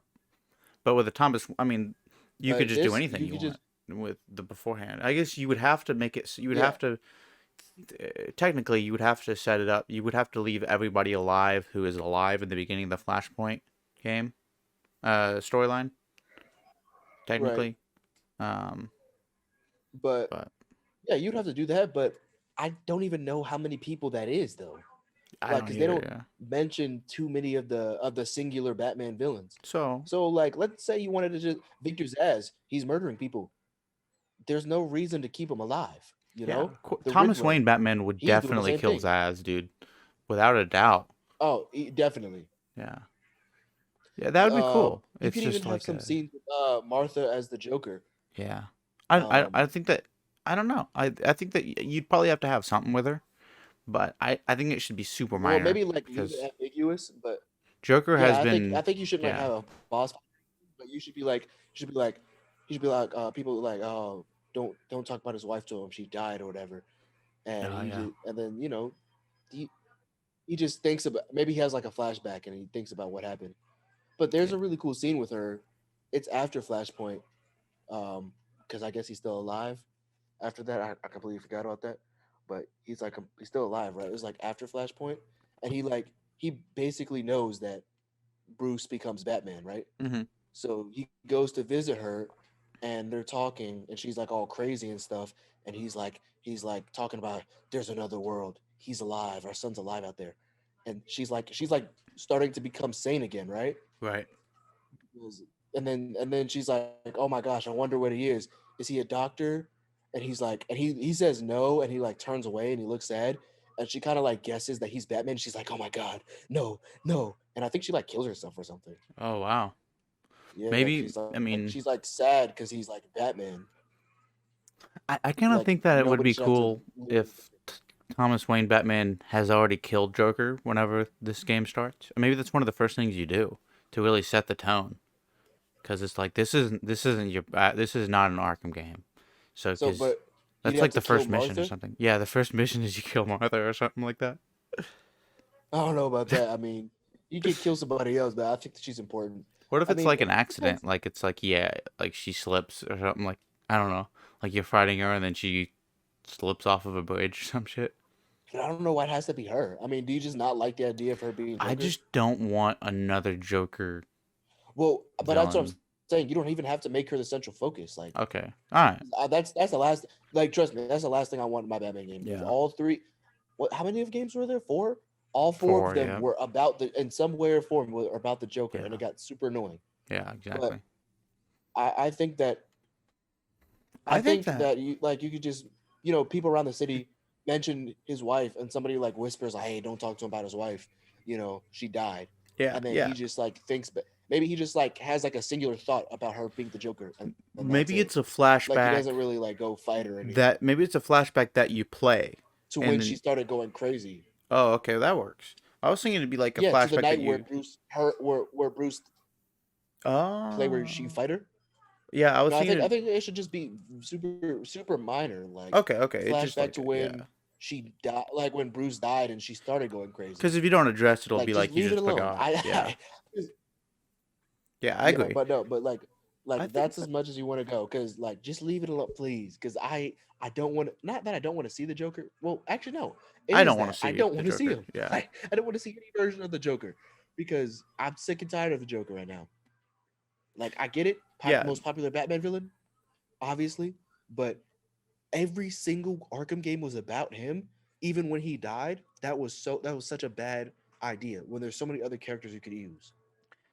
But with the Thomas, I mean, you could But just do this, anything you you could just, want with the beforehand. I guess you would have to make it. You would yeah, have to technically you would have to set it up. You would have to leave everybody alive who is alive in the beginning of the Flashpoint game storyline. right. Technically, um, But but yeah, you'd have to do that. But I don't even know how many people that is though. I Like, don't because they either. don't Yeah. mention too many of the singular Batman villains. So So like, let's say you wanted to just Victor Zsasz, he's murdering people. There's no reason to keep him alive. You yeah, know, the Thomas Riddler, Wayne Batman would he's doing the definitely same kill thing. Zaz, dude, without a doubt. Oh, definitely. Yeah. Yeah, that would be cool. You It's could even just have like some a scenes with Martha as the Joker. yeah. I Um, think that I don't know. I think that you'd probably have to have something with her, but I think it should be super well, minor maybe like leave because it ambiguous, but Joker yeah, has I been think you shouldn't like yeah. have a boss, but you should be like people like don't talk about his wife to him, she died or whatever, and Oh he yeah. just and then he he just thinks about, maybe he has like a flashback and he thinks about what happened. But there's Yeah. a really cool scene with her. It's after Flashpoint, because I guess he's still alive. After that, I completely forgot about that. But he's still alive, right? It was like after Flashpoint, and he basically knows that Bruce becomes Batman, right? Mhm. So he goes to visit her, and they're talking, and she's like all crazy and stuff, and he's like talking about there's another world. He's alive. Our son's alive out there, and she's like starting to become sane again, right? Right. And then she's like, "Oh my gosh, I wonder what he is. Is he a doctor?" And he's like, and he says no, and he like turns away and he looks sad, and she kind of like guesses that he's Batman. She's like, "Oh my god, no, no!" And I think she like kills herself or something. Oh wow. Yeah, because Maybe she's like I mean she's like sad because he's like Batman. I kind of Like think that it would nobody be should have to cool live with if Thomas Wayne Batman has already killed Joker whenever this game starts. Maybe that's one of the first things you do to really set the tone, because it's like this isn't your this is not an Arkham game, so So, because but you'd that's have like to the kill first mission or Martha. something. Yeah, the first mission is you kill Martha or something like that. I don't know about that. I mean, you could kill somebody else, but I think that she's important. What if I it's mean, like an it depends. accident? Like it's like yeah, like she slips or something. Like I don't know, like you're fighting her and then she slips off of a bridge or some shit. But I don't know why it has to be her. I mean, do you just not like the idea of her being I Joker? just don't want another Joker Well, but that's what I'm villain. saying. You don't even have to make her the central focus. Like Okay, all right, that's the last. Like trust me, that's the last thing I want in my Batman game. Because yeah, all three, what? How many of games were there? Four. All four of four, them yeah, were about in some way or form were about the Joker, and it yeah, got super annoying. yeah, But exactly. I think that I think that you could just people around the city mention his wife, and somebody like whispers like, "Hey, don't talk to him about his wife. She died," yeah, and then yeah. he just like thinks, but maybe he just like has like a singular thought about her being the Joker, and that's Maybe it. it's a Like he flashback doesn't really like go fight or anything. that maybe it's a flashback that you play, To and when she then started going crazy. oh, okay, that works. I was thinking it'd be like a Yeah, to the flashback that night where you. Bruce play where she Oh, fight her. yeah, I was No, I thinking. think it should just be super minor, like Okay, okay, it's just flashback like to yeah. when she died, like when Bruce died and she started going crazy. Because if you don't address, it'll Like be just like you leave it just alone. forgot. Yeah, yeah, I Yeah, agree. but no, but I like think that's as that much as you want to go, because like just leave it alone, please. Because I don't want to, not that I don't want to see the Joker. Well, actually, no, it I is don't want that to I see don't the want to see Joker. him. Yeah, I don't want to see any version of the Joker because I'm sick and tired of the Joker right now. Like I get it, yeah. most popular Batman villain, obviously, but every single Arkham game was about him. Even when he died, that was such a bad idea when there's so many other characters you could use.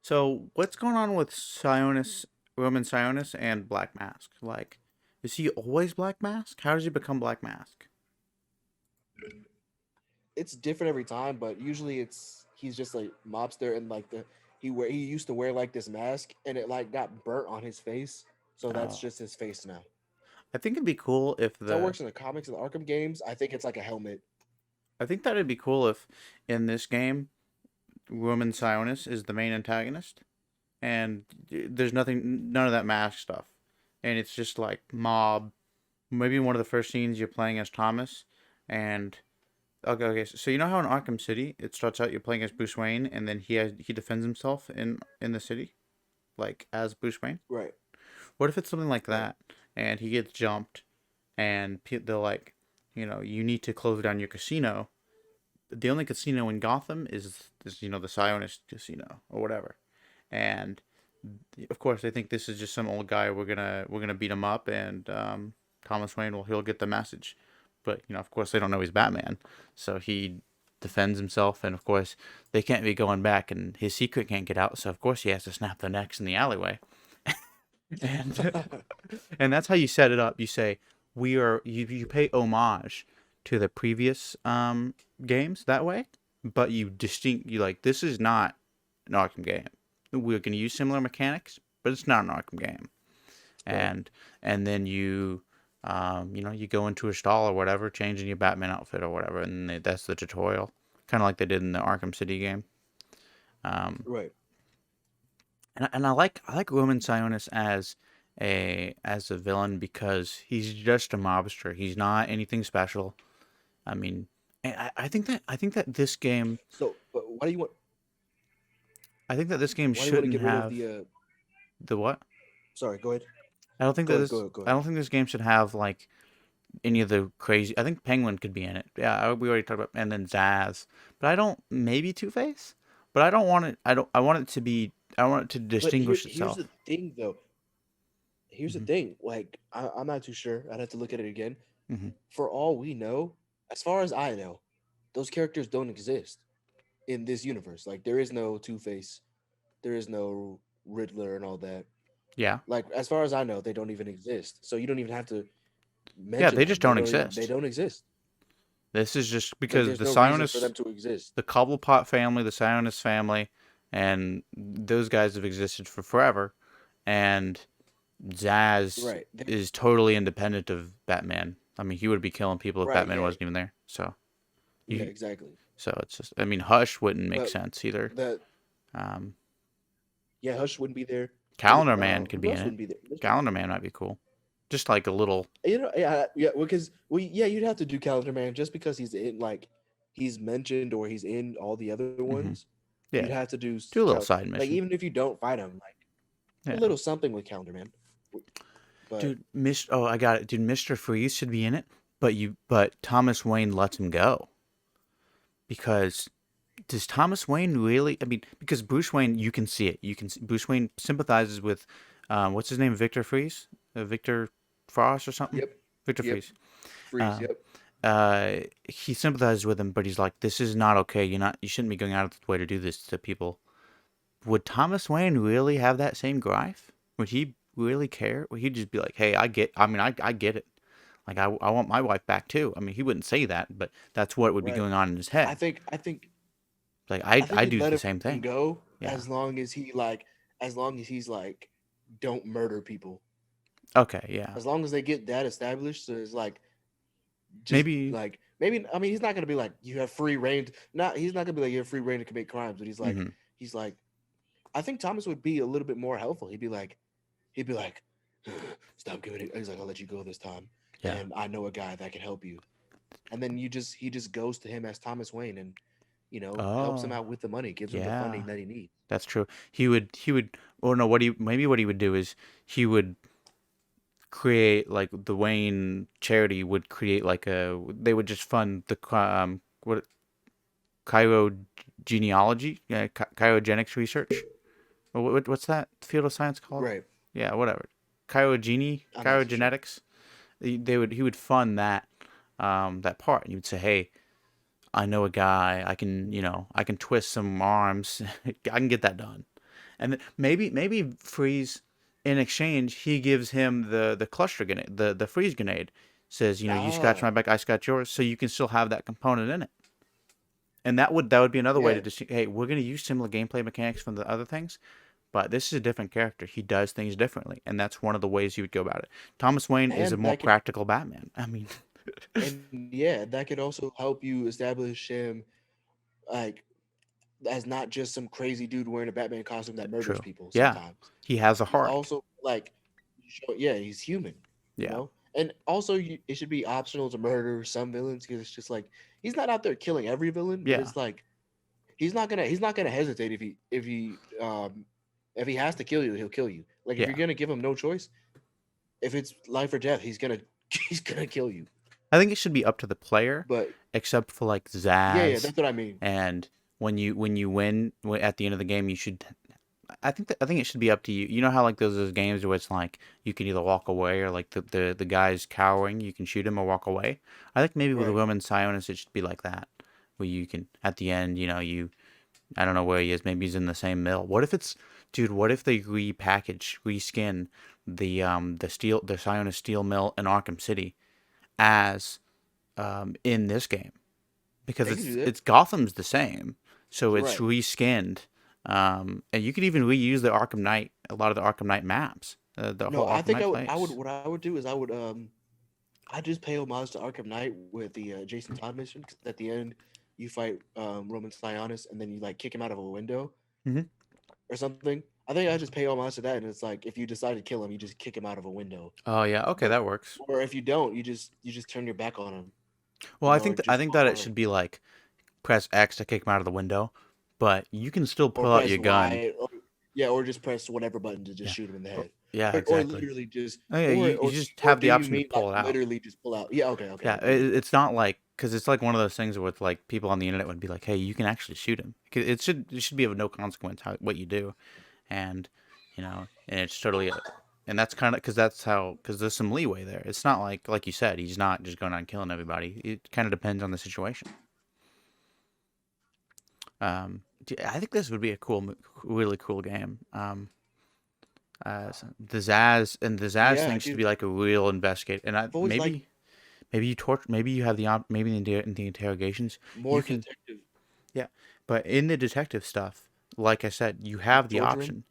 So what's going on with Sionis, Roman Sionis, and Black Mask? Like, is he always Black Mask? How does he become Black Mask? It's different every time, but usually he's just like mobster, and like he used to wear like this mask and it like got burnt on his face, so that's Oh, just his face now. I think it'd be cool if That's how it the. works in the comics and the Arkham games. I think it's like a helmet. I think that it'd be cool if in this game, Roman Sionis is the main antagonist, and there's none of that mask stuff, and it's just like mob. Maybe one of the first scenes you're playing as Thomas, and okay. So you know how in Arkham City it starts out you're playing as Bruce Wayne, and then he defends himself in the city, like as Bruce Wayne. Right, What if it's something like right. that, and he gets jumped, and they're like, you need to close down your casino. The only casino in Gotham is the Sionist casino or whatever, and of course they think this is just some old guy. We're gonna beat him up, and Thomas Wayne he'll get the message, but of course they don't know he's Batman, so he defends himself, and of course they can't be going back, and his secret can't get out, so of course he has to snap their necks in the alleyway, and and that's how you set it up. You say you pay homage to the previous games that way, but you like, this is not an Arkham game. We're going to use similar mechanics, but it's not an Arkham game. And then you you go into a stall or whatever, changing your Batman outfit or whatever, and that's the tutorial, kind of like they did in the Arkham City game. Right. And I like Roman Sionis as a villain because he's just a mobster. He's not anything special. I mean, I think that this game. So, but why do you want? I think that this game Why do you want to shouldn't get rid have of the? the what? Sorry, go ahead. I don't think Go that ahead, this. go ahead. I don't think this game should have like any of the crazy. I think Penguin could be in it. Yeah, we already talked about, and then Zaz. But I don't. Maybe Two-Face. But I don't want it. I don't. I want it to be. I want it to But distinguish here's itself. the thing, though. Here's the thing. Like, I'm not too sure. I'd have to look at it again. Mm-hmm. For all we know, as far as I know, those characters don't exist in this universe. Like, there is no Two-Face, there is no Riddler, and all that. Yeah. Like, as far as I know, they don't even exist. So you don't even have to mention. Yeah, they just don't exist. They don't exist. This is just Like, because there's the no reason Sionis, for them to exist. the Cobblepot family, the Sionis family, and those guys have existed for forever. And Zaz Right. is totally independent of Batman. I mean, he would be killing people if Right, Batman yeah. wasn't even there. So, Yeah, exactly. so it's just. I mean, Hush wouldn't make But sense either. That Um, yeah, Hush wouldn't be there. Calendar Man could Who be else in wouldn't it. be there? Calendar Man might be cool. Just like a little. Yeah, because you'd have to do Calendar Man just because he's in, like, he's mentioned or he's in all the other ones. Yeah. You'd have to do Do a little side mission. Like, even if you don't fight him, like a little something with Calendar Man. But Dude, I got it. Dude, Mr. Freeze should be in it, but Thomas Wayne lets him go. Because does Thomas Wayne really? I mean, because Bruce Wayne, you can see it. Bruce Wayne sympathizes with, what's his name? Victor Freeze, Victor Frost or something. Yep. Victor Yep. Freeze. Freeze. Yep. He sympathizes with him, but he's like, "This is not okay. You shouldn't be going out of the way to do this to people." Would Thomas Wayne really have that same gripe? Would he really care? Would he just be like, "Hey, I get it. Like, I want my wife back too." I mean, he wouldn't say that, but that's what would be Right. going on in his head. I think Like, I think I he'd do let the him same thing. go Yeah. as long as he's like, don't murder people. Okay, yeah. As long as they get that established, so it's like, just Maybe. maybe. I mean, he's not gonna be like, you have free reign. He's not gonna be like, you have free reign to commit crimes. But he's like, I think Thomas would be a little bit more helpful. He'd be like, stop giving it. He's like, I'll let you go this time. Yeah. And I know a guy that can help you. And then he just goes to him as Thomas Wayne and, helps him Oh, out with the money, gives him the yeah. funding that he needs. That's true. He would. Or no, what he would do is he would create, like, the Wayne charity would create like they would just fund the what cryogenealogy, cryogenics research. What's that field of science called? Right. Yeah, whatever. I'm not too sure. Cryogenetics. He would fund that that part, and you'd say, "Hey, I know a guy. I can twist some arms. I can get that done." And then maybe Freeze, in exchange, he gives him the cluster grenade, the freeze grenade. Says, you scratch my back, I scratch yours, so you can still have that component in it. And that would be another way to just, hey, we're gonna use similar gameplay mechanics from the other things, but this is a different character. He does things differently, and that's one of the ways you would go about it. Thomas Wayne is a And more practical Batman. I mean, And yeah, that could also help you establish him, like, as not just some crazy dude wearing a Batman costume that murders true. people Yeah, sometimes. he has a He's heart. also, like, he's human, Yeah. And also, it should be optional to murder some villains, because it's just like, he's not out there killing every villain. Yeah. But it's like, he's not gonna hesitate if he has to kill you, he'll kill you. Like, if Yeah. you're gonna give him no choice, if it's life or death, he's gonna kill you. I think it should be up to the player, But except for like Zaz. yeah, that's what I mean. And when you win at the end of the game, you should I think it should be up to you. You know how like those games where it's like you can either walk away or like the guy's cowering, you can shoot him or walk away. I think maybe with a Right. woman Sionis it should be like that, where you can at the end, you I don't know where he is. Maybe he's in the same mill. What if it's, dude? What if they repackage, reskin the Sionis steel mill in Arkham City as in this game? Because They can do that. it's Gotham's the same, so it's Right. reskinned. And you could even reuse the Arkham Knight, a lot of the Arkham Knight maps, the No, whole I Arkham think Knight I would, place. what I would do is I just pay homage to Arkham Knight with the Jason Todd mission. 'Cause at the end, you fight Roman Sionis, and then you like kick him out of a window Hmm. or something. I think I just pay homage to that, and it's like if you decide to kill him, you just kick him out of a window. Oh yeah, okay, But that works. or if you don't, you just turn your back on him, Well, I or think I just think walk that it away, should be like press X to kick him out of the window, but you can still or pull out your press gun. Y, or, yeah, or just press whatever button to just Yeah. shoot him in the Oh, head, yeah, or exactly. literally just, Oh yeah, or you or just or have do the you option to mean like pull it out. literally just pull out? Yeah, okay, okay, Yeah, cool. it's not like because it's like one of those things where it's like people on the internet would be like, "Hey, you can actually shoot him." 'Cause it should be of no consequence what you do, and and it's totally, and that's kind of because there's some leeway there. It's not like you said, he's not just going out and killing everybody. It kind of depends on the situation. I think this would be a really cool game. The Zaz Yeah, thing should dude. be like a real investigate, and I've always liked maybe you have maybe in the interrogations more you can. detective. Yeah, but in the detective stuff, like I said, you You have can the torture him. option.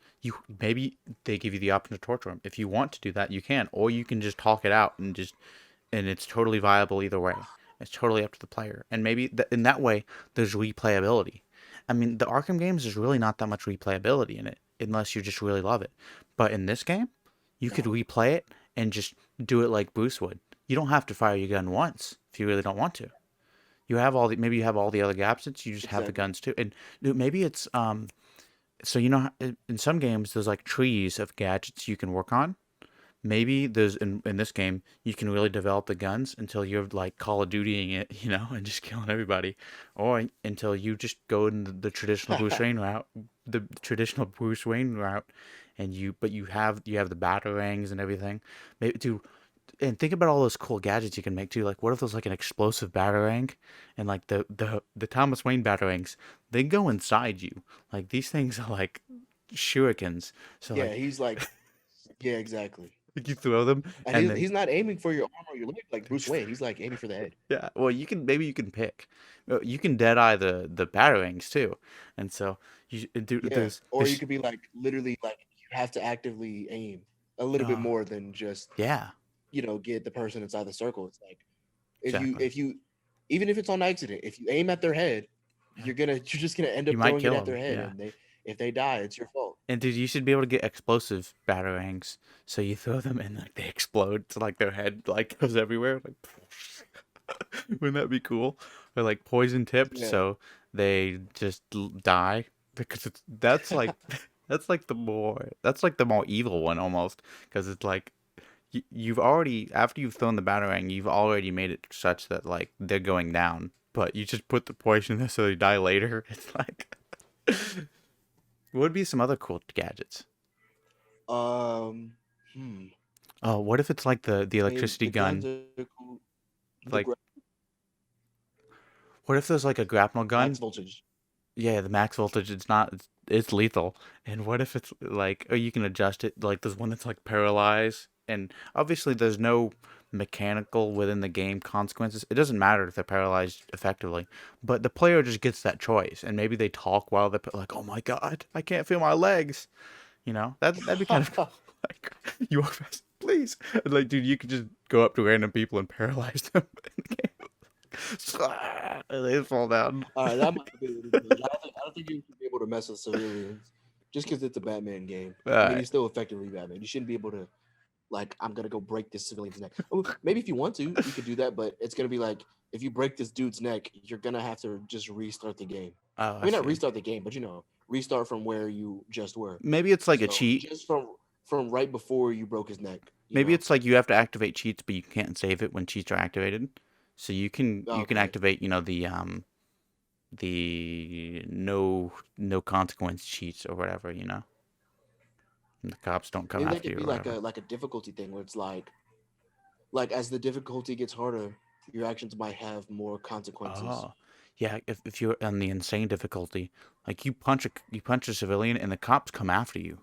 Maybe they give you the option to torture him. If you want to do that, you can, or you can just talk it out and it's totally viable either way. It's totally up to the player, and maybe in that way, there's replayability. I mean, the Arkham games, there's really not that much replayability in it, unless you just really love it. But in this game, you could No. replay it and just do it like Bruce would. You don't have to fire your gun once if you really don't want to. Maybe you have all the other gadgets. You just have the Exactly. guns too, and dude, maybe it's So in some games there's like trees of gadgets you can work on. Maybe there's in this game you can really develop the guns until you're like Call of Dutying it, and just killing everybody, or until you just go in the traditional Bruce Wayne route, and you have the batarangs and everything. Maybe dude, and think about all those cool gadgets you can make too. Like, what if there's like an explosive batarang, and like the Thomas Wayne batarangs, they go inside you. Like these things are like shurikens. So Yeah, like, he's like, yeah, exactly. you throw them, And and he's then he's not aiming for your arm or your leg like Bruce Wayne. He's like aiming for the head. yeah. Well, you can pick. You can dead eye the batarangs too, and so Yeah, or you could be like literally like you have to actively aim a little bit oh more than just yeah, get the person inside the circle. It's like exactly. if you even if it's on accident, if you aim at their head, Yeah. you're just gonna end You up might throwing it kill at their them. head, Yeah. and if they die, it's your fault. And dude, you should be able to get explosive batarangs. So you throw them and like they explode. So like their head like goes everywhere. Like, wouldn't that be cool? Or like poison tipped, Yeah. so they just die because that's like that's like the more evil one almost because it's like you've already after you've thrown the batarang, you've already made it such that like they're going down, but you just put the poison in there so they die later. It's like. What would be some other cool gadgets? Um. Hmm. Oh, what if it's like the I mean, electricity the guns gun? are cool. The Like, what if there's like a grapnel max gun? voltage. Yeah, the max voltage. It's lethal. And what if it's like, or you can adjust it? Like, there's one that's like paralyzed, and obviously there's no mechanical within the game consequences. It doesn't matter if they're paralyzed effectively, but the player just gets that choice, and maybe they talk while they're like, "Oh my God, I can't feel my legs." That'd be kind of cool. Like, you walk fast, please. And like, dude, you could just go up to random people and paralyze them in the game. And they fall down. All right, that might be ridiculous. I don't think you should be able to mess with civilians just because it's a Batman game. I mean, Alright. he's still effectively Batman. You shouldn't be able to like, I'm gonna go break this civilian's neck. Oh, maybe if you want to, you could do that, but it's gonna be like if you break this dude's neck, you're gonna have to just restart the game. Oh, I I mean, not see. restart the game, but restart from where you just were. Maybe it's like a So cheat. just from right before you broke his neck. Maybe it's like you have to activate cheats, but you can't save it when cheats are activated. So you can Okay. activate, the no consequence cheats or whatever. And the cops don't come Maybe that after could you be or whatever. like a difficulty thing where it's like as the difficulty gets harder, your actions might have more consequences. Oh, yeah. If you're on the insane difficulty, like you punch a civilian and the cops come after you.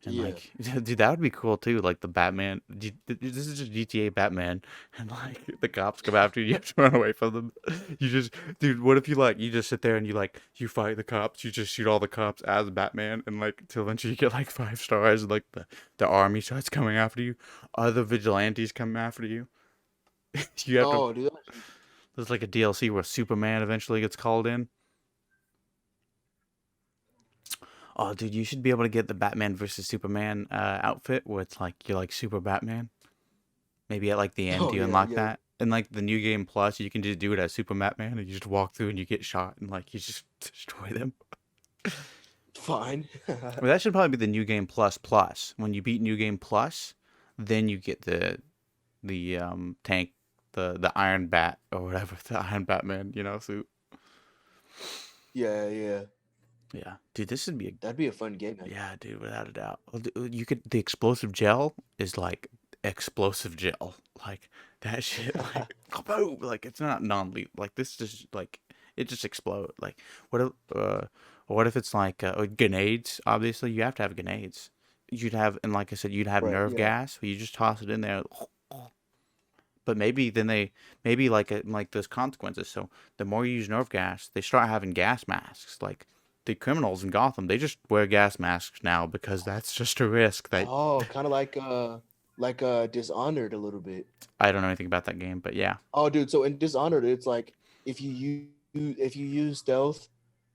And Yeah. like, dude, that would be cool too. Like the Batman. This is just GTA Batman, and like the cops come after you. You have to run away from them. You just, dude. What if you just sit there and you fight the cops. You just shoot all the cops as Batman, and like till eventually you get like 5 stars. And like the army starts coming after you. Other vigilantes come after you. You have to. Oh, dude. There's like a DLC where Superman eventually gets called in. Oh, dude, you should be able to get the Batman versus Superman outfit where it's like you're like Super Batman. Maybe at like the end Oh you yeah, unlock yeah. that. In like the new game plus, you can just do it as Super Batman and you just walk through and you get shot and like you just destroy them. Fine. Well, that should probably be the new game plus. When you beat new game plus, then you get the tank, the Iron Bat or whatever, the Iron Batman, suit. Yeah, yeah. Yeah, dude, this would be a That'd be a fun game. yeah, dude, without a doubt. Well, the explosive gel is like explosive gel, like that shit, like boom, like it's not non-lethal, like this just like it just explode. Like what if it's like grenades? Obviously, you have to have grenades. You'd have, and like I said, you'd have Right. nerve Yeah. gas. Where you just toss it in there. But maybe then maybe like there's consequences. So the more you use nerve gas, they start having gas masks. Like the criminals in Gotham, they just wear gas masks now because that's just a risk that Oh, kind of like Dishonored a little bit. I don't know anything about that game, but yeah. Oh, dude. So in Dishonored, it's like if you use stealth,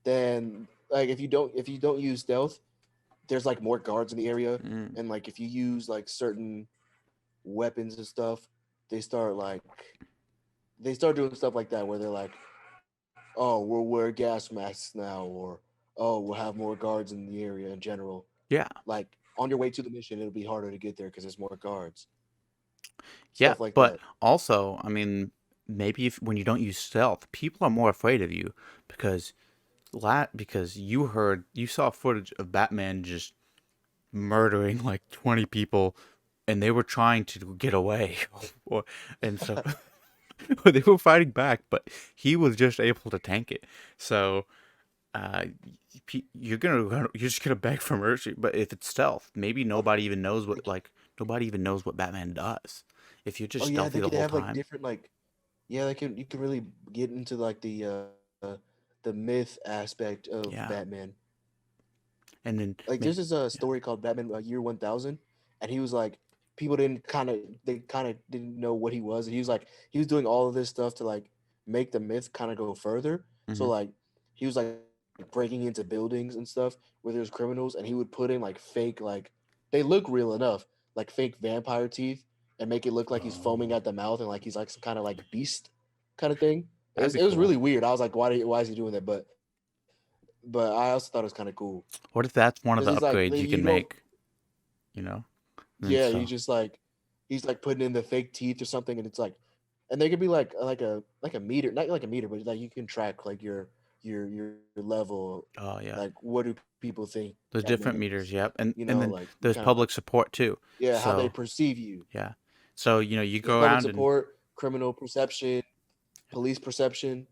then like if you don't use stealth, there's like more guards in the area, Mm. and like if you use like certain weapons and stuff, they start like they start doing stuff like that where they're like, oh, we'll wear gas masks now, or oh, we'll have more guards in the area in general. Yeah. Like on your way to the mission, it'll be harder to get there because there's more guards, Yeah, stuff like but that. also, I mean, maybe if when you don't use stealth, people are more afraid of you because because you saw footage of Batman just murdering like 20 people and they were trying to get away or and so they were fighting back, but he was just able to tank it. So uh, you're just gonna beg for mercy. But if it's stealth, maybe nobody even knows what Batman does. If you're Oh just yeah, stealthy they the could whole have like time, different like yeah, they can you can really get into like the myth aspect of yeah, Batman. and then Like there's this yeah, story called Batman Year 1000, and he was like people didn't kind of didn't know what he was. And he was like he was doing all of this stuff to like make the myth kind of go further. So hmm like he was like breaking into buildings and stuff where there's criminals, and he would put in like fake like they look real enough like fake vampire teeth and make it look like he's foaming oh, at the mouth and like he's like some kind of like beast kind of thing. that'd be It was cool. really weird. I was like, why is he doing that? But I also thought it was kind of cool What if that's one of because the he's like upgrades you you can don't make? You know, and yeah, so he's like putting in the fake teeth or something, and it's like, and they could be like a meter, not like a meter, but like you can track like your level, oh yeah, like what do people think there's different Batman meters. is, Yep, and you and know, then like you there's kind of public support too. yeah how they So perceive you. yeah, so you There's go public around and support, criminal perception, police perception.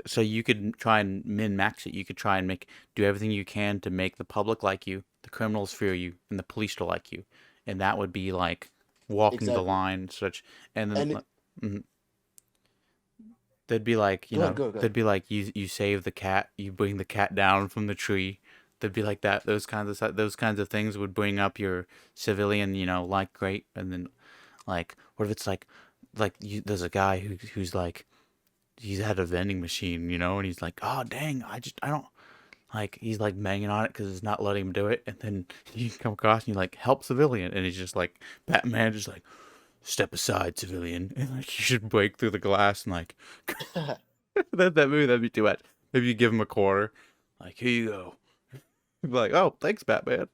so you could try and min max it. You could try and do everything you can to make the public like you, the criminals fear you, and the police to like you, and that would be like walking the Exactly, line, such. And then and it, mhm, they'd be like, go ahead. they'd be like, you save the cat, you bring the cat down from the tree. They'd be like that. Those kinds of things would bring up your civilian, like great. And then like, what if it's there's a guy who's like he's had a vending machine, and he's like, oh dang, I don't like he's like banging on it because it's not letting him do it, and then you come across and you like help civilian, and he's just like Batman, just like step aside, civilian, and like you should break through the glass and like that movie that'd be too much. Maybe you give him a quarter, like here you go. He'd be like, oh thanks Batman,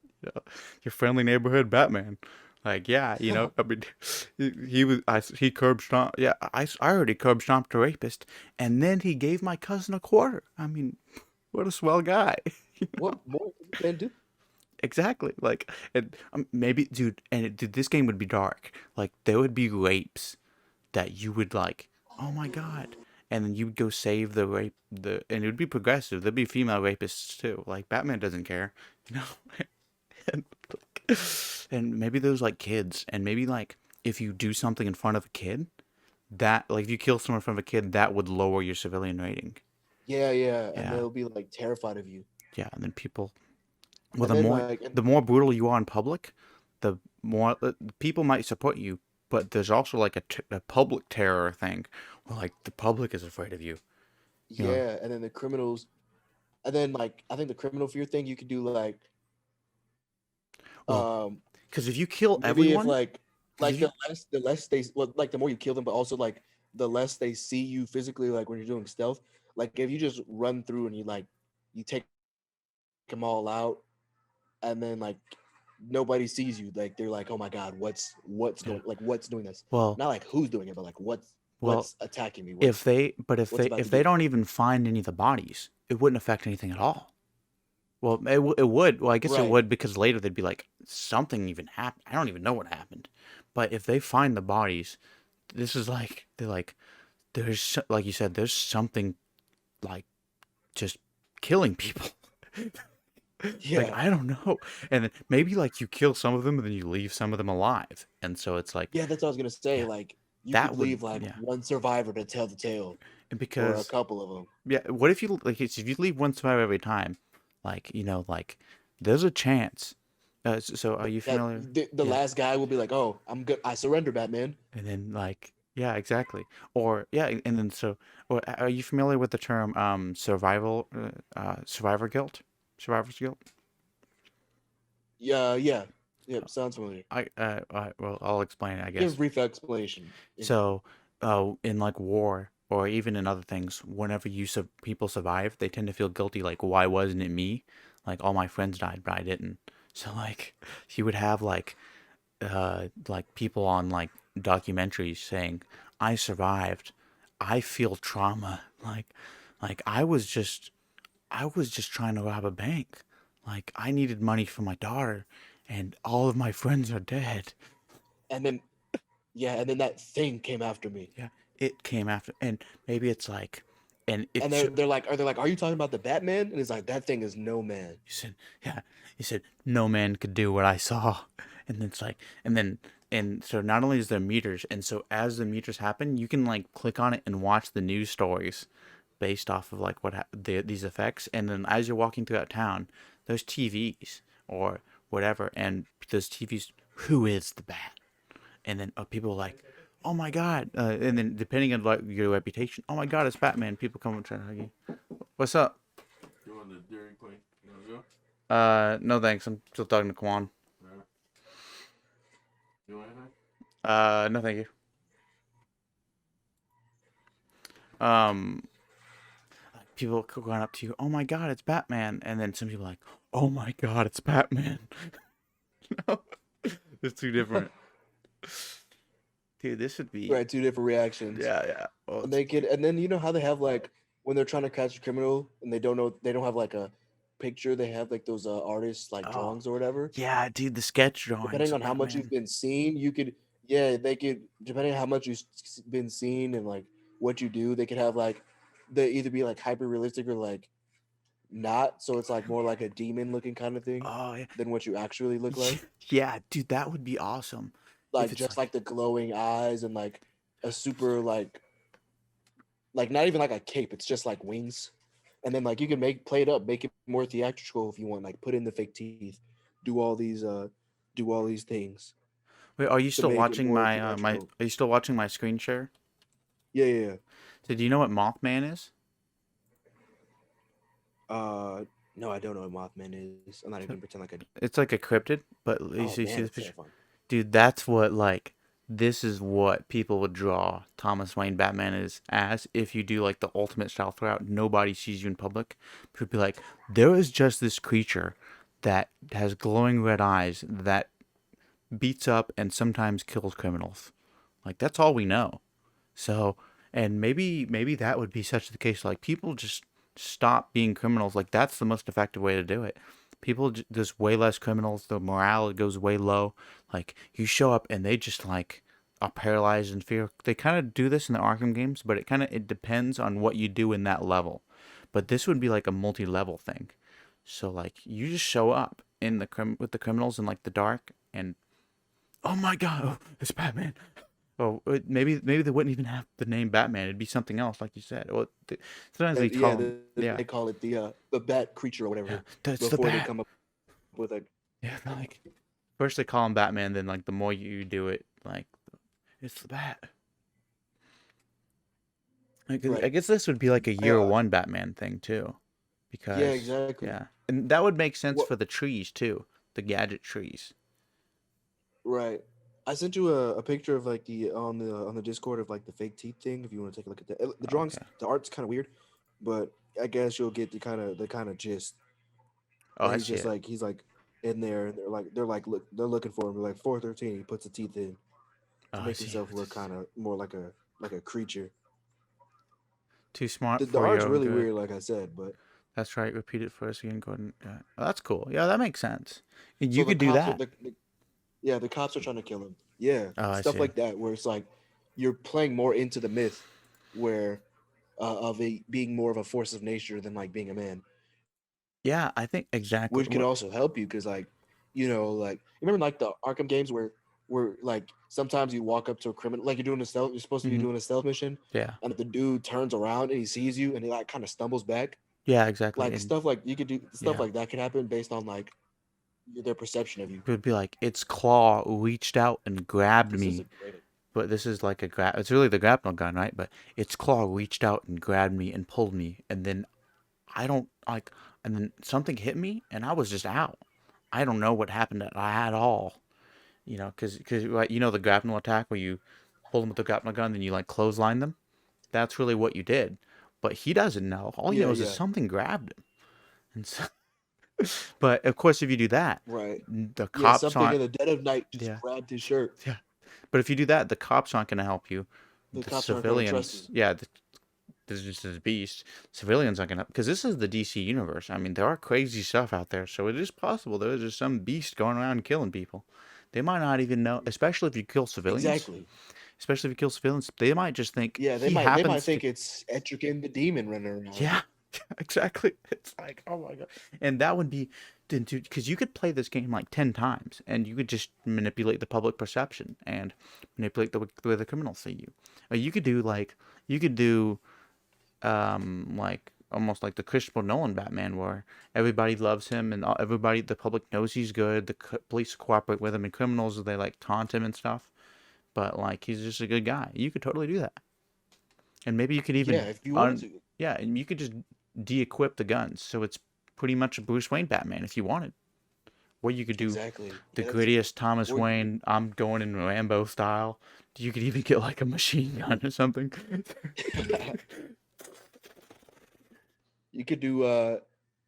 your friendly neighborhood Batman. Like yeah, I mean, he curb stomped. Yeah, I already curb stomped a rapist, and then he gave my cousin a quarter. I mean, what a swell guy. What more can you do? exactly. Like, and maybe, dude, dude, this game would be dark. Like, there would be rapes that you would like, oh my god, and then you would go save the rape, and it would be progressive. There'd be female rapists too. Like, Batman doesn't care, you know. and, like, and maybe there's like kids, and maybe like if you do something in front of a kid, that like if you kill someone in front of a kid, that would lower your civilian rating. Yeah, yeah, and Yeah, they'll be like terrified of you. yeah, and then people, well, And then like, and the more brutal you are in public, the more people might support you. But there's also like a public terror thing, where like the public is afraid of you. You know, yeah, and then the criminals, and then like I think the criminal fear thing you could do like, well, um, because if you kill maybe if everyone, because if like you, the less they well, like the more you kill them, but also like the less they see you physically, like when you're doing stealth. Like if you just run through and you take them all out, and then like nobody sees you, like they're like, oh my god, what's yeah, going, like what's doing this? well, Not like who's doing it, but like well, what's attacking me? if they, but What's about if to they do? don't even find any of the bodies, it wouldn't affect anything at all. Well, it would. Well, I guess it Right. would because later they'd be like, something even happened. I don't even know what happened. But if they find the bodies, this is like they're like, like you said, there's something like just killing people. Like, Yeah. I don't know. And then maybe like you kill some of them and then you leave some of them alive. And so it's like, Yeah, that's what I was gonna say. yeah, Like you could that would, leave like yeah. one survivor to tell the tale, And or a because, couple of them. yeah, what if you, like, if you leave one survivor every time, like, like, there's a chance. So are you That familiar? the Yeah. last guy will be like, "Oh, I'm good. I surrender, Batman." And then, like, yeah, exactly. Or, yeah, and then so, or are you familiar with the term, survivor guilt? Survivor's guilt? Yeah, yeah, yeah. Sounds familiar. Well, I'll explain it, I Give a guess. brief explanation. Yeah. So, in like war or even in other things, whenever people survive, they tend to feel guilty. Like, why wasn't it me? Like, all my friends died, but I didn't. So, like, you would have like people on like documentaries saying, "I survived. I feel trauma. Like I was just trying to rob a bank. Like, I needed money for my daughter, and all of my friends are dead." And then yeah, and then that thing came after me. Yeah, it came after, and maybe it's like, and And it should. they're like, "Are you talking about the Batman?" And it's like that thing is no man. You said, yeah, you said no man could do what I saw, and then it's like, and then, and so not only is there meters, and so as the meters happen, you can like click on it and watch the news stories based off of like these effects, and then as you're walking throughout town, there's TVs or whatever, and those TVs, who is the bat? And then people are like, "Oh my god!" And then depending on like your reputation, "Oh my god, it's Batman!" People come and try to hug you. What's up? You want the Dairy Queen? You want to go? No thanks. I'm still talking to Kwan. You want anything? No thank you. Um, people going up to you, "Oh my god, it's Batman!" And then some people are like, "Oh my god, it's Batman!" No, it's too different. Dude, this would be, Right, two different reactions. yeah, yeah. Well, And they could, and then you know how they have like when they're trying to catch a criminal and they don't know, they don't have like a picture. They have like those artists like oh, drawings or whatever. yeah, dude, the sketch drawings Depending on of how much you've Batman. been seen, you could, yeah, they could, depending on how much you've been seen and like what you do, they could have like, they either be like hyper realistic or like not. So it's like more like a demon looking kind of thing Oh yeah, than what you actually look like. yeah, dude, that would be awesome. If Like it's just like, like the glowing eyes and like a super like not even like a cape. It's just like wings. And then like you can play it up, make it more theatrical if you want. Like put in the fake teeth, do all these things wait, are you to still make it watching more my? theatrical. Are you still watching my screen share? Yeah, yeah, yeah. So do you know what Mothman is? No, I don't know what Mothman is. I'm not even gonna pretend like I do. It's like a cryptid, but you Oh see, man, this it's picture, terrifying. dude. That's what like. This is what people would draw Thomas Wayne Batman is as if you do like the ultimate stealth route. Nobody sees you in public. People would be like, there is just this creature that has glowing red eyes that beats up and sometimes kills criminals. Like, that's all we know. So, and maybe that would be such the case. Like, people just stop being criminals. Like, that's the most effective way to do it. there's way less criminals. The morale goes way low. Like you show up and they just like are paralyzed in fear. They kind of do this in the Arkham games, but it depends on what you do in that level. But this would be like a multi-level thing. So like you just show up in with the criminals in like the dark, and oh my god, oh, it's Batman. Oh, maybe they wouldn't even have the name Batman. It'd be something else, like you said. Well, sometimes they call him, yeah, they call it the bat creature or whatever. yeah, that's the before they Bat. come up with a Yeah, like first they call him Batman, then like the more you do it, like it's the Bat. I guess this would be like a year one Batman thing too, because yeah, exactly. yeah, and that would make sense What? for the trees too, the gadget trees. Right. I sent you a picture of like the on the Discord of like the fake teeth thing. If you want to take a look at that, the drawings, Okay. the art's kind of weird, but I guess you'll get the kind of gist. Oh, And I he's see just it. like he's like in there, and they're looking for him. They're like 413. He puts the teeth in Oh, to I make see himself it. look kind of more like a creature. Too smart The for your art's own really good. weird, like I said, but That's right. Repeat it first again, Gordon. Yeah. Oh, that's cool. Yeah, that makes sense. And so you the could do cops are that. yeah, the cops are trying to kill him. Yeah, Oh, I stuff see. like that, where it's like you're playing more into the myth, where of it being more of a force of nature than like being a man, Yeah, I think exactly. which could also help you because like, like you remember like the Arkham games where like sometimes you walk up to a criminal, like you're doing a stealth, you're supposed to be Mhm. doing a stealth mission, Yeah. and the dude turns around and he sees you and he like kind of stumbles back, Yeah, exactly. like And stuff like you could do stuff yeah, like that could happen based on like their perception of you. it would be like its claw reached out and grabbed This is a me. great. But this is like a grab. It's really the grapnel gun, right? But its claw reached out and grabbed me and pulled me, and then I don't like, and then something hit me, and I was just out. I don't know what happened at all. Because like, the grapnel attack where you pull them with the grapnel gun, then you like clothesline them. That's really what you did. But he doesn't know. All he Yeah, knows is yeah, something grabbed him. And so, but of course, if you do that, right. the Yeah, cops something aren't. in the dead of night just Yeah, grabbed his shirt. yeah. But if you do that, the cops aren't going to help you. The The cops aren't going to trust civilians, you. yeah, this is just a beast. Civilians aren't going to, because this is the DC universe. I mean, there are crazy stuff out there, so it is possible there is just some beast going around killing people. They might not even know, especially if you kill civilians. Exactly. Especially if you kill civilians, they might just think Yeah, he they might happens to. think it's Etrigan the demon running around. Yeah, exactly. It's like, oh my god, and that would be, because you could play this game like 10 times, and you could just manipulate the public perception and manipulate the way the criminals see you. Or you could do like almost like the Christopher Nolan Batman, where everybody loves him and everybody, the public knows he's good. The police cooperate with him, and criminals they like taunt him and stuff. But like he's just a good guy. You could totally do that, and maybe you could Yeah, even if you wanted to. yeah, and you could just de-equip the guns, so it's pretty much a Bruce Wayne Batman if you wanted. Or you could do Exactly. the Yeah, grittiest Thomas or Wayne. I'm going in Rambo style. You could even get like a machine gun or something. you could do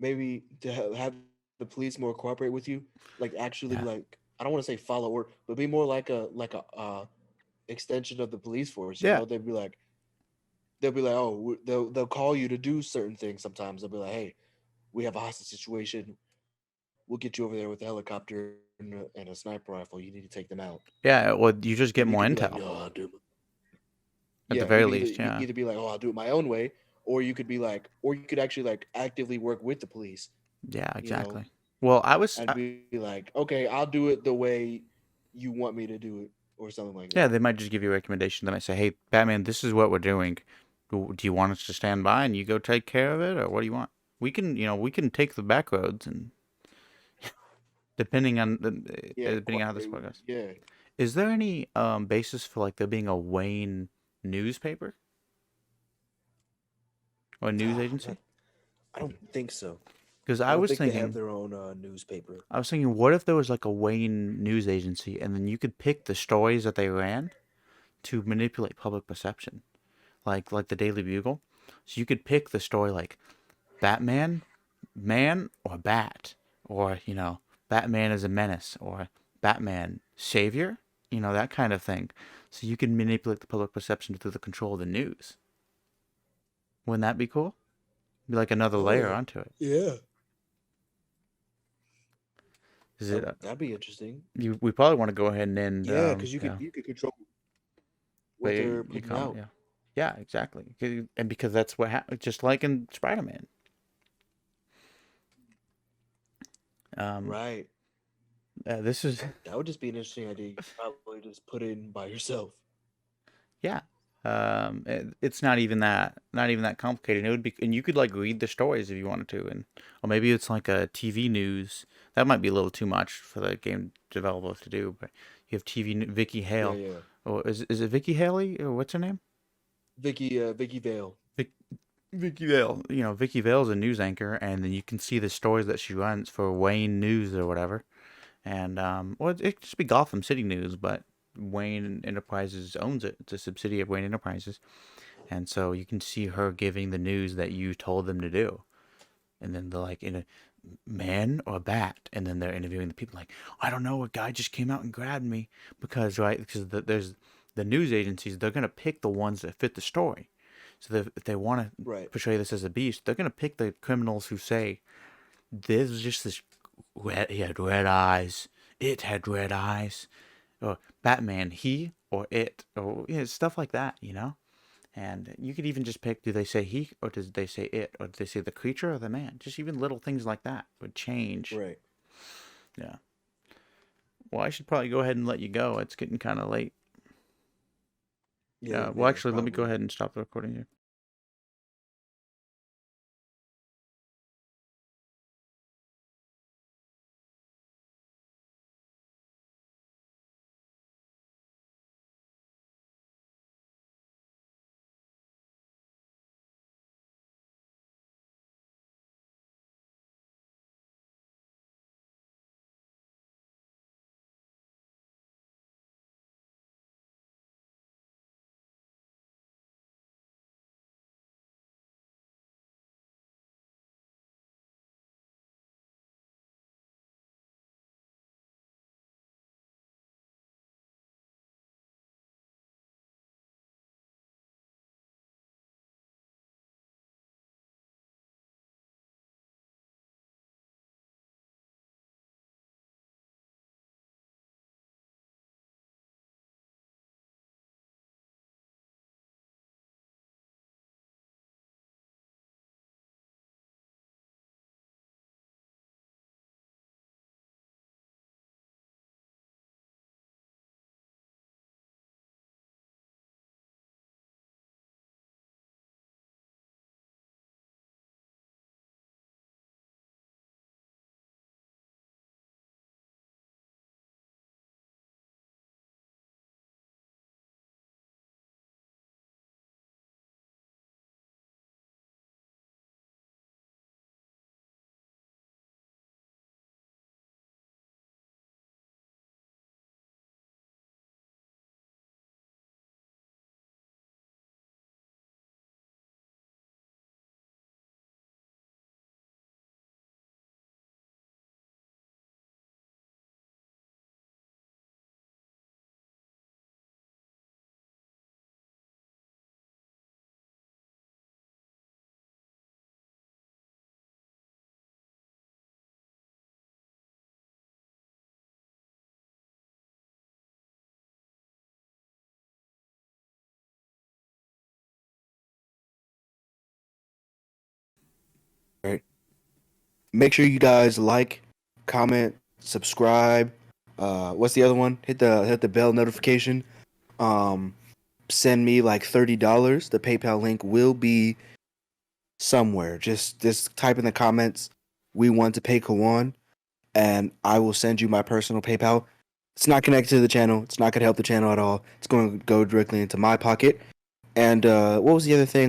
maybe to have the police more cooperate with you, like actually Yeah. like I don't want to say follow or but be more like a extension of the police force. You Yeah. know, they'll be like, oh, they'll call you to do certain things. Sometimes they'll be like, hey, we have a hostage situation. We'll get you over there with a helicopter and a sniper rifle. You need to take them out. Yeah, well, you just get And you more could be like, intel. no, I'll do it. At the Yeah, very least, you yeah. could either be like, oh, I'll do it my own way, or you could be like, or you could actually like actively work with the police. Yeah, You know, exactly. Well, and be like, okay, I'll do it the way you want me to do it, or something like yeah, that. they might just give you a recommendation. They might say, "Hey, Batman, this is what we're doing. Do you want us to stand by and you go take care of it, or what do you want? We can take the back roads, and Yeah, depending on how this goes. yeah. Is there any basis for like there being a Wayne newspaper or a news agency? I don't think so. Because I I don't was think they have thinking, their own newspaper. what if there was like a Wayne news agency, and then you could pick the stories that they ran to manipulate public perception, like the Daily Bugle. So you could pick the story like Batman, man or bat, or Batman is a menace, or Batman savior, that kind of thing. So you can manipulate the public perception through the control of the news. Wouldn't that be cool? Be like another layer onto it. Yeah. Is it? That'd be interesting. We probably want to go ahead and end. Yeah, because Yeah. you could control But what they're you putting comment, out. yeah, yeah, exactly. And because that's what just like in Spider-Man. Um, Right. this is That would just be an interesting idea. You could probably just put it in by yourself. yeah. It's not even that complicated. It would be, and you could like read the stories if you wanted to, and or maybe it's like a TV news. That might be a little too much for the game developers to do. But you have Vicky Yeah, Hale, yeah. or is it Vicky Haley or what's her name? Vicky Vale. Vic, Vicky Vale. You know, Vicky Vale's a news anchor, and then you can see the stories that she runs for Wayne News or whatever. And well, it could just be Gotham City News, but Wayne Enterprises owns it. It's a subsidiary of Wayne Enterprises, and so you can see her giving the news that you told them to do. And then they're like, in a man or a bat, and then they're interviewing the people like, I don't know, a guy just came out and grabbed me because there's the news agencies. They're gonna pick the ones that fit the story. So if they want to Right. portray this as a beast, they're gonna pick the criminals who say there's just this he had red eyes. It had red eyes. Or Batman, he or it, or stuff like that, you know. And you could even just pick: do they say he, or does they say it, or do they say the creature or the man? Just even little things like that would change. Right. Yeah. Well, I should probably go ahead and let you go. It's getting kind of late. Yeah, Well, yeah, actually, let me go probably. ahead and stop the recording here. Right. Make sure you guys like, comment, subscribe. What's the other one? Hit the bell notification. Um, Send me like $30. The PayPal link will be somewhere. Just type in the comments. We want to pay Kawan, and I will send you my personal PayPal. It's not connected to the channel. It's not going to help the channel at all. It's going to go directly into my pocket. And what was the other thing?